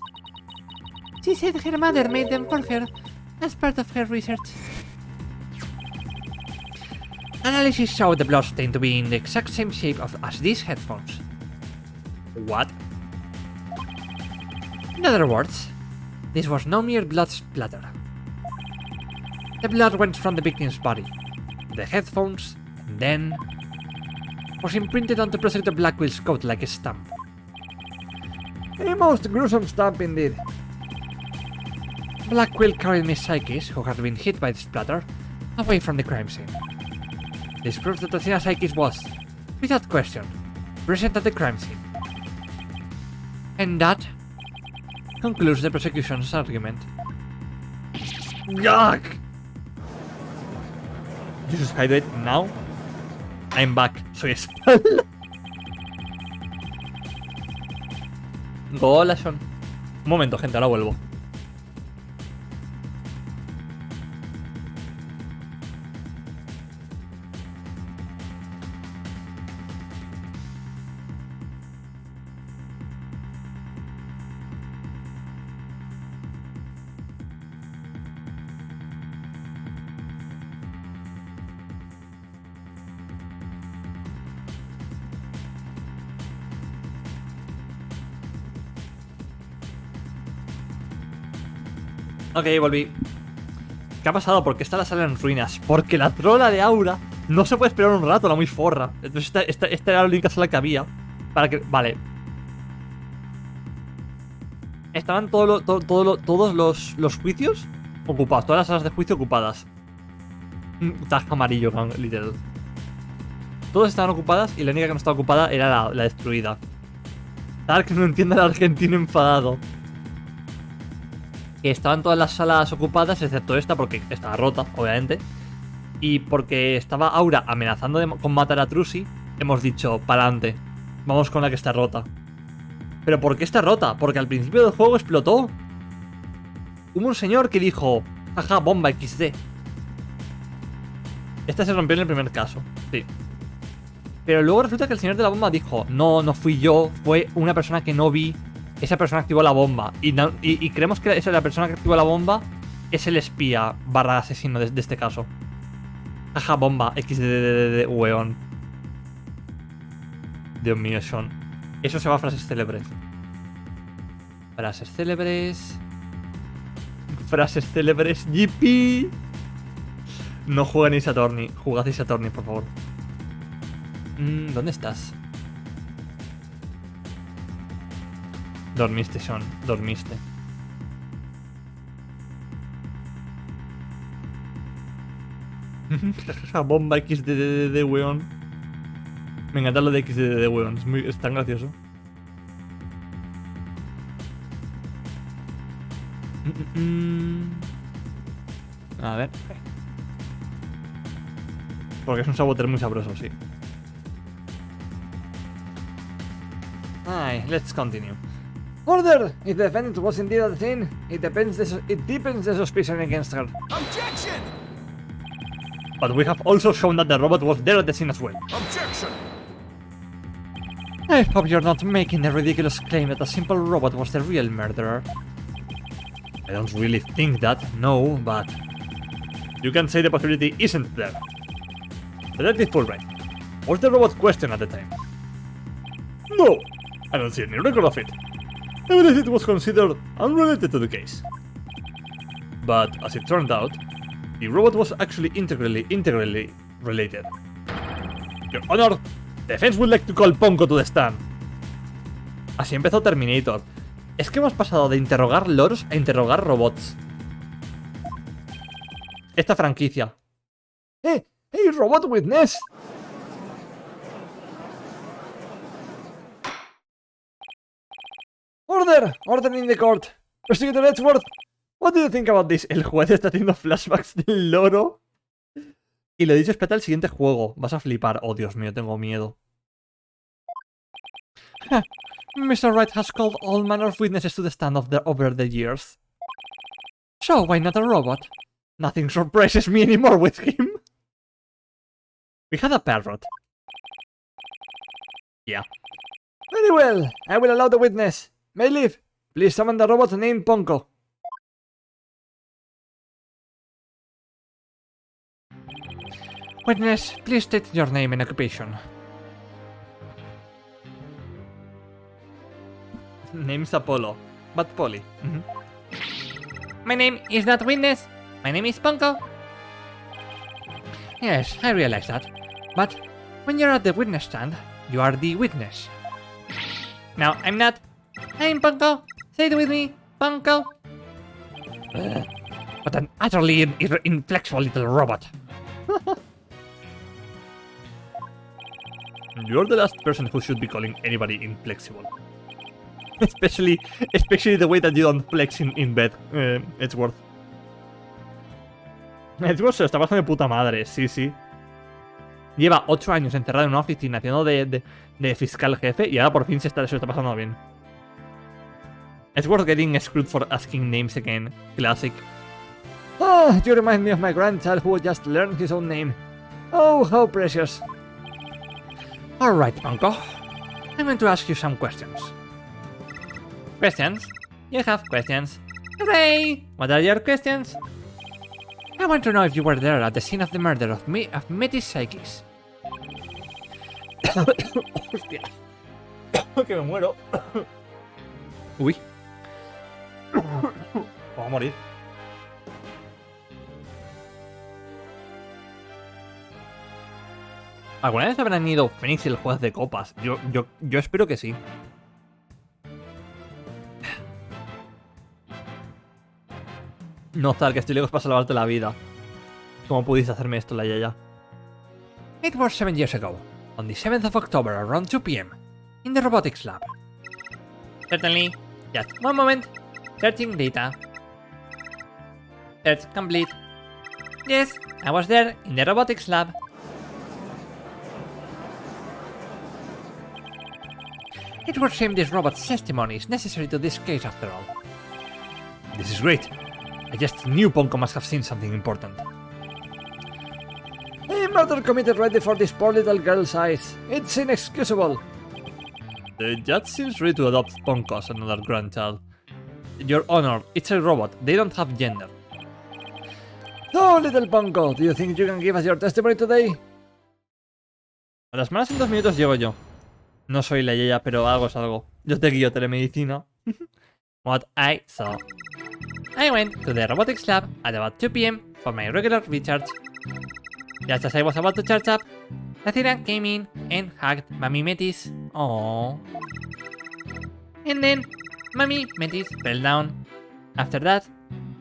She said her mother made them for her as part of her research. Analysis showed the bloodstain to be in the exact same shape as these headphones. What? In other words, this was no mere blood splatter. The blood went from the victim's body, the headphones, and then was imprinted onto Prosecutor Blackwell's coat like a stamp. A most gruesome stamp indeed. Blackwell carried Miss Psyche, who had been hit by the splatter, away from the crime scene. This proves that Athena Psyche was, without question, present at the crime scene. And that concludes the prosecution's argument. Yuck! You just hide it now. I'm back. Soy espalda. Hola, Sean. Un momento, gente, ahora vuelvo. Ok, volví. ¿Qué ha pasado? ¿Por qué está la sala en ruinas? Porque la trola de Aura no se puede esperar un rato, la muy forra. Entonces esta era la única sala que había. Para que... Vale. Estaban todos los juicios ocupados. Todas las salas de juicio ocupadas. Tag amarillo, literal. Todas estaban ocupadas y la única que no estaba ocupada era la destruida. Tal que no entiende al argentino enfadado. Que estaban todas las salas ocupadas excepto esta porque estaba rota, obviamente. Y porque estaba Aura amenazando con matar a Trucy, hemos dicho, pa'lante, vamos con la que está rota. ¿Pero por qué está rota? Porque al principio del juego explotó. Hubo un señor que dijo, jaja, bomba XD. Esta se rompió en el primer caso, sí. Pero luego resulta que el señor de la bomba dijo, no fui yo, fue una persona que no vi. Esa persona activó la bomba. Y creemos que esa la persona que activó la bomba es el espía barra asesino de este caso. Jaja, bomba, XDDD, weón. Dios mío, Sean. Eso se va a frases célebres. Frases célebres. frases célebres. ¡Yippee! No jueguen Ace Attorney. Jugad Ace Attorney, por favor. ¿Dónde estás? Dormiste, Sean. Dormiste. La bomba XDDD, weón. Me encanta lo de XDDD, weón. Es tan gracioso. A ver. Porque es un saboteur muy sabroso, sí. Ay, let's continue. Order! If the defendant was indeed at the scene, it deepens the suspicion against her. Objection! But we have also shown that the robot was there at the scene as well. Objection! I hope you're not making the ridiculous claim that a simple robot was the real murderer. I don't really think that, no, but... You can say the possibility isn't there. But that is right. Was the robot questioned at the time? No! I don't see any record of it. I believe it was considered unrelated to the case. But, as it turned out, the robot was actually integrally related. Your Honor, defense would like to call Ponko to the stand. Así empezó Terminator. Es que hemos pasado de interrogar loros a interrogar robots. Esta franquicia. Hey, robot witness! Order! Order in the court! Prosecutor Edgeworth, What do you think about this? El juez está haciendo flashbacks del loro. Y lo dicho, espera el siguiente juego. Vas a flipar. Oh, Dios mío, tengo miedo. Mr. Wright has called all manner of witnesses to the stand over the years. So, why not a robot? Nothing surprises me anymore with him. We had a parrot. Yeah. very well. I will allow the witness. May leave. Please summon the robot named Ponko. Witness, please state your name and occupation. Name's Apollo, but Polly. My name is not Witness. My name is Ponko. Yes, I realize that. But when you're at the witness stand, you are the witness. No, I'm not. I'm Ponko. Say it with me. Ponko. But an utterly inflexible little robot. You're the last person who should be calling anybody inflexible. Especially the way that you don't flex in bed, Edgeworth. Edgeworth se lo está pasando de puta madre, sí, sí. Lleva 8 años encerrado en una oficina haciendo de fiscal jefe y ahora por fin se lo está pasando bien. Edgeworth getting screwed for asking names again. Classic. Ah, you remind me of my grandchild who just learned his own name. Oh, how precious. Alright, Ponko. I'm going to ask you some questions. Questions? You have questions. Hooray! What are your questions? I want to know if you were there at the scene of the murder of Metis Psychis. Hostia. Que me muero. Uy. Voy a morir. ¿Alguna vez habrán ido Phoenix y el juez de copas? Yo espero que sí. No, tal, que estoy lejos para salvarte la vida. ¿Cómo pudiste hacerme esto, la yaya? It was 7 years ago, on the 7th of October around 2 p.m., in the robotics lab. Certainly. Just one moment. Searching data. Search complete. Yes, I was there in the robotics lab. It would seem this robot's testimony is necessary to this case after all. This is great. I just knew Ponko must have seen something important. A murder committed right before this poor little girl's eyes. It's inexcusable. The judge seems ready to adopt Ponko as another grandchild. Your Honor, it's a robot. They don't have gender. So, little Ponko, do you think you can give us your testimony today? A las malas en 2 minutos llego yo. No soy la yaya, pero algo es algo. Yo te guío telemedicina. What I saw. I went to the robotics lab at about 2 p.m. for my regular recharge. Just as I was about to charge up, Athena came in and hugged Mami Metis. Aww. And then Mami Metis fell down. After that,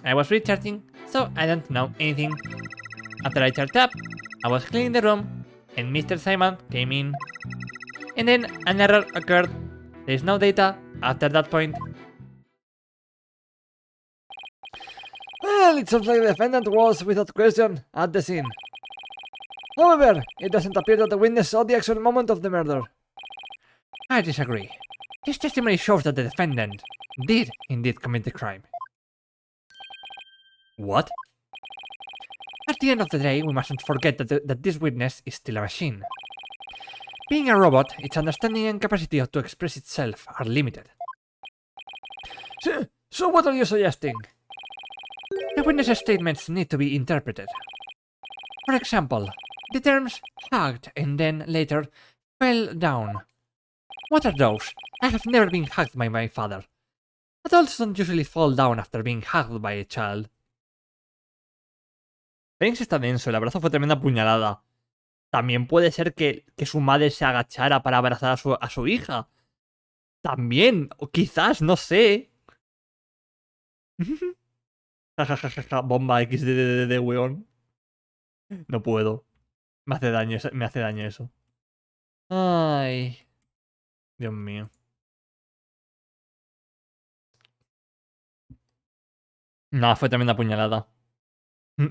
I was recharging, so I don't know anything. After I charged up, I was cleaning the room, and Mr. Simon came in. And then an error occurred. There is no data after that point. Well, it seems like the defendant was, without question, at the scene. However, it doesn't appear that the witness saw the actual moment of the murder. I disagree. This testimony shows that the defendant did indeed commit the crime. What? At the end of the day, we mustn't forget that this witness is still a machine. Being a robot, its understanding and capacity to express itself are limited. So what are you suggesting? The witness's statements need to be interpreted. For example, the terms hugged and then later fell down. What are those? I have never been hugged by my father. Adults don't usually fall down after being hugged by a child. Fénix está denso, el abrazo fue tremenda puñalada. También puede ser que su madre se agachara para abrazar a su hija. También, o quizás, no sé. Jajajaja, bomba XD de weón. No puedo. Me hace daño eso. Ay. Dios mío. No, fue tremenda puñalada.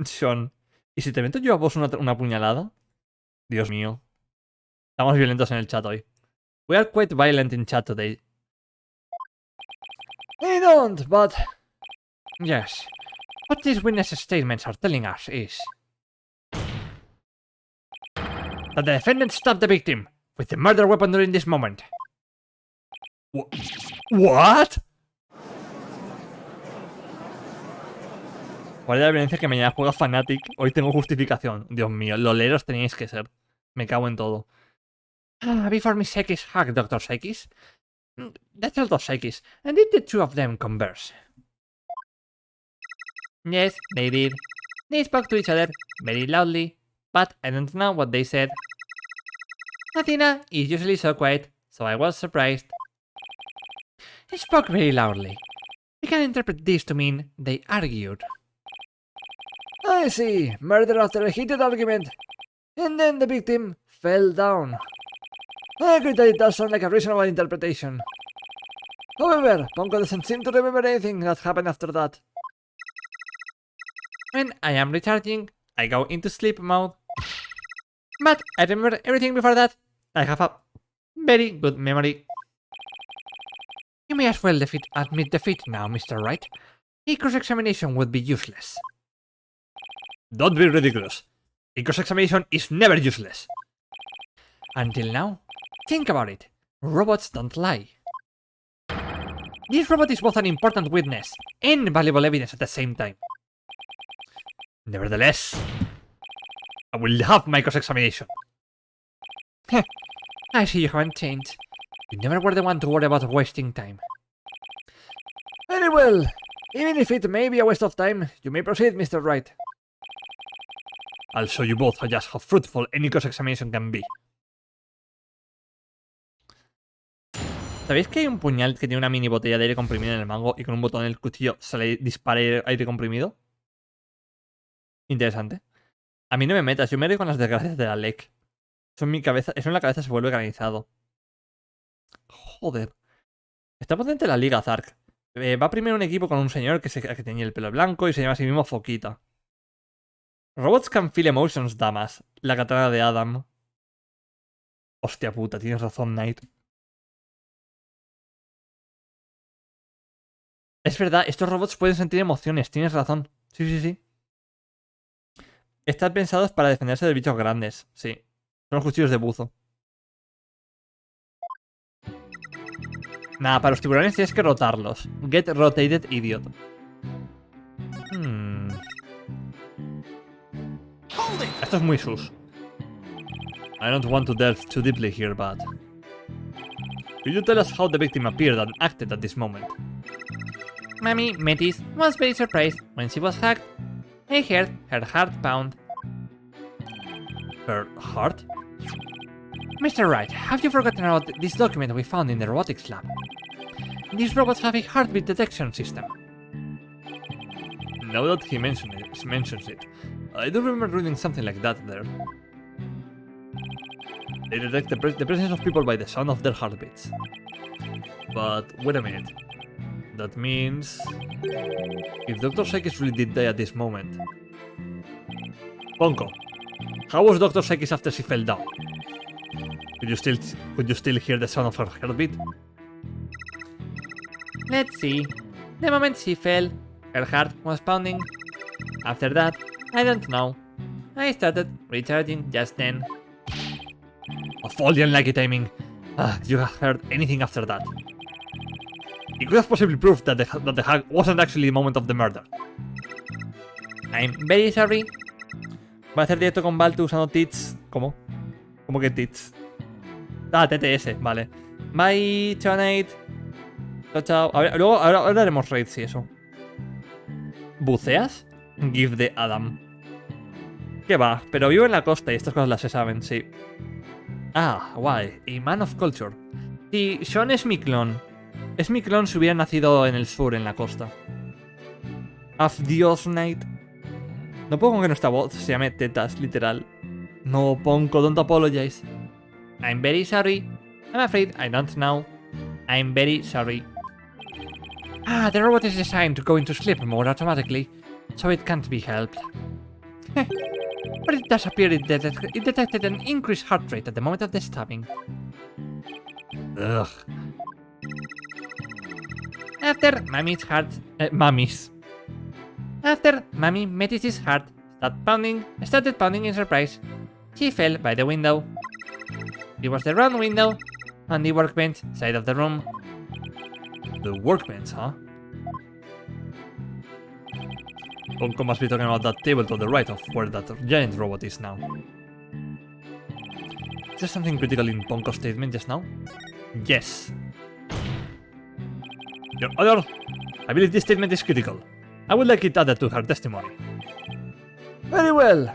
Sean. ¿Y si te meto yo a vos una puñalada? Dios mío. Estamos violentos en el chat hoy. We are quite violent in chat today. I don't, but... Yes. What these witnesses' statements are telling us is that the defendant stabbed the victim with the murder weapon during this moment. What? ¿Cuál es la violencia que mañana juega Fnatic? Hoy tengo justificación. Dios mío, loleros teníais que ser. Me cago en todo. Before Miss Sekis hugged Dr. Sekis, that's Dr. Sekis, and did the two of them converse? Yes, they did. They spoke to each other very loudly, but I don't know what they said. Athena is usually so quiet, so I was surprised. They spoke very loudly. We can interpret this to mean they argued. I see. Murder after a heated argument. And then the victim fell down. I agree that it does sound like a reasonable interpretation. However, Ponko doesn't seem to remember anything that happened after that. When I am recharging, I go into sleep mode. But I remember everything before that. I have a very good memory. You may as well admit defeat now, Mr. Wright. A cross-examination would be useless. Don't be ridiculous. A cross-examination is never useless. Until now. Think about it. Robots don't lie. This robot is both an important witness and valuable evidence at the same time. Nevertheless, I will have my cross-examination. I see you haven't changed. You never were the one to worry about wasting time. Very well. Even if it may be a waste of time, you may proceed, Mr. Wright. I'll show you both just how fruitful any cross-examination can be. ¿Sabéis que hay un puñal que tiene una mini botella de aire comprimido en el mango y con un botón en el cuchillo sale dispara aire comprimido? Interesante. A mí no me metas, yo me iré con las desgracias de la LEC. Eso en mi cabeza, eso en la cabeza se vuelve granizado. Joder. Está potente la liga, Zark. Va primero un equipo con un señor que tenía el pelo blanco y se llama a sí mismo Foquita. Robots can feel emotions, damas. La katana de Adam. Hostia puta, tienes razón, Knight. Es verdad, estos robots pueden sentir emociones, tienes razón. Sí, sí, sí. Están pensados para defenderse de bichos grandes, sí. Son los cuchillos de buzo. Nada, para los tiburones tienes que rotarlos. Get rotated, idiot. Esto es muy sus. I don't want to delve too deeply here, but... Could you tell us how the victim appeared and acted at this moment? Mommy Metis was very surprised when she was hacked. I heard her heart pound. Her heart? Mr. Wright, have you forgotten about this document we found in the robotics lab? These robots have a heartbeat detection system. Now that he mentions it, I do remember reading something like that there. They detect the presence of people by the sound of their heartbeats. But wait a minute. That means... if Dr. Psychis really did die at this moment... Ponko, how was Dr. Psychis after she fell down? Could you still hear the sound of her heartbeat? Let's see. The moment she fell, her heart was pounding. After that, I don't know. I started recharging just then. Of all the unlucky timing, you have heard anything after that. It could have possibly proved that the hack wasn't actually the moment of the murder. I'm very sorry. Va a hacer directo con Baltu usando tits. ¿Cómo? ¿Cómo que tits? Ah, TTS, vale. Bye, Chonate. Chao, chao. A ver, luego ahora haremos raids y eso. ¿Buceas? Give the Adam. ¿Qué va? Pero vivo en la costa y estas cosas las se saben, sí. Ah, guay. A man of culture. Sí, Sean es mi clon. Es mi clon si hubiera nacido en el sur, en la costa. Dios Knight. No puedo con que nuestra voz se llame tetas, literal. No, Ponko, don't apologize. I'm very sorry. I'm afraid I don't know. I'm very sorry. Ah, the robot is designed to go into sleep mode automatically, so it can't be helped. But it does appear it detected an increased heart rate at the moment of the stabbing. Ugh. After Mommy's heart... After Mommy Metis' heart started pounding in surprise, she fell by the window. It was the round window on the workbench side of the room. The workbench, huh? Ponko must be talking about that table to the right of where that giant robot is now. Is there something critical in Ponko's statement just now? Yes. Your Honor, I believe this statement is critical. I would like it added to her testimony. Very well.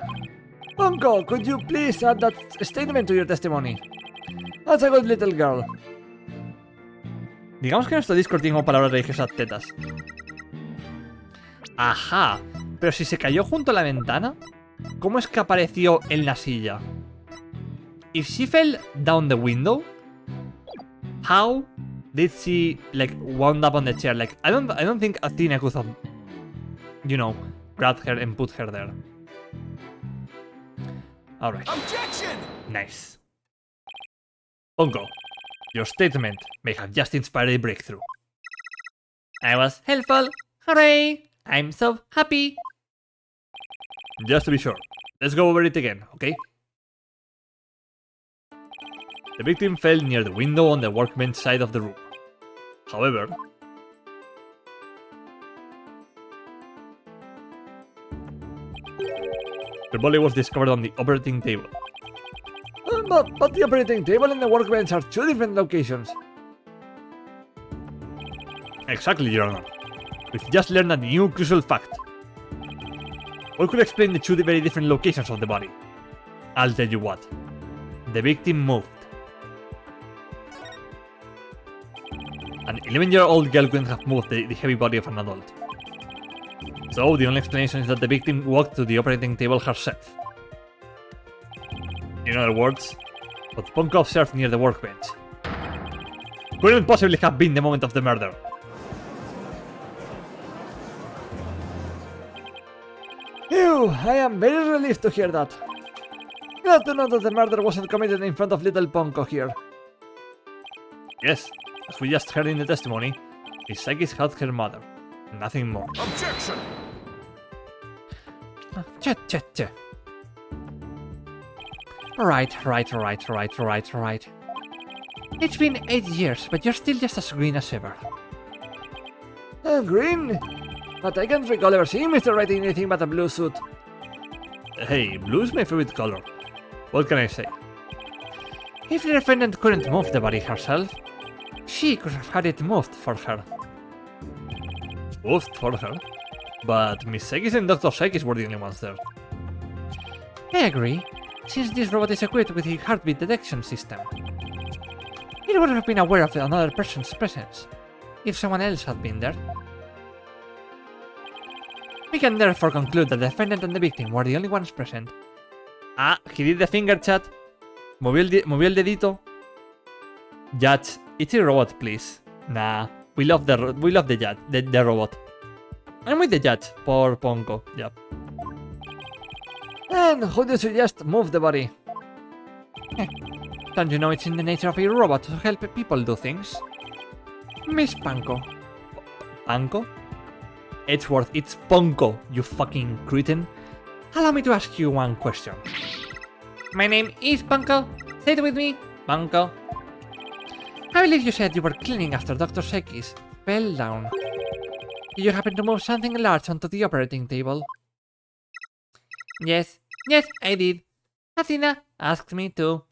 Ponko, could you please add that statement to your testimony? That's a good little girl. Digamos que nuestro Discord tiene como palabras religiosas tetas. Ajá. Pero si se cayó junto a la ventana, ¿cómo es que apareció en la silla? If she fell down the window, how did she like wound up on the chair? Like I don't think Athena could have, you know, grabbed her and put her there. Alright. Objection! Nice. Ponko, your statement may have just inspired a breakthrough. I was helpful. Hooray! I'm so happy. Just to be sure, let's go over it again, okay? The victim fell near the window on the workbench side of the room. However, her body was discovered on the operating table. But the operating table and the workbench are two different locations. Exactly, Your Honor. We've just learned a new crucial fact. What could explain the two very different locations of the body? I'll tell you what. The victim moved. An 11-year-old girl couldn't have moved the heavy body of an adult. So the only explanation is that the victim walked to the operating table herself. In other words, what Ponko observed near the workbench couldn't possibly have been the moment of the murder. Phew, I am very relieved to hear that. Glad to know that the murder wasn't committed in front of little Ponko here. Yes, as we just heard in the testimony, his Psychis helped her mother. Nothing more. Objection! Cha. Right. It's been 8 years, but you're still just as green as ever. Green? But I can't recall ever seeing Mr. Wright in anything but a blue suit. Hey, blue is my favorite color. What can I say? If the defendant couldn't move the body herself, she could have had it moved for her. Oofed for her. But Miss Sekis and Dr. Sekis were the only ones there. I agree, since this robot is equipped with a heartbeat detection system. It would have been aware of another person's presence, if someone else had been there. We can therefore conclude that the defendant and the victim were the only ones present. Ah, he did the finger chat. Movió el dedito. Judge, it's a robot, please. Nah, we love the judge, the robot. I'm with the judge, por Ponko. Yeah. And who do you suggest move the body? Don't you know it's in the nature of a robot to help people do things? Miss Panko. Panko? Edgeworth, it's Ponko, you fucking cretin. Allow me to ask you one question. My name is Panko. Say it with me, Panko. I believe you said you were cleaning after Dr. Sekis fell down. Did you happen to move something large onto the operating table? Yes, I did. Athena asked me to.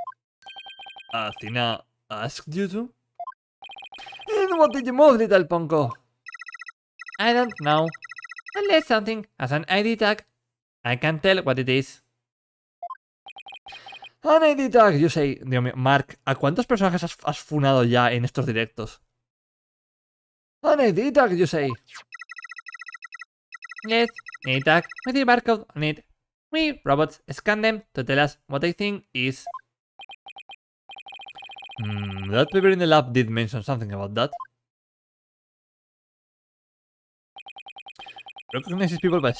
Athena asked you to? And what did you move, little Ponko? I don't know. Unless something has an ID tag, I can't tell what it is. An ID tag, you say. Dios mío, Mark, ¿a cuántos personajes has funado ya en estos directos? An ID tag, you say. Yes, ID tag with a barcode on it. We robots scan them to tell us what they think is. That paper in the lab did mention something about that. Recognizes people by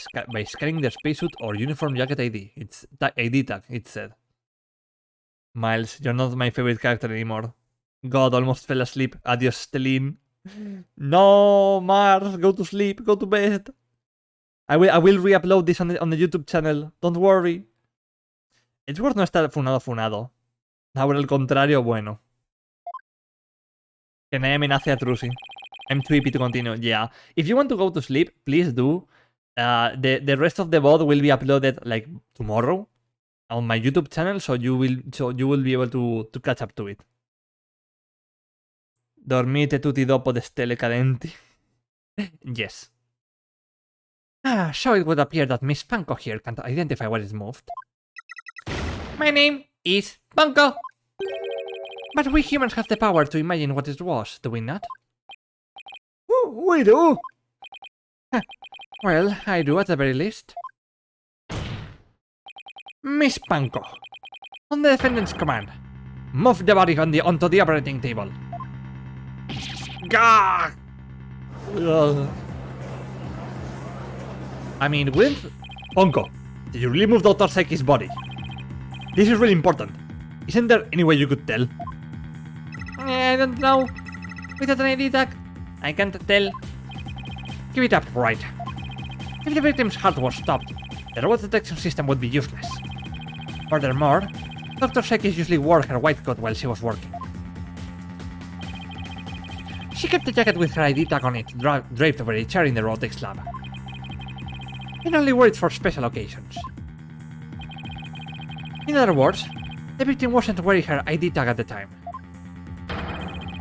scanning their spacesuit or uniform jacket ID. It's ID tag, it said. Miles, you're not my favorite character anymore. God, almost fell asleep. Adios, Stelline. No, Mars, go to sleep, go to bed. I will re-upload this on the YouTube channel. Don't worry. Edgeworth no está funado. Ahora el contrario, bueno. Que nadie amenace a Trucy. I'm too hippie to continue. Yeah. If you want to go to sleep, please do. The rest of the VOD will be uploaded like tomorrow on my YouTube channel, so you will be able to catch up to it. Dormite tutti dopo de stelle cadenti. Yes. So it would appear that Miss Panko here can't identify what is moved. My name is Panko! But we humans have the power to imagine what it was, do we not? We do! Well, I do at the very least. Miss Panko, on the defendant's command, move the body onto the operating table. Gah! I mean, with Ponko, did you really move Dr. Sekis' body? This is really important. Isn't there any way you could tell? I don't know. Without an ID tag, I can't tell. Give it up, right? If the victim's heart was stopped, the robot detection system would be useless. Furthermore, Dr. Sekis usually wore her white coat while she was working. She kept the jacket with her ID tag on it, draped over a chair in the robotics lab. It only wore it for special occasions. In other words, the victim wasn't wearing her ID tag at the time.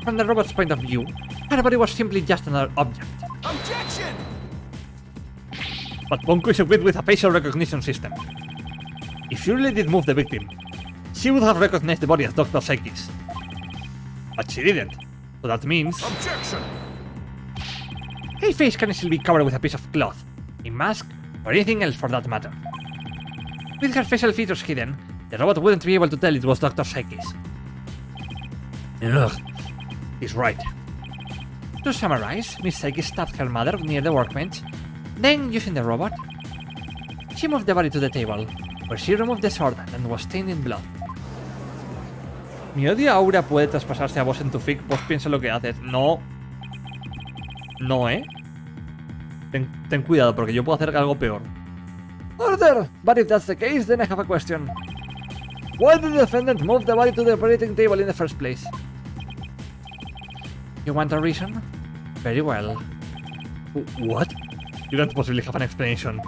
From the robot's point of view, her body was simply just another object. Objection! But Ponko is equipped with a facial recognition system. If she really did move the victim, she would have recognized the body as Dr. Sekis. But she didn't, so that means... Objection! Her face can still be covered with a piece of cloth, a mask, or anything else for that matter. With her facial features hidden, the robot wouldn't be able to tell it was Dr. Sekis. Ugh, he's right. To summarize, Miss Sekis stabbed her mother near the workbench, then, using the robot, she moved the body to the table, where she removed the sword and was stained in blood. Mi odio a Aura puede traspasarse a vos en tu fic, vos piensa lo que haces. No. No, Ten cuidado, porque yo puedo hacer algo peor. Order! But if that's the case, then I have a question. Why did the defendant move the body to the operating table in the first place? You want a reason? Very well. What? You can't possibly have an explanation.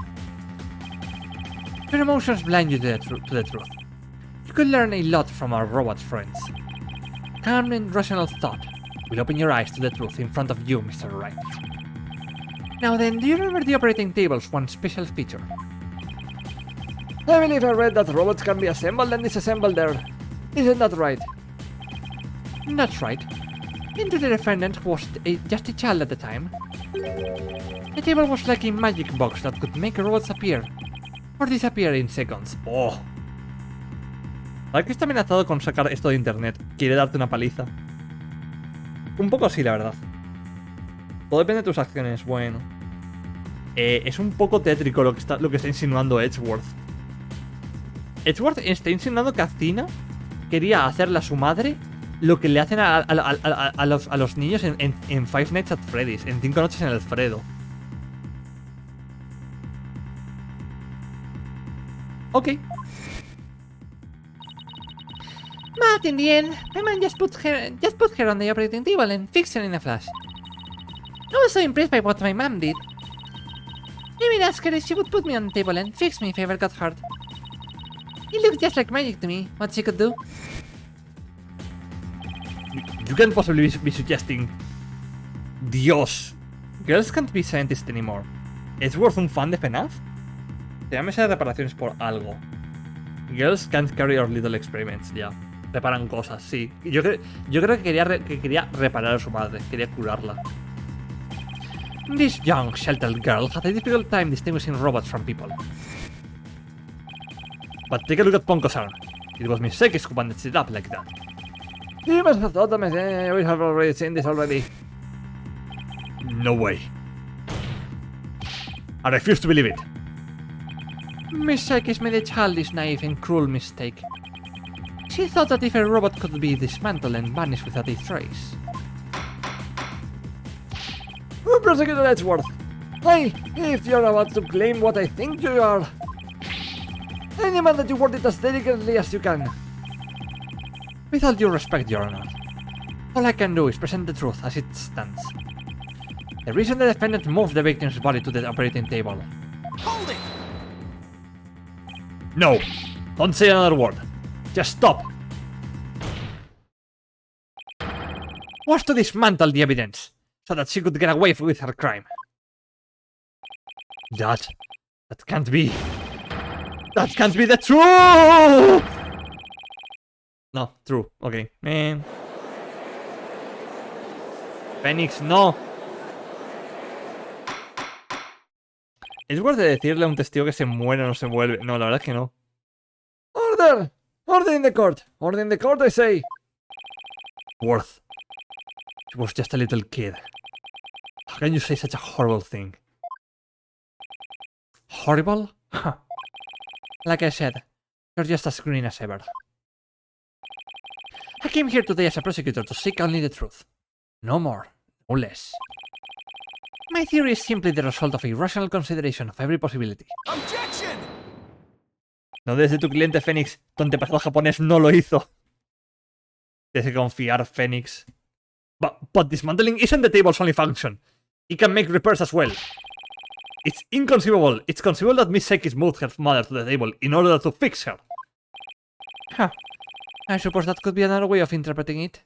Your emotions blind you to the truth. You could learn a lot from our robot friends. Calm and rational thought will open your eyes to the truth in front of you, Mr. Wright. Now then, do you remember the operating table's one special feature? I believe I read that robots can be assembled and disassembled there. Isn't that right? That's right. Into the defendant, who was just a child at the time. The table was like a magic box that could make robots appear or disappear in seconds. Oh. ¿Sabes que está amenazado con sacar esto de internet? Quiere darte una paliza. Un poco sí, la verdad. Todo depende de tus acciones. Bueno. Es un poco tétrico lo que está insinuando Edgeworth. Edgeworth está insinuando que Athena quería hacerle a su madre lo que le hacen a los niños en Five Nights at Freddy's, en 5 noches en el Alfredo. Ok. But in the end, my man just put her on the operating table and fixed her in a flash. I was so impressed by what my mom did. I even asked her if she would put me on the table and fix me if I ever got hurt. It looked just like magic to me, what she could do. You can't possibly be suggesting... Dios. Girls can't be scientists anymore. ¿Edgeworth un fan de FNAF? Se llama mesa de reparaciones por algo. Girls can't carry our little experiments, ya. Reparan cosas, sí. Yo creo que quería reparar a su madre. Quería curarla. This young, sheltered girl had a difficult time distinguishing robots from people. But take a look at Ponko's arm. It was Miss Sekis who bandaged it up like that. You must have thought we have already seen this already. No way. I refuse to believe it. Miss Sekis made a childish, naive, and cruel mistake. She thought that if a robot could be dismantled and vanished without a trace. Prosecutor Edgeworth, if you're about to claim what I think you are, I demand that you word it as delicately as you can. With all due respect, Your Honor, all I can do is present the truth as it stands. The reason the defendant moved the victim's body to the operating table. Hold it! No. Don't say another word. Just stop. Was to dismantle the evidence, so that she could get away with her crime. That can't be. That can't be the truth! No, true. Okay. Man. Phoenix, no. ¿Es worth decirle a un testigo que se muere o no se vuelve? No, la verdad es que no. Order! Order in the court! Order in the court, I say! Worth. She was just a little kid. How can you say such a horrible thing? Horrible? Huh. Like I said, you're just as green as ever. I came here today as a prosecutor to seek only the truth. No more, no less. My theory is simply the result of a rational consideration of every possibility. Objection! No desde tu cliente Fénix, tu antepasado japonés no lo hizo. Tienes que confiar, Fénix. But dismantling isn't the table's only function. It can make repairs as well. It's inconceivable. It's conceivable that Miss Sekis moved her mother to the table in order to fix her. Huh. I suppose that could be another way of interpreting it.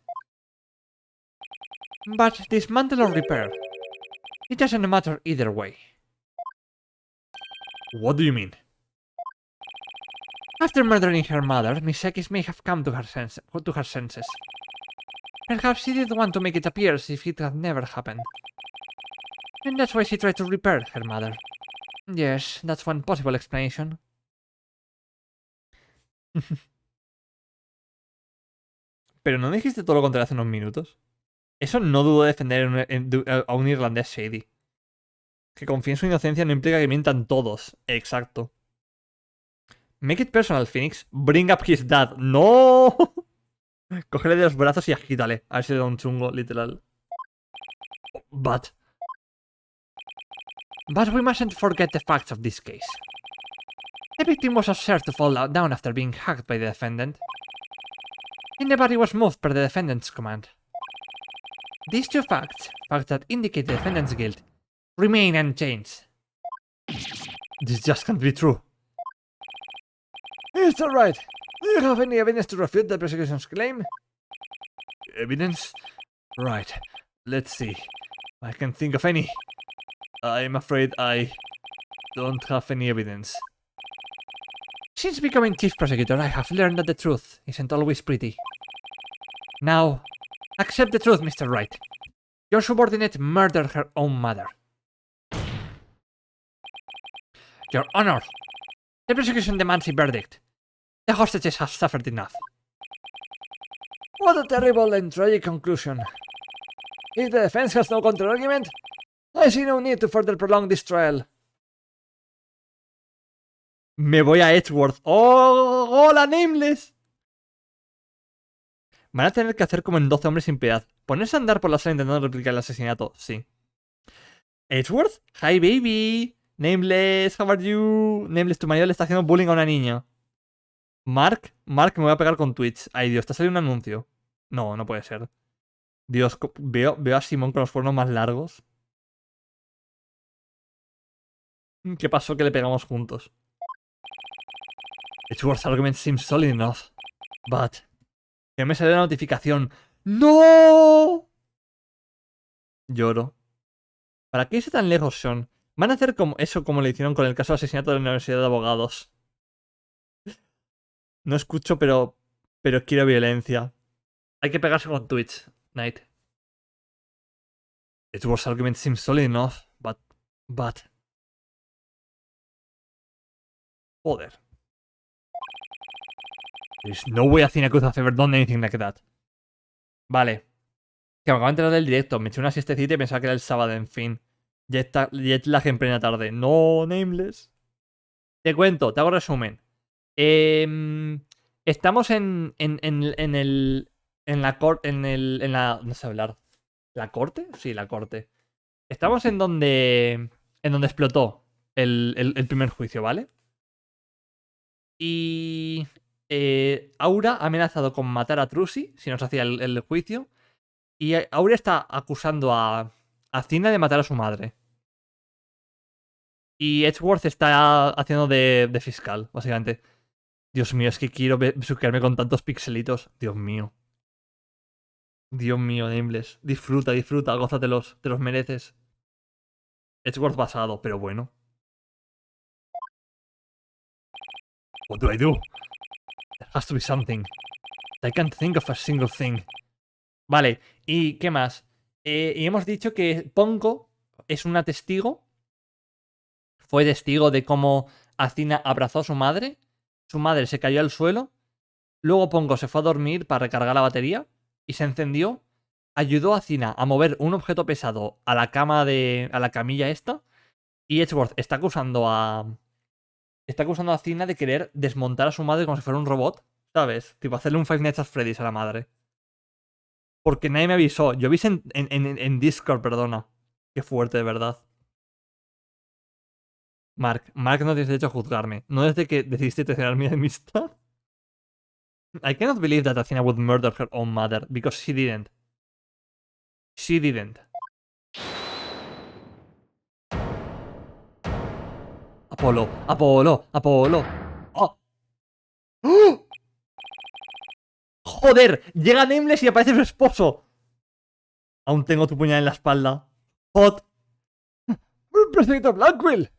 But dismantle or repair, it doesn't matter either way. What do you mean? After murdering her mother, Miss Sekis may have come to her senses. Perhaps she did want to make it appear as if it had never happened. And that's why she tried to repair her mother. Yes, that's one possible explanation. Pero ¿no dijiste todo lo contrario hace unos minutos? Eso no dudo de defender a un irlandés shady. Que confíe en su inocencia no implica que mientan todos. Exacto. Make it personal, Phoenix. Bring up his dad. ¡No! Cógele de los brazos y agítale. A ver si le da un chungo, literal. But we mustn't forget the facts of this case. The victim was observed to fall down after being hacked by the defendant, and the body was moved per the defendant's command. These two facts that indicate the defendant's guilt, remain unchanged. this just can't be true. It's alright. Do you have any evidence to refute the prosecution's claim? Evidence? Right. Let's see. I can't think of any. I'm afraid I don't have any evidence. Since becoming chief prosecutor, I have learned that the truth isn't always pretty. Now, accept the truth, Mr. Wright. Your subordinate murdered her own mother. Your Honor, the prosecution demands a verdict. The hostages have suffered enough. What a terrible and tragic conclusion. If the defense has no counter-argument, I see no need to further prolong this trial. Me voy a Edgeworth. ¡Oh! ¡Hola, Nameless! Van a tener que hacer como en 12 hombres sin piedad. Ponerse a andar por la sala intentando replicar el asesinato. Sí. Edgeworth? Hi, baby. Nameless, how are you? Nameless, tu marido le está haciendo bullying a una niña. Mark, me voy a pegar con Twitch. Ay, Dios, ¿te ha salido un anuncio? No, no puede ser. Dios, veo a Simón con los cuernos más largos. ¿Qué pasó que le pegamos juntos? Edgeworth's argument seems solid enough, but... Que me salió la notificación. ¡No! Lloro. ¿Para qué irse tan lejos, Sean? Van a hacer como eso como le hicieron con el caso de asesinato de la Universidad de Abogados. No escucho, pero quiero violencia. Hay que pegarse con Twitch, Knight. Edgeworth's argument seems solid enough, but... Joder. There's no way Athena could have ever done anything like that. Vale. Que me acabo de enterar del directo. Me eché una siestecita y pensaba que era el sábado, en fin. Jet lag en plena tarde. No, Nameless. Te cuento, te hago resumen. Estamos en la corte. No sé hablar. ¿La corte? Sí, la corte. Estamos en donde explotó el primer juicio, ¿vale? Y Aura ha amenazado con matar a Trucy si no se hacía el juicio. Y Aura está acusando a Cina de matar a su madre. Y Edgeworth está haciendo de fiscal, básicamente. Dios mío, es que quiero besuquearme con tantos pixelitos. Dios mío. Dios mío, Nameless. Disfruta, gózatelos, te los mereces. Edgeworth basado, pero bueno. What do I do? There has to be something. I can't think of a single thing. Vale, ¿y qué más? Y hemos dicho que Pongo es una testigo. Fue testigo de cómo Athena abrazó a su madre. Su madre se cayó al suelo. Luego Pongo se fue a dormir para recargar la batería. Y se encendió. Ayudó a Athena a mover un objeto pesado a la cama a la camilla esta. Y Edgeworth está acusando a Athena de querer desmontar a su madre como si fuera un robot. ¿Sabes? Tipo hacerle un Five Nights at Freddy's a la madre. Porque nadie me avisó. Yo avisé en Discord, perdona. Qué fuerte, de verdad. Mark, no tienes derecho a juzgarme. No desde que decidiste traicionar mi amistad. I cannot believe that Athena would murder her own mother, because she didn't. She didn't. Apolo. ¡Oh! ¡Oh! ¡Joder! Llega Nameless y aparece su esposo. Aún tengo tu puñal en la espalda. ¡Hot! ¡Prosecutor Blackwell!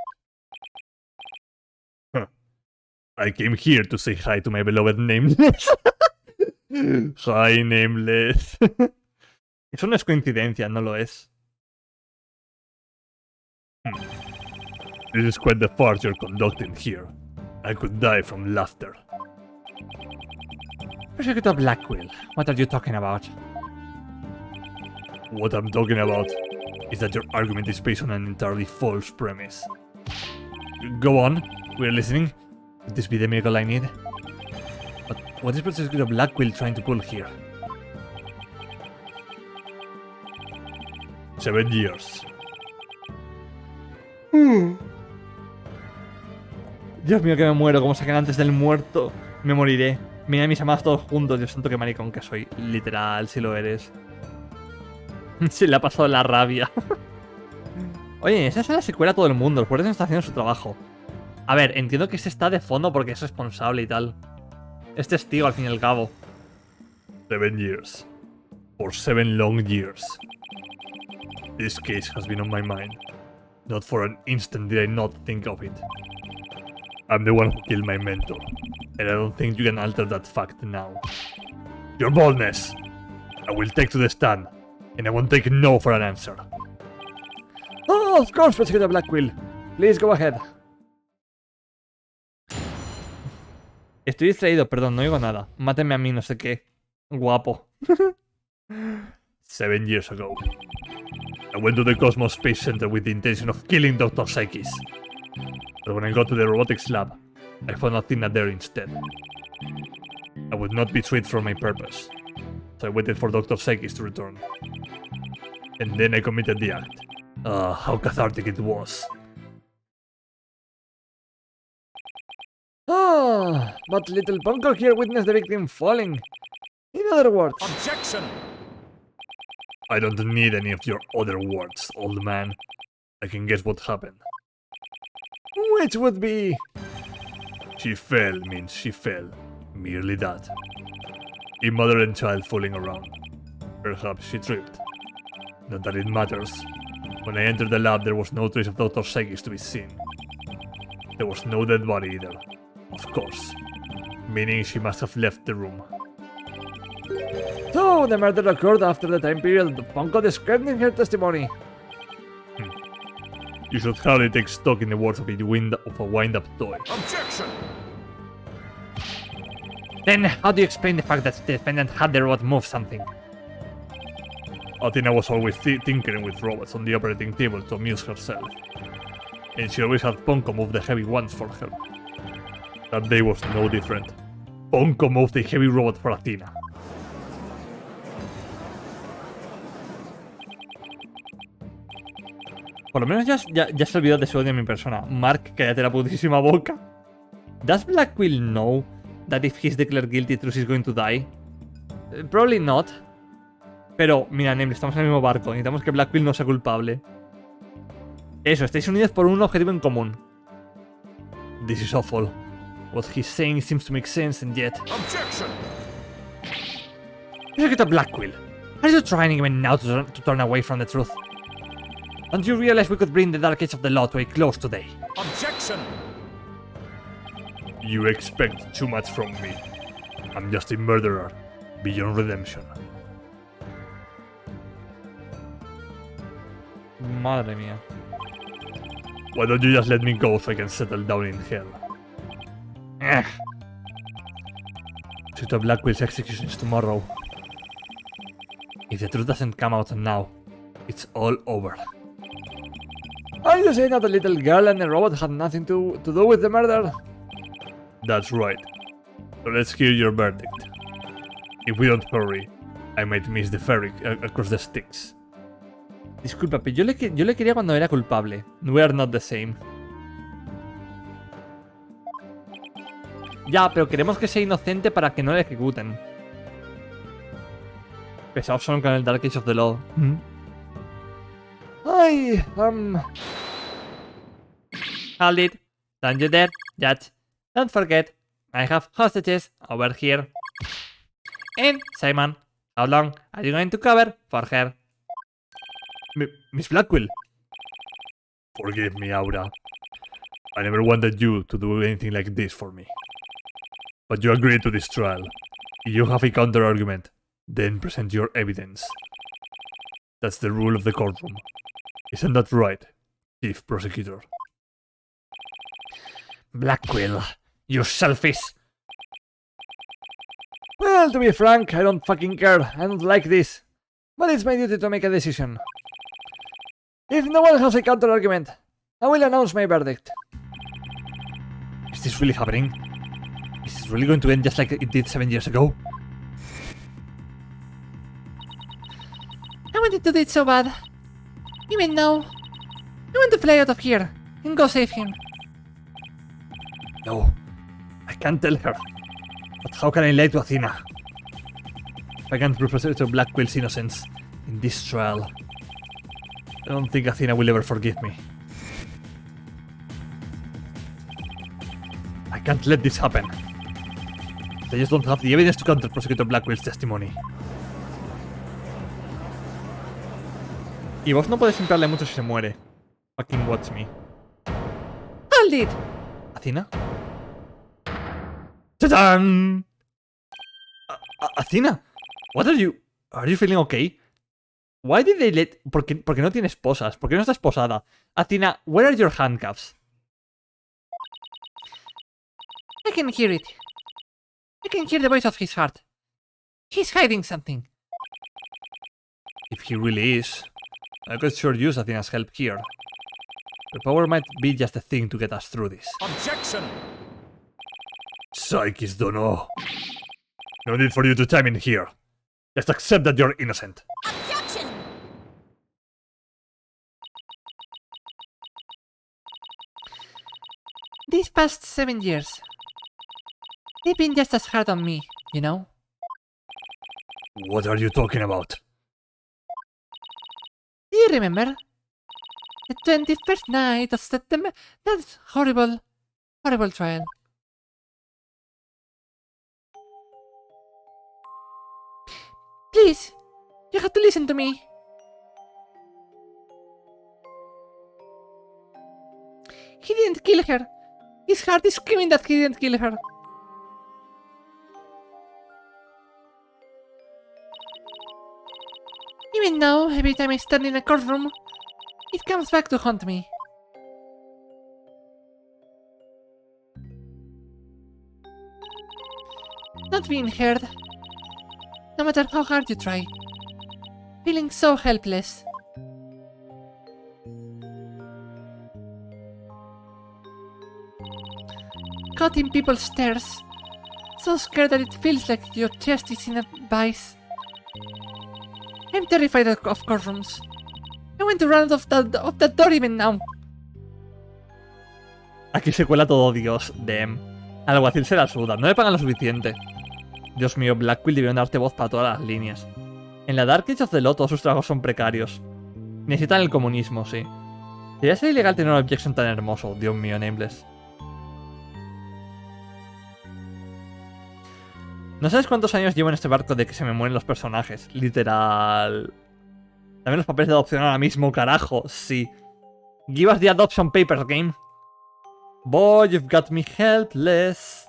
I came here to say hi to my beloved Nameless. Hi, Nameless. Eso no es coincidencia, no lo es. This is quite the farce you're conducting here. I could die from laughter. Prosecutor Blackwell, what are you talking about? What I'm talking about is that your argument is based on an entirely false premise. Go on, we're listening. Could this be the miracle I need? But what is Prosecutor Blackwell trying to pull here? 7 years. Dios mío, que me muero. Como saquen antes del muerto, me moriré. Mira a mis amados todos juntos. Dios santo, qué maricón que soy. Literal, si lo eres. Se le ha pasado la rabia. Oye, esa es la secuela a todo el mundo. Los guardias no están haciendo su trabajo. A ver, entiendo que este está de fondo porque es responsable y tal. Es testigo al fin y al cabo. 7 years. For 7 long years. This case has been on my mind. Not for an instant did I not think of it. I'm the one who killed my mentor, and I don't think you can alter that fact now. Your boldness! I will take to the stand, and I won't take no for an answer. Oh, of course, Prosecutor Blackquill. Please go ahead. Estoy distraído, perdón, no oigo nada. Mátenme a mí, no sé qué. Guapo. 7 years ago, I went to the Cosmos Space Center with the intention of killing Dr. Psychis. But when I got to the robotics lab, I found Athena there instead. I would not be swayed from my purpose, so I waited for Dr. Psychis to return. And then I committed the act. How cathartic it was. Ah, but little Bunker here witnessed the victim falling. In other words... Objection! I don't need any of your other words, old man. I can guess what happened. Which would be... She fell means she fell. Merely that. A mother and child falling around. Perhaps she tripped. Not that it matters. When I entered the lab, there was no trace of Dr. Psychis to be seen. There was no dead body either, of course. Meaning she must have left the room. So, the murder occurred after the time period that Ponko described in her testimony. You should hardly take stock in the words of a wind-up toy. Objection! Then, how do you explain the fact that the defendant had the robot move something? Athena was always tinkering with robots on the operating table to amuse herself. And she always had Ponko move the heavy ones for her. That day was no different. Ponko moved a heavy robot for Athena. Por lo menos ya se olvidó de su odio a mi persona. Mark, cállate la putísima boca. Does Blackquill know that if he's declared guilty, Truce is going to die? Probably not. Pero, mira, Nemble, estamos en el mismo barco. Necesitamos que Blackquill no sea culpable. Eso, estáis unidos por un objetivo en común. This is awful. What he's saying seems to make sense, and yet... Objection! Prosecutor Blackquill, are you trying even now to turn away from the truth? Don't you realize we could bring the Dark Age of the Law to a close today? Objection! You expect too much from me. I'm just a murderer, beyond redemption. Madre mía. Why don't you just let me go so I can settle down in hell? Prosecutor Blackwell's execution is tomorrow. If the truth doesn't come out now, it's all over. Are you saying that the little girl and the robot had nothing to do with the murder? That's right. So let's hear your verdict. If we don't hurry, I might miss the ferry across the sticks. Disculpa, pero yo le quería cuando era culpable. We are not the same. Ya, pero queremos que sea inocente para que no le ejecuten. Pesados son con el Dark Age of the Law. Ay, Hold it. Don't you dare, Judge. Don't forget, I have hostages over here. And, Simon, how long are you going to cover for her? Miss Blackquill? Forgive me, Aura. I never wanted you to do anything like this for me. But you agreed to this trial. If you have a counter-argument, then present your evidence. That's the rule of the courtroom. Isn't that right, Chief Prosecutor? Blackquill, you selfish. Well, to be frank, I don't fucking care. I don't like this. But it's my duty to make a decision. If no one has a counter-argument, I will announce my verdict. Is this really happening? Is this really going to end just like it did 7 years ago? I wanted to do it so bad. Even now, I want to fly out of here and go save him. No, I can't tell her. But how can I lie to Athena? If I can't prove Professor Blackwell's innocence in this trial, I don't think Athena will ever forgive me. I can't let this happen. They just don't have the evidence to counter Prosecutor Blackwell's testimony. Y vos no podés impedirle mucho si se muere. Fucking watch me. Hold it! ¿Athena? ¡Tadán! Athena, what are you... Are you feeling okay? Why did they let... ¿Por qué no tiene esposas? ¿Por qué no está esposada? Athena, where are your handcuffs? I can hear it. I can hear the voice of his heart. He's hiding something. If he really is, I could sure use Athena's help here. Her power might be just a thing to get us through this. Objection! Psyches don't know. No need for you to time in here. Just accept that you're innocent. Objection! These past 7 years, they've been just as hard on me, you know? What are you talking about? Do you remember? The 21st night of September, that horrible, horrible trial. Please, you have to listen to me. He didn't kill her. His heart is screaming that he didn't kill her. Even now, every time I stand in a courtroom, it comes back to haunt me. Not being heard, no matter how hard you try. Feeling so helpless. Caught in people's stares. So scared that it feels like your chest is in a vice. I'm terrified of courtrooms. I want to run out of that door even now. Aquí se cuela todo, Dios. Damn. Al alguacil se la suda. No le pagan lo suficiente. Dios mío, Blackquill debieron darte voz para todas las líneas. En la Dark Age of the Law todos sus trabajos son precarios. Necesitan el comunismo, sí. Debería ser ilegal tener un objection tan hermoso. Dios mío, Nameless. No sabes cuántos años llevo en este barco de que se me mueren los personajes. Literal. Dame los papeles de adopción ahora mismo, carajo. Sí. Give us the adoption papers, game. Boy, you've got me helpless.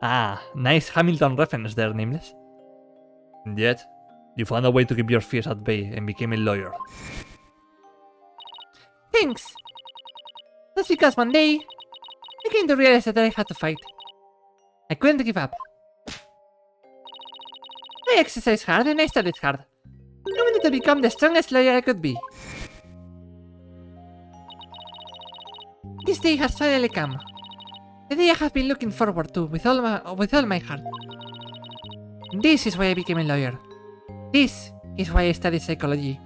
Ah, nice Hamilton reference there, Nameless. And yet, you found a way to keep your fears at bay and became a lawyer. Thanks. That's because one day, I came to realize that I had to fight. I couldn't give up. I exercised hard and I studied hard. I wanted to become the strongest lawyer I could be. This day has finally come. The day I have been looking forward to with all my heart. This is why I became a lawyer. This is why I studied psychology.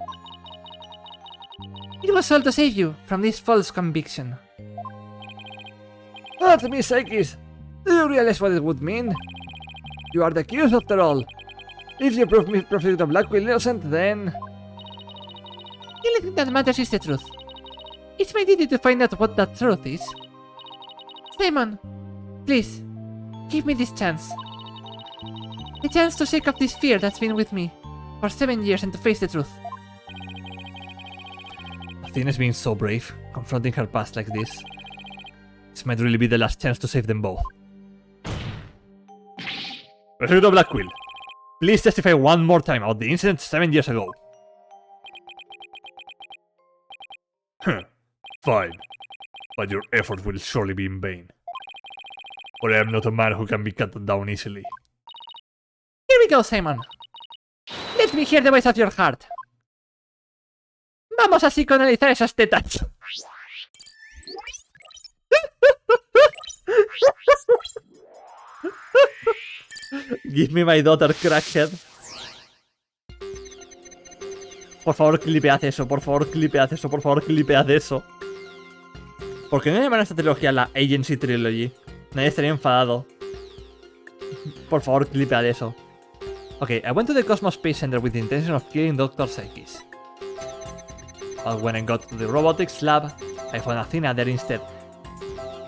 It was all to save you from this false conviction. But, Miss Psyches, do you realize what it would mean? You are the accused after all. If you prove Miss Professor Blackquill innocent, then... The only thing that matters is the truth. It's my duty to find out what that truth is. Simon, please, give me this chance. The chance to shake off this fear that's been with me for 7 years and to face the truth. Athena's being so brave, confronting her past like this. This might really be the last chance to save them both. Professor Blackquill, please testify one more time about the incident 7 years ago. Fine, but your effort will surely be in vain. For I am not a man who can be cut down easily. Here we go, Simon. Let me hear the voice of your heart. Vamos a psicoanalizar esas tetas. Give me my daughter, crackhead. Por favor, clipead eso, por favor, clipead eso, por favor, clipead eso. ¿Por qué no llaman a esta trilogía la Agency Trilogy? Nadie estaría enfadado. Por favor, clipead eso. Okay, I went to the Cosmos Space Center with the intention of killing Dr. Psyches. But when I got to the robotics lab, I found Athena there instead.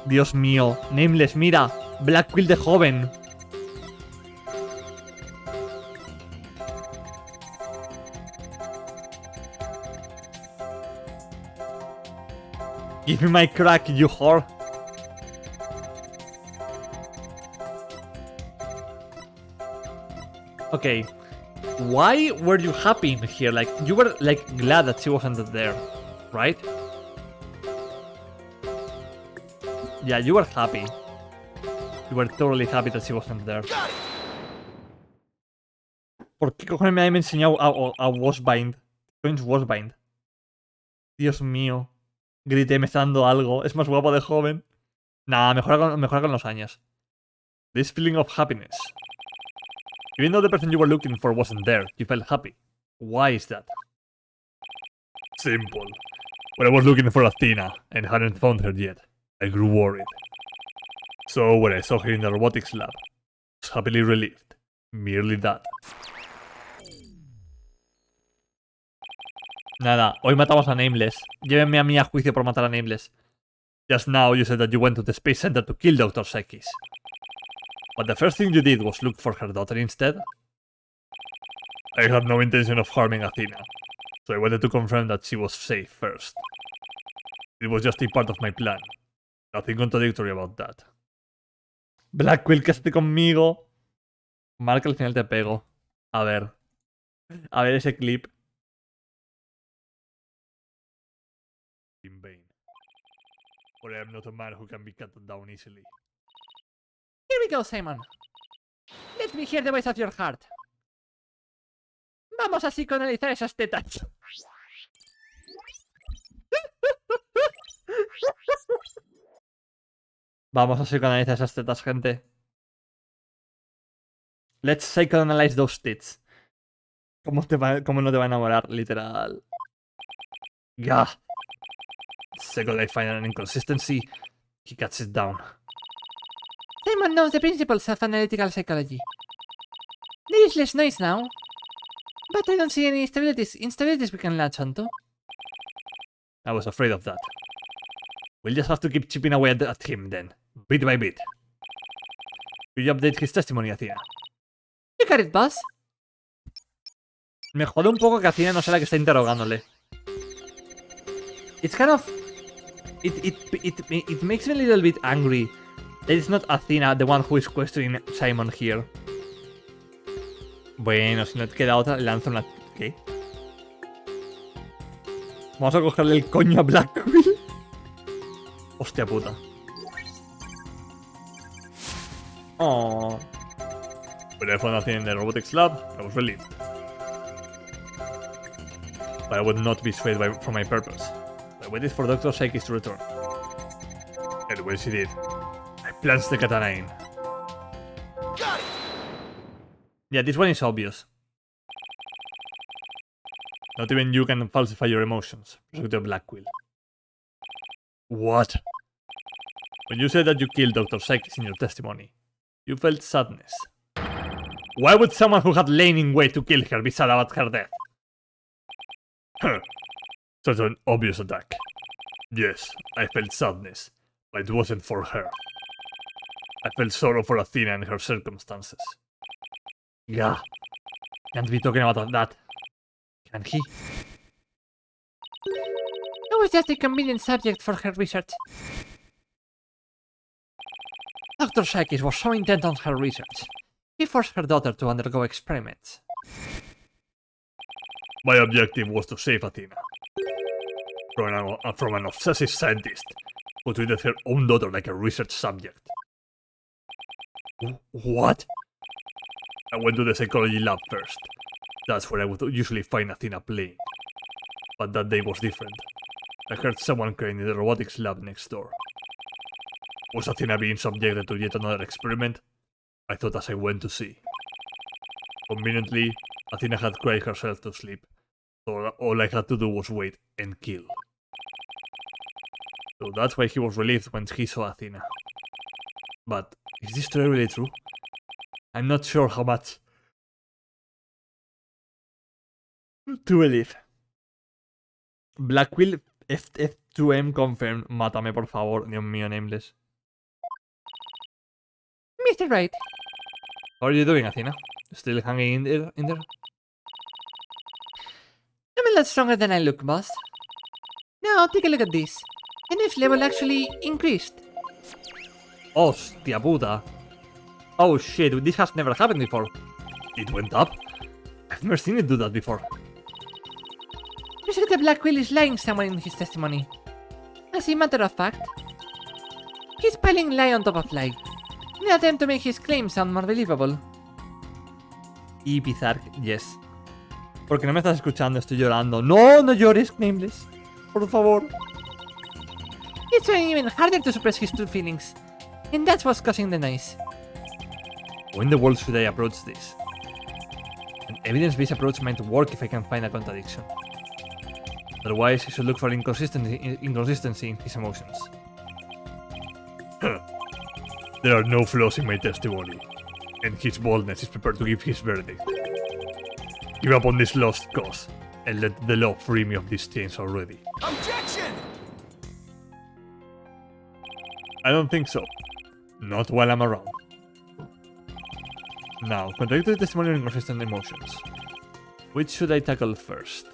Dios mío, Nameless, mira, Blackquill de joven. Give me my crack, you whore. Okay. Why were you happy in here? Like, you were, like, glad that she wasn't there, right? Yeah, you were happy. You were totally happy that she wasn't there. ¿Por qué cojones me ha enseñado a Washbind? ¿Qué es Washbind? Dios mío. Grité, me está dando algo. Es más guapo de joven. Nah, mejora con los años. This feeling of happiness. Even though the person you were looking for wasn't there, you felt happy. Why is that? Simple. When I was looking for Athena and hadn't found her yet, I grew worried. So when I saw her in the robotics lab, I was happily relieved. Merely that. Nada, hoy matamos a Nameless. Llévenme a mí a juicio por matar a Nameless. Just now you said that you went to the Space Center to kill Dr. Sekis. But the first thing you did was look for her daughter instead? I had no intention of harming Athena, so I wanted to confirm that she was safe first. It was just a part of my plan. Nothing contradictory about that. Blackquill, quédate conmigo. Marca, al final te pego. A ver ese clip. In vain. For I am not a man who can be cut down easily. Here we go, Simon. Let me hear the voice of your heart. Vamos a psicoanalizar esas tetas. Vamos a psicoanalizar esas tetas, gente. Let's psychoanalyze those tits. ¿Cómo no te va a enamorar? Literal. Gah. The second I find an inconsistency, he cuts it down. Simon knows the principles of analytical psychology. There is less noise now. But I don't see any instabilities we can latch onto. I was afraid of that. We'll just have to keep chipping away at him then, bit by bit. Will you update his testimony, Athena? You got it, boss. Me jode un poco que Athena no sea la que está interrogándole. It's kind of... It makes me a little bit angry that it's not Athena the one who is questioning Simon here. Bueno, si no te queda otra, le lanzo una... ¿Qué? Vamos a cogerle el coño a Blackquill. Hostia puta. Oh. When I found Athena in the robotics lab, I was relieved. But I would not be swayed from my purpose. I waited for Dr. Sekis to return. And when she did, I plunged the katana in. Got it! Yeah, this one is obvious. Not even you can falsify your emotions, Prosecutor Blackquill. What? When you said that you killed Dr. Sekis in your testimony, you felt sadness. Why would someone who had lain in wait to kill her be sad about her death? Huh. Such an obvious attack. Yes, I felt sadness, but it wasn't for her. I felt sorrow for Athena and her circumstances. Gah. Can't be talking about that. Can he? It was just a convenient subject for her research. Dr. Sekis was so intent on her research. He forced her daughter to undergo experiments. My objective was to save Athena. From an obsessive scientist who treated her own daughter like a research subject. What? I went to the psychology lab first. That's where I would usually find Athena playing. But that day was different. I heard someone crying in the robotics lab next door. Was Athena being subjected to yet another experiment? I thought as I went to see. Conveniently, Athena had cried herself to sleep, so all I had to do was wait and kill. So that's why he was relieved when he saw Athena. But is this story really true? I'm not sure how much to believe. Blackquill F2M confirmed. Mátame, por favor. Dios mío, Nameless. Mr. Wright. How are you doing, Athena? Still hanging in there? I'm a lot stronger than I look, boss. Now, take a look at this. and its level actually increased. Hostia puta. Oh shit, this has never happened before. It went up? I've never seen it do that before. Looks like the Black Wheel is lying somewhere in his testimony. As a matter of fact, he's piling lie on top of lie, in an attempt to make his claim sound more believable. Y Pizark, yes. Porque no me estás escuchando, estoy llorando. No, no llores, Nameless. Por favor. He's trying even harder to suppress his true feelings, and that's what's causing the noise. How in the world should I approach this? An evidence-based approach might work if I can find a contradiction. Otherwise, I should look for inconsistency in his emotions. There are no flaws in my testimony, and his boldness is prepared to give his verdict. Give up on this lost cause, and let the law free me of these chains already. Objection! I don't think so. Not while I'm around. Now, contradictory testimony and inconsistent emotions. Which should I tackle first?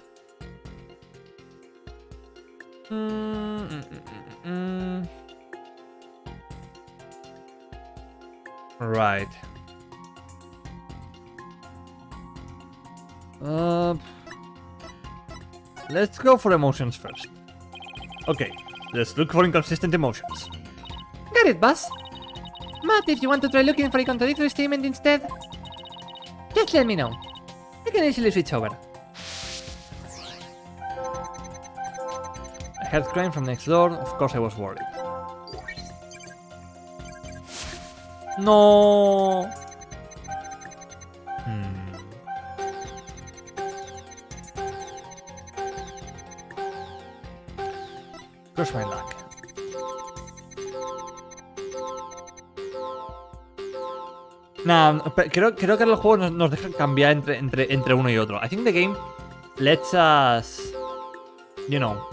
Right. Let's go for emotions first. Okay, let's look for inconsistent emotions. Got it, boss. But if you want to try looking for a contradictory statement instead, just let me know. I can easily switch over. I heard crying from next door, of course I was worried. No. Cross my luck. Nah, creo que el juego nos deja cambiar entre uno y otro. I think the game lets us, you know.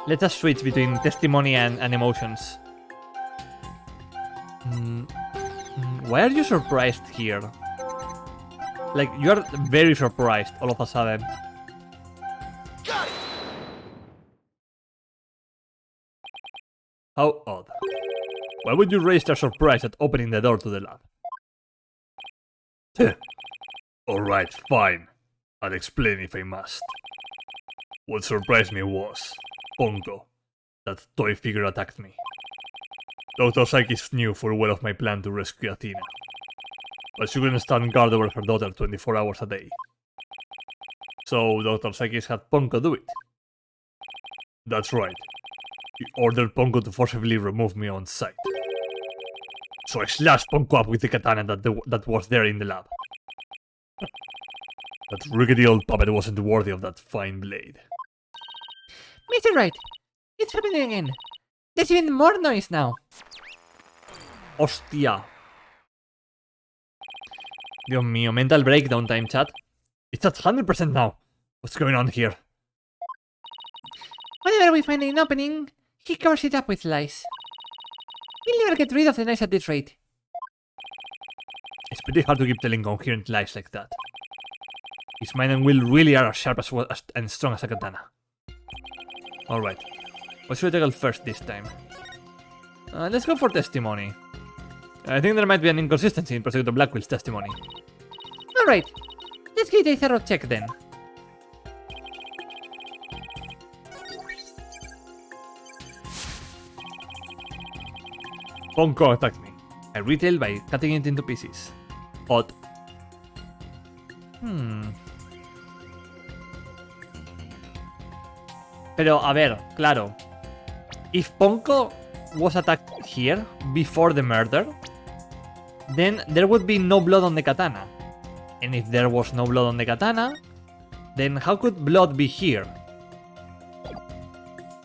Let us switch between testimony and emotions. Why are you surprised here? Like, you are very surprised all of a sudden. Got it! How odd. Why would you register surprise at opening the door to the lab? Alright, fine. I'll explain if I must. What surprised me was Ponko. That toy figure attacked me. Dr. Psychis knew full well of my plan to rescue Athena. But she couldn't stand guard over her daughter 24 hours a day. So Dr. Psychis had Ponko do it. That's right. He ordered Ponko to forcibly remove me on sight. So I slashed Ponko up with the katana that was there in the lab. That rickety old puppet wasn't worthy of that fine blade. Mr. Wright, it's happening again. There's even more noise now. Hostia. Dios mío, mental breakdown time, chat. It's at 100% now. What's going on here? Whenever we find an opening, he covers it up with lies. We'll never get rid of the noise at this rate. It's pretty hard to keep telling coherent lies like that. His mind and will really are as sharp and strong as a katana. Alright. What should I tackle first this time? Let's go for testimony. I think there might be an inconsistency in Prosecutor Blackwell's testimony. Alright, let's get a thorough check then. Ponko attacked me. I retailed by cutting it into pieces. Odd. Pero, a ver, claro. If Ponko was attacked here, before the murder, then there would be no blood on the katana. And if there was no blood on the katana, then how could blood be here?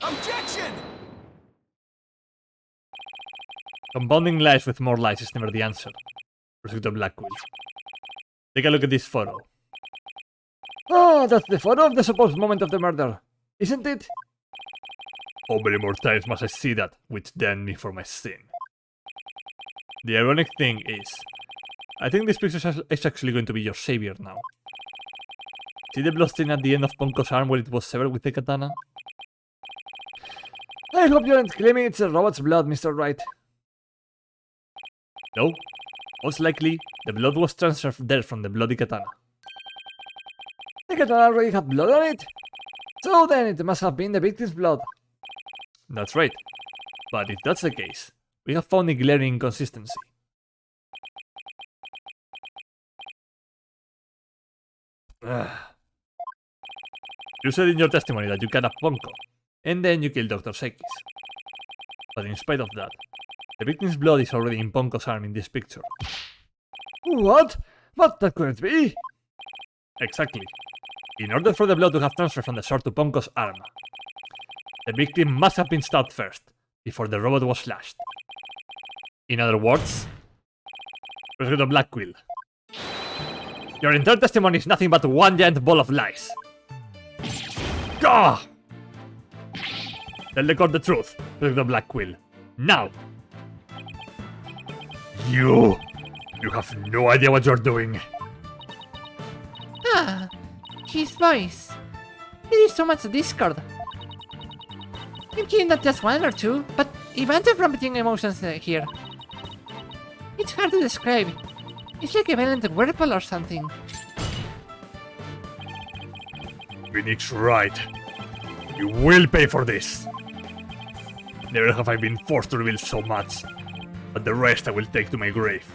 Objection! Compounding lies with more lies is never the answer. Prosecutor Blackwell. Take a look at this photo. Oh, that's the photo of the supposed moment of the murder, isn't it? How many more times must I see that, which damned me for my sin? The ironic thing is, I think this picture is actually going to be your savior now. See the bloodstain at the end of Ponko's arm where it was severed with the katana? I hope you aren't claiming it's a robot's blood, Mr. Wright. No. Most likely, the blood was transferred there from the bloody katana. The katana already had blood on it. So then it must have been the victim's blood. That's right. But if that's the case, we have found a glaring inconsistency. You said in your testimony that you kidnapped Ponko, and then you killed Dr. Sekis. But in spite of that, the victim's blood is already in Ponko's arm in this picture. What? But that couldn't be. Exactly. In order for the blood to have transferred from the sword to Ponko's arm, the victim must have been stabbed first, before the robot was slashed. In other words, Prosecutor Blackquill, your entire testimony is nothing but one giant ball of lies. Gah! Tell the court the truth, Prosecutor Blackquill. Now! You have no idea what you're doing. Ah, his voice. There is so much discord. I'm killing not just one or two, but a bunch of rumbling emotions here. It's hard to describe. It's like a violent whirlpool or something. Phoenix Wright, you will pay for this. Never have I been forced to reveal so much, but the rest I will take to my grave.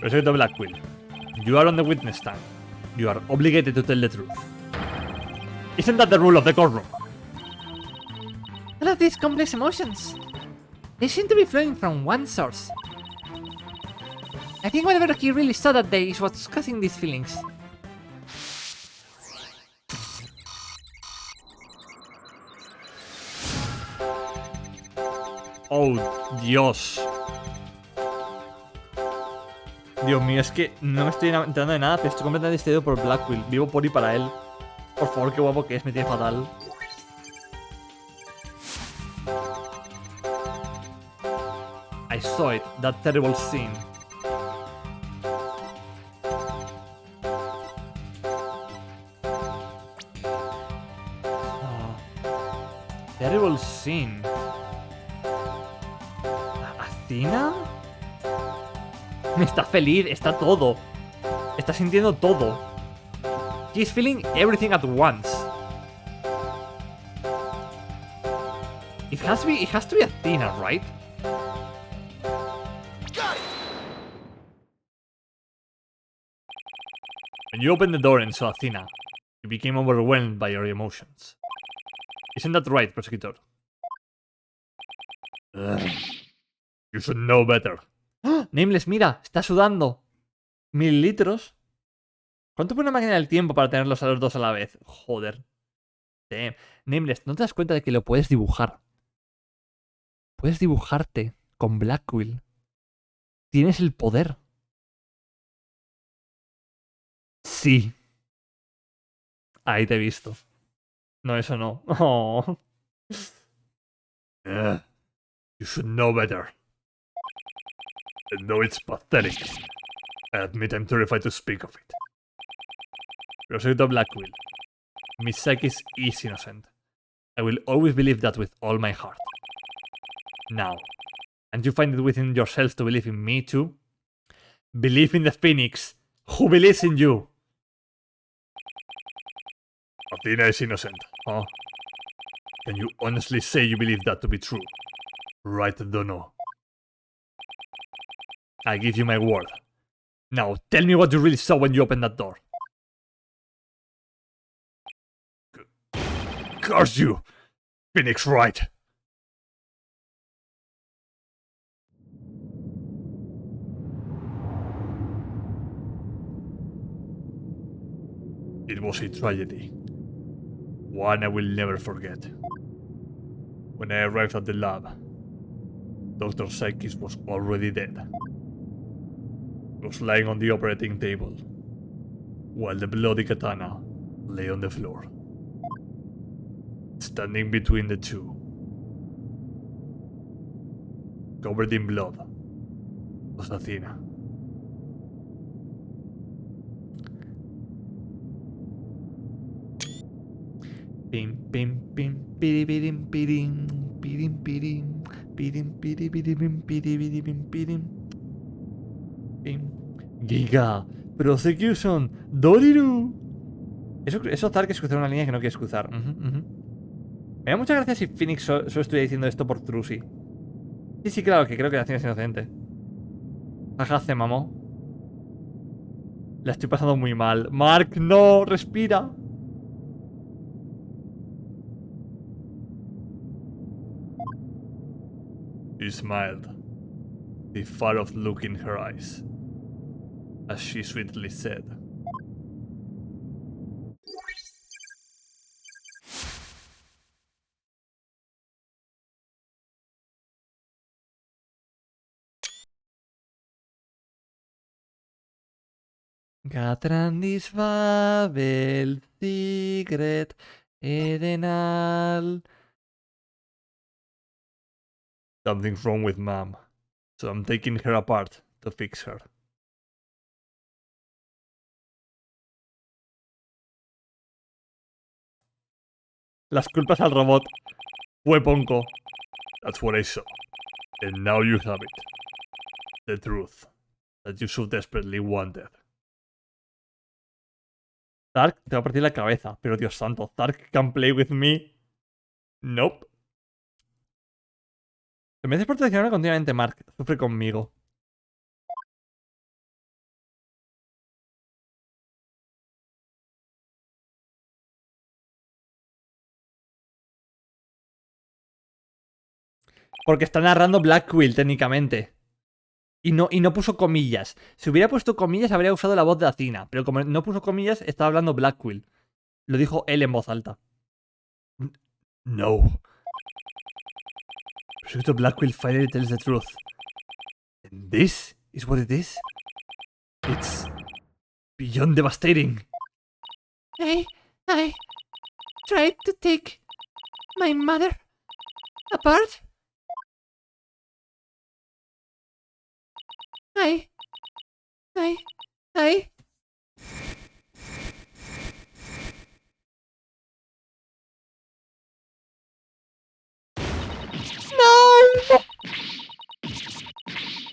Prosecutor Blackquill, you are on the witness stand. You are obligated to tell the truth. Isn't that the rule of the courtroom? All of these complex emotions. They seem to be flowing from one source. I think whatever he really saw that day is what's causing these feelings. Oh, Dios. Dios mío, es que no me estoy enterando de nada, pero estoy completamente distraído por Blackquill. Vivo por y para él. Por favor, qué guapo que es, me tiene fatal. I saw it, that terrible scene. Oh, terrible scene. ¿Athena? Está feliz, está todo. Está sintiendo todo. He's feeling everything at once. It has to be Athena, right? Got it! When you opened the door and saw Athena, you became overwhelmed by your emotions. Isn't that right, Prosecutor? Ugh. You should know better. ¡Ah! Nameless, mira, está sudando. Mililitros. ¿Cuánto pone una máquina del tiempo para tenerlos a los dos a la vez? Joder. Damn. Nameless, ¿no te das cuenta de que lo puedes dibujar? Puedes dibujarte con Blackquill. Tienes el poder. Sí. Ahí te he visto. No, eso no. Oh. You should know better. And though it's pathetic, I admit I'm terrified to speak of it. Prosecutor Blackquill, Miss Sekis is innocent. I will always believe that with all my heart. Now, and you find it within yourselves to believe in me too? Believe in the Phoenix, who believes in you. Athena is innocent, huh? Can you honestly say you believe that to be true? Right, Dono? I give you my word. Now, tell me what you really saw when you opened that door. Curse you! Phoenix Wright! It was a tragedy. One I will never forget. When I arrived at the lab, Dr. Sekis was already dead. He was lying on the operating table, while the bloody katana lay on the floor. Standing between the two, covered in blood, was Athena. Pim, pim, pim, piripirim, pirim, pirim, pirim, pirim, piripiririm, piripiririm, pirim. Pim. Giga, Prosecution, Doriru. Eso tal que es cruzar una línea que no quieres cruzar. Me da mucha gracia si Phoenix solo estuviera diciendo esto por Trucy. Sí, claro, que creo que la tienes inocente. Jaja, se mamó. La estoy pasando muy mal. Mark, no, respira. She smiled, the far off look in her eyes, as she sweetly said, Gatrandis Babel, Sigret, Edenal. Something's wrong with Mom, so I'm taking her apart to fix her. Las culpas al robot. Fue Ponko. That's what I saw. And now you have it. The truth that you so desperately wanted. Tark te va a partir la cabeza, pero Dios santo, Tark can play with me. Nope. Te me haces por traicionarme continuamente, Mark. Sufre conmigo. Porque está narrando Black Quill, técnicamente. Y no puso comillas. Si hubiera puesto comillas, habría usado la voz de Athena. Pero como no puso comillas, estaba hablando Black Quill. Lo dijo él en voz alta. No. Pursuit of Black Quill finally tells the truth. And this is what it is? It's beyond devastating. I tried to take my mother apart. I. No!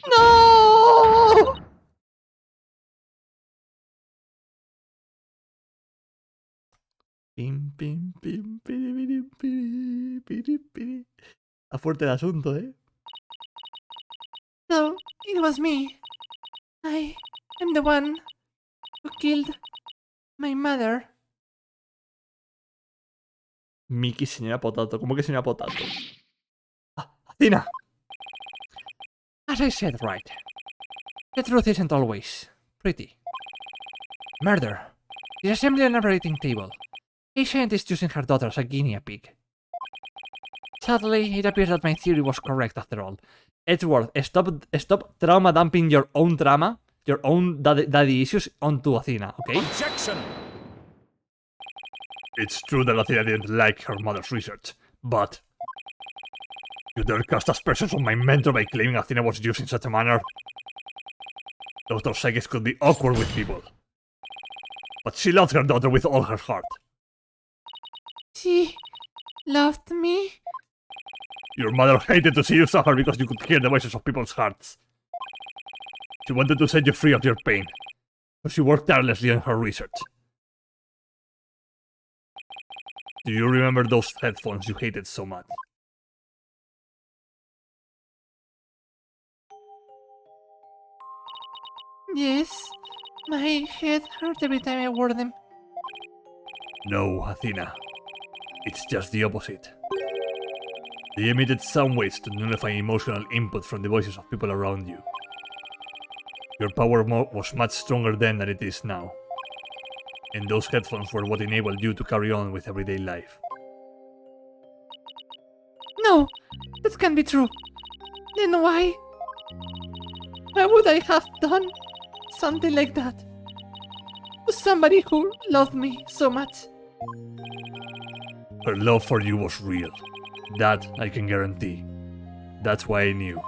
No! Pim, pim, pim, piri, piri, piri, piri, piri. Está fuerte el asunto, ¿eh? So, it was me. I am the one who killed my mother. Mickey, señora Potato. ¿Cómo que señora Potato? ¡Ah! ¡Athena! As I said, right. The truth isn't always pretty. Murder. Disassembly an operating table. A scientist using her daughter as a guinea pig. Sadly, it appears that my theory was correct after all. Edgeworth, stop trauma dumping your own trauma, your own daddy issues onto Athena, okay? Objection! It's true that Athena didn't like her mother's research, but you dare cast aspersions on my mentor by claiming Athena was used in such a manner? Dr. Psychics could be awkward with people, but she loved her daughter with all her heart. She loved me. Your mother hated to see you suffer because you could hear the voices of people's hearts. She wanted to set you free of your pain, so she worked tirelessly on her research. Do you remember those headphones you hated so much? Yes, my head hurt every time I wore them. No, Athena. It's just the opposite. They emitted sound waves to nullify emotional input from the voices of people around you. Your power was much stronger then than it is now. And those headphones were what enabled you to carry on with everyday life. No, that can't be true. Then why? Why would I have done something like that? To somebody who loved me so much. Her love for you was real. That I can guarantee. That's why I knew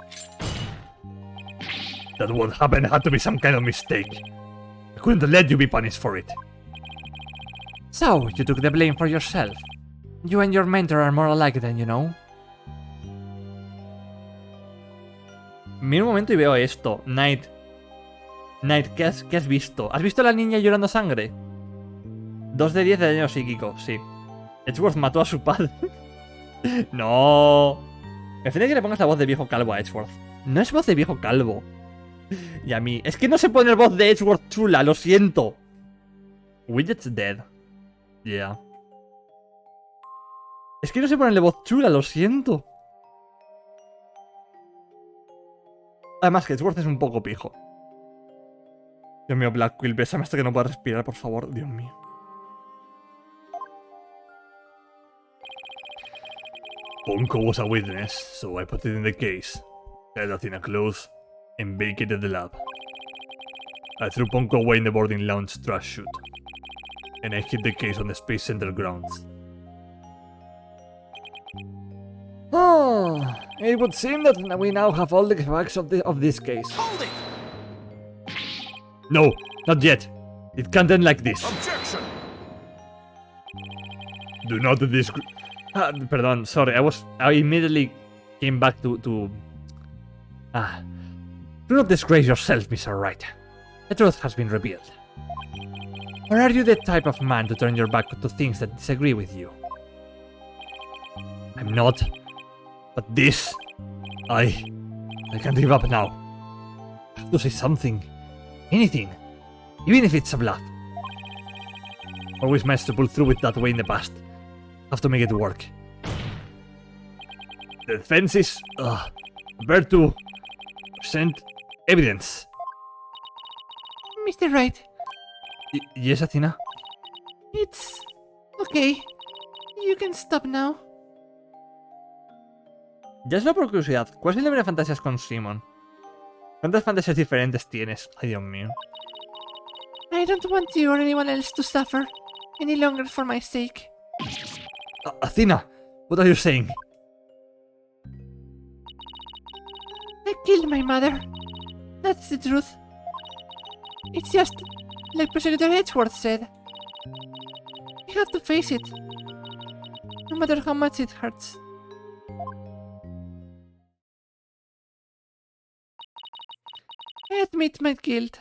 that what happened had to be some kind of mistake. I couldn't let you be punished for it. So, you took the blame for yourself. You and your mentor are more alike than you know. Miro un momento y veo esto. Knight, ¿qué has visto? ¿Has visto a la niña llorando sangre? 2 de 10 de daño psíquico, sí. Edgeworth mató a su padre. No. Me ofende que le pongas la voz de viejo calvo a Edgeworth. No es voz de viejo calvo. Y a mí... Es que no sé poner voz de Edgeworth chula, lo siento. Widget's dead. Yeah. Es que no sé ponerle voz chula, lo siento. Además que Edgeworth es un poco pijo. Dios mío, Black Quill, bésame hasta que no pueda respirar, por favor. Dios mío. Ponko was a witness, so I put it in the case. Tied Athena close and vacated the lab. I threw Ponko away in the boarding lounge trash chute. And I hid the case on the Space Center grounds. Oh, it would seem that we now have all the facts of this case. Hold it! No, not yet. It can't end like this. Objection! Do not disgrace. Perdón, sorry. I immediately came back to. Do not disgrace yourself, Mr. Wright. The truth has been revealed. Or are you the type of man to turn your back to things that disagree with you? I'm not. But this, I can't give up now. I have to say something. Anything. Even if it's a bluff. Always managed to pull through it that way in the past. Have to make it work. The defense is prepared to present evidence. Mr. Wright, Yes, Athena? it's okay. You can stop now. Ya solo por curiosidad, ¿cuál es el nombre de fantasías con Simon? ¿Cuántas fantasías diferentes tienes? Ay, Dios mío. I don't want you or anyone else to suffer any longer for my sake. Athena, what are you saying? I killed my mother. That's the truth. It's just like Prosecutor Edgeworth said. You have to face it, no matter how much it hurts. I admit my guilt.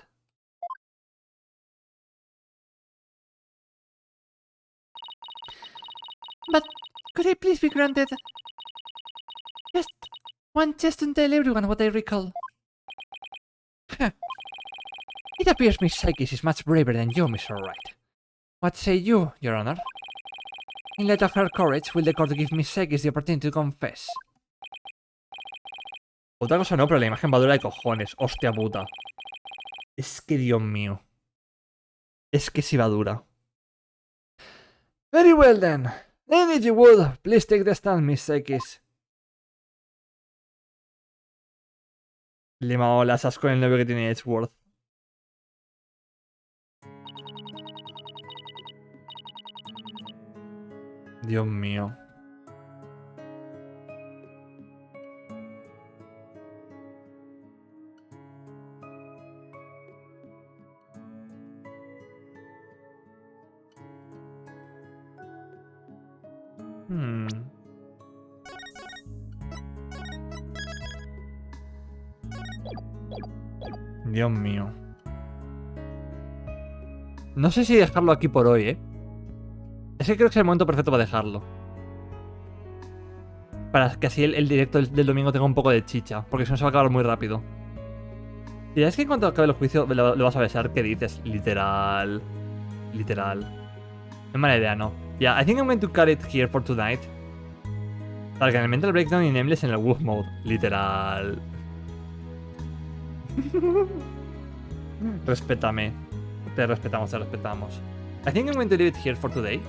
But could I please be granted just one chance to tell everyone what I recall? It appears Miss Psyche is much braver than you, Mr. Wright. What say you, Your Honor? In light of her courage, will the court give Miss Psyche the opportunity to confess? Otra cosa no, pero la imagen va dura de cojones. Hostia puta. Es que, Dios mío. Es que sí va dura. Very well then. Then if you would, please take the stand, Miss Psyche. Le he mamado las asco con el novio que tiene Edgeworth. Dios mío. Dios mío. No sé si dejarlo aquí por hoy, ¿eh? Es que creo que es el momento perfecto para dejarlo. Para que así el directo del domingo tenga un poco de chicha. Porque si no se va a acabar muy rápido. Y ya es que en cuanto acabe el juicio lo vas a besar. ¿Qué dices? Literal. Literal. No es mala idea, ¿no? Yeah, I think I'm going to cut it here for tonight. Para que en el mental breakdown y Nameless en el wolf mode. Literal. Respétame. Te respetamos, te respetamos. I think I'm going to leave it here for today.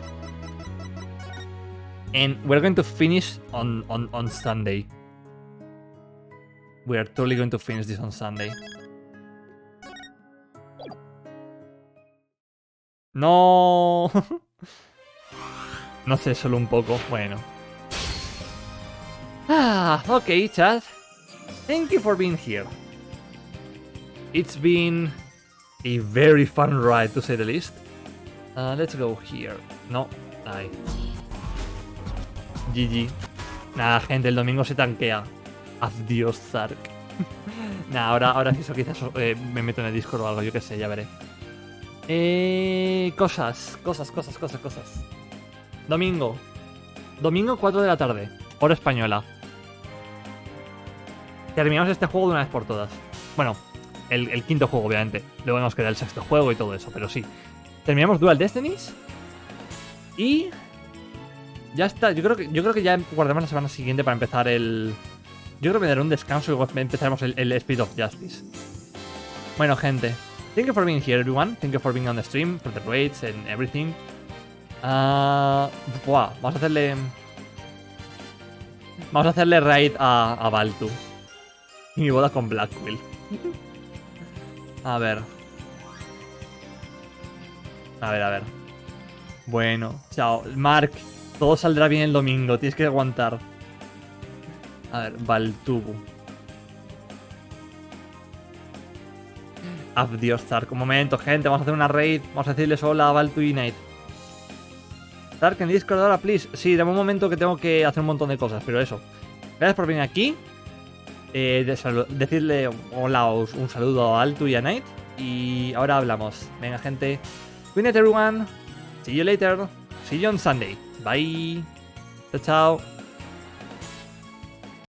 And we're going to finish on Sunday. We are totally going to finish this on Sunday. No. No sé, solo un poco. Bueno. Okay, chat. Thank you for being here. It's been a very fun ride, to say the least. Let's go here. No, ahí. GG. Nada, gente, el domingo se tanquea. Adiós, Zark. Nada, ahora sí, eso quizás me meto en el Discord o algo, yo qué sé, ya veré. Cosas. Domingo 4 de la tarde, hora española. Terminamos este juego de una vez por todas. Bueno, el quinto juego, obviamente. Luego nos queda el sexto juego y todo eso, pero sí. Terminamos Dual Destinies. Y ya está. Yo creo que ya guardamos la semana siguiente para empezar el... Yo creo que me daré un descanso y luego empezaremos el Spirit of Justice. Bueno, gente. Thank you for being here, everyone. Thank you for being on the stream, for the raids and everything. Vamos a hacerle raid a Baltu. Y mi boda con Blackwell. A ver. Bueno, chao. Mark, todo saldrá bien el domingo. Tienes que aguantar. A ver, Baltubu. Adiós, Zark. Un momento, gente. Vamos a hacer una raid. Vamos a decirles hola a Baltu y Night. Zark, en Discord ahora, please. Sí, dame un momento que tengo que hacer un montón de cosas, pero eso. Gracias por venir aquí. Decirle hola, un saludo a Altu y a Night. Y ahora hablamos. Venga, gente. Good night, everyone. See you later. See you on Sunday. Bye. Chao, chao.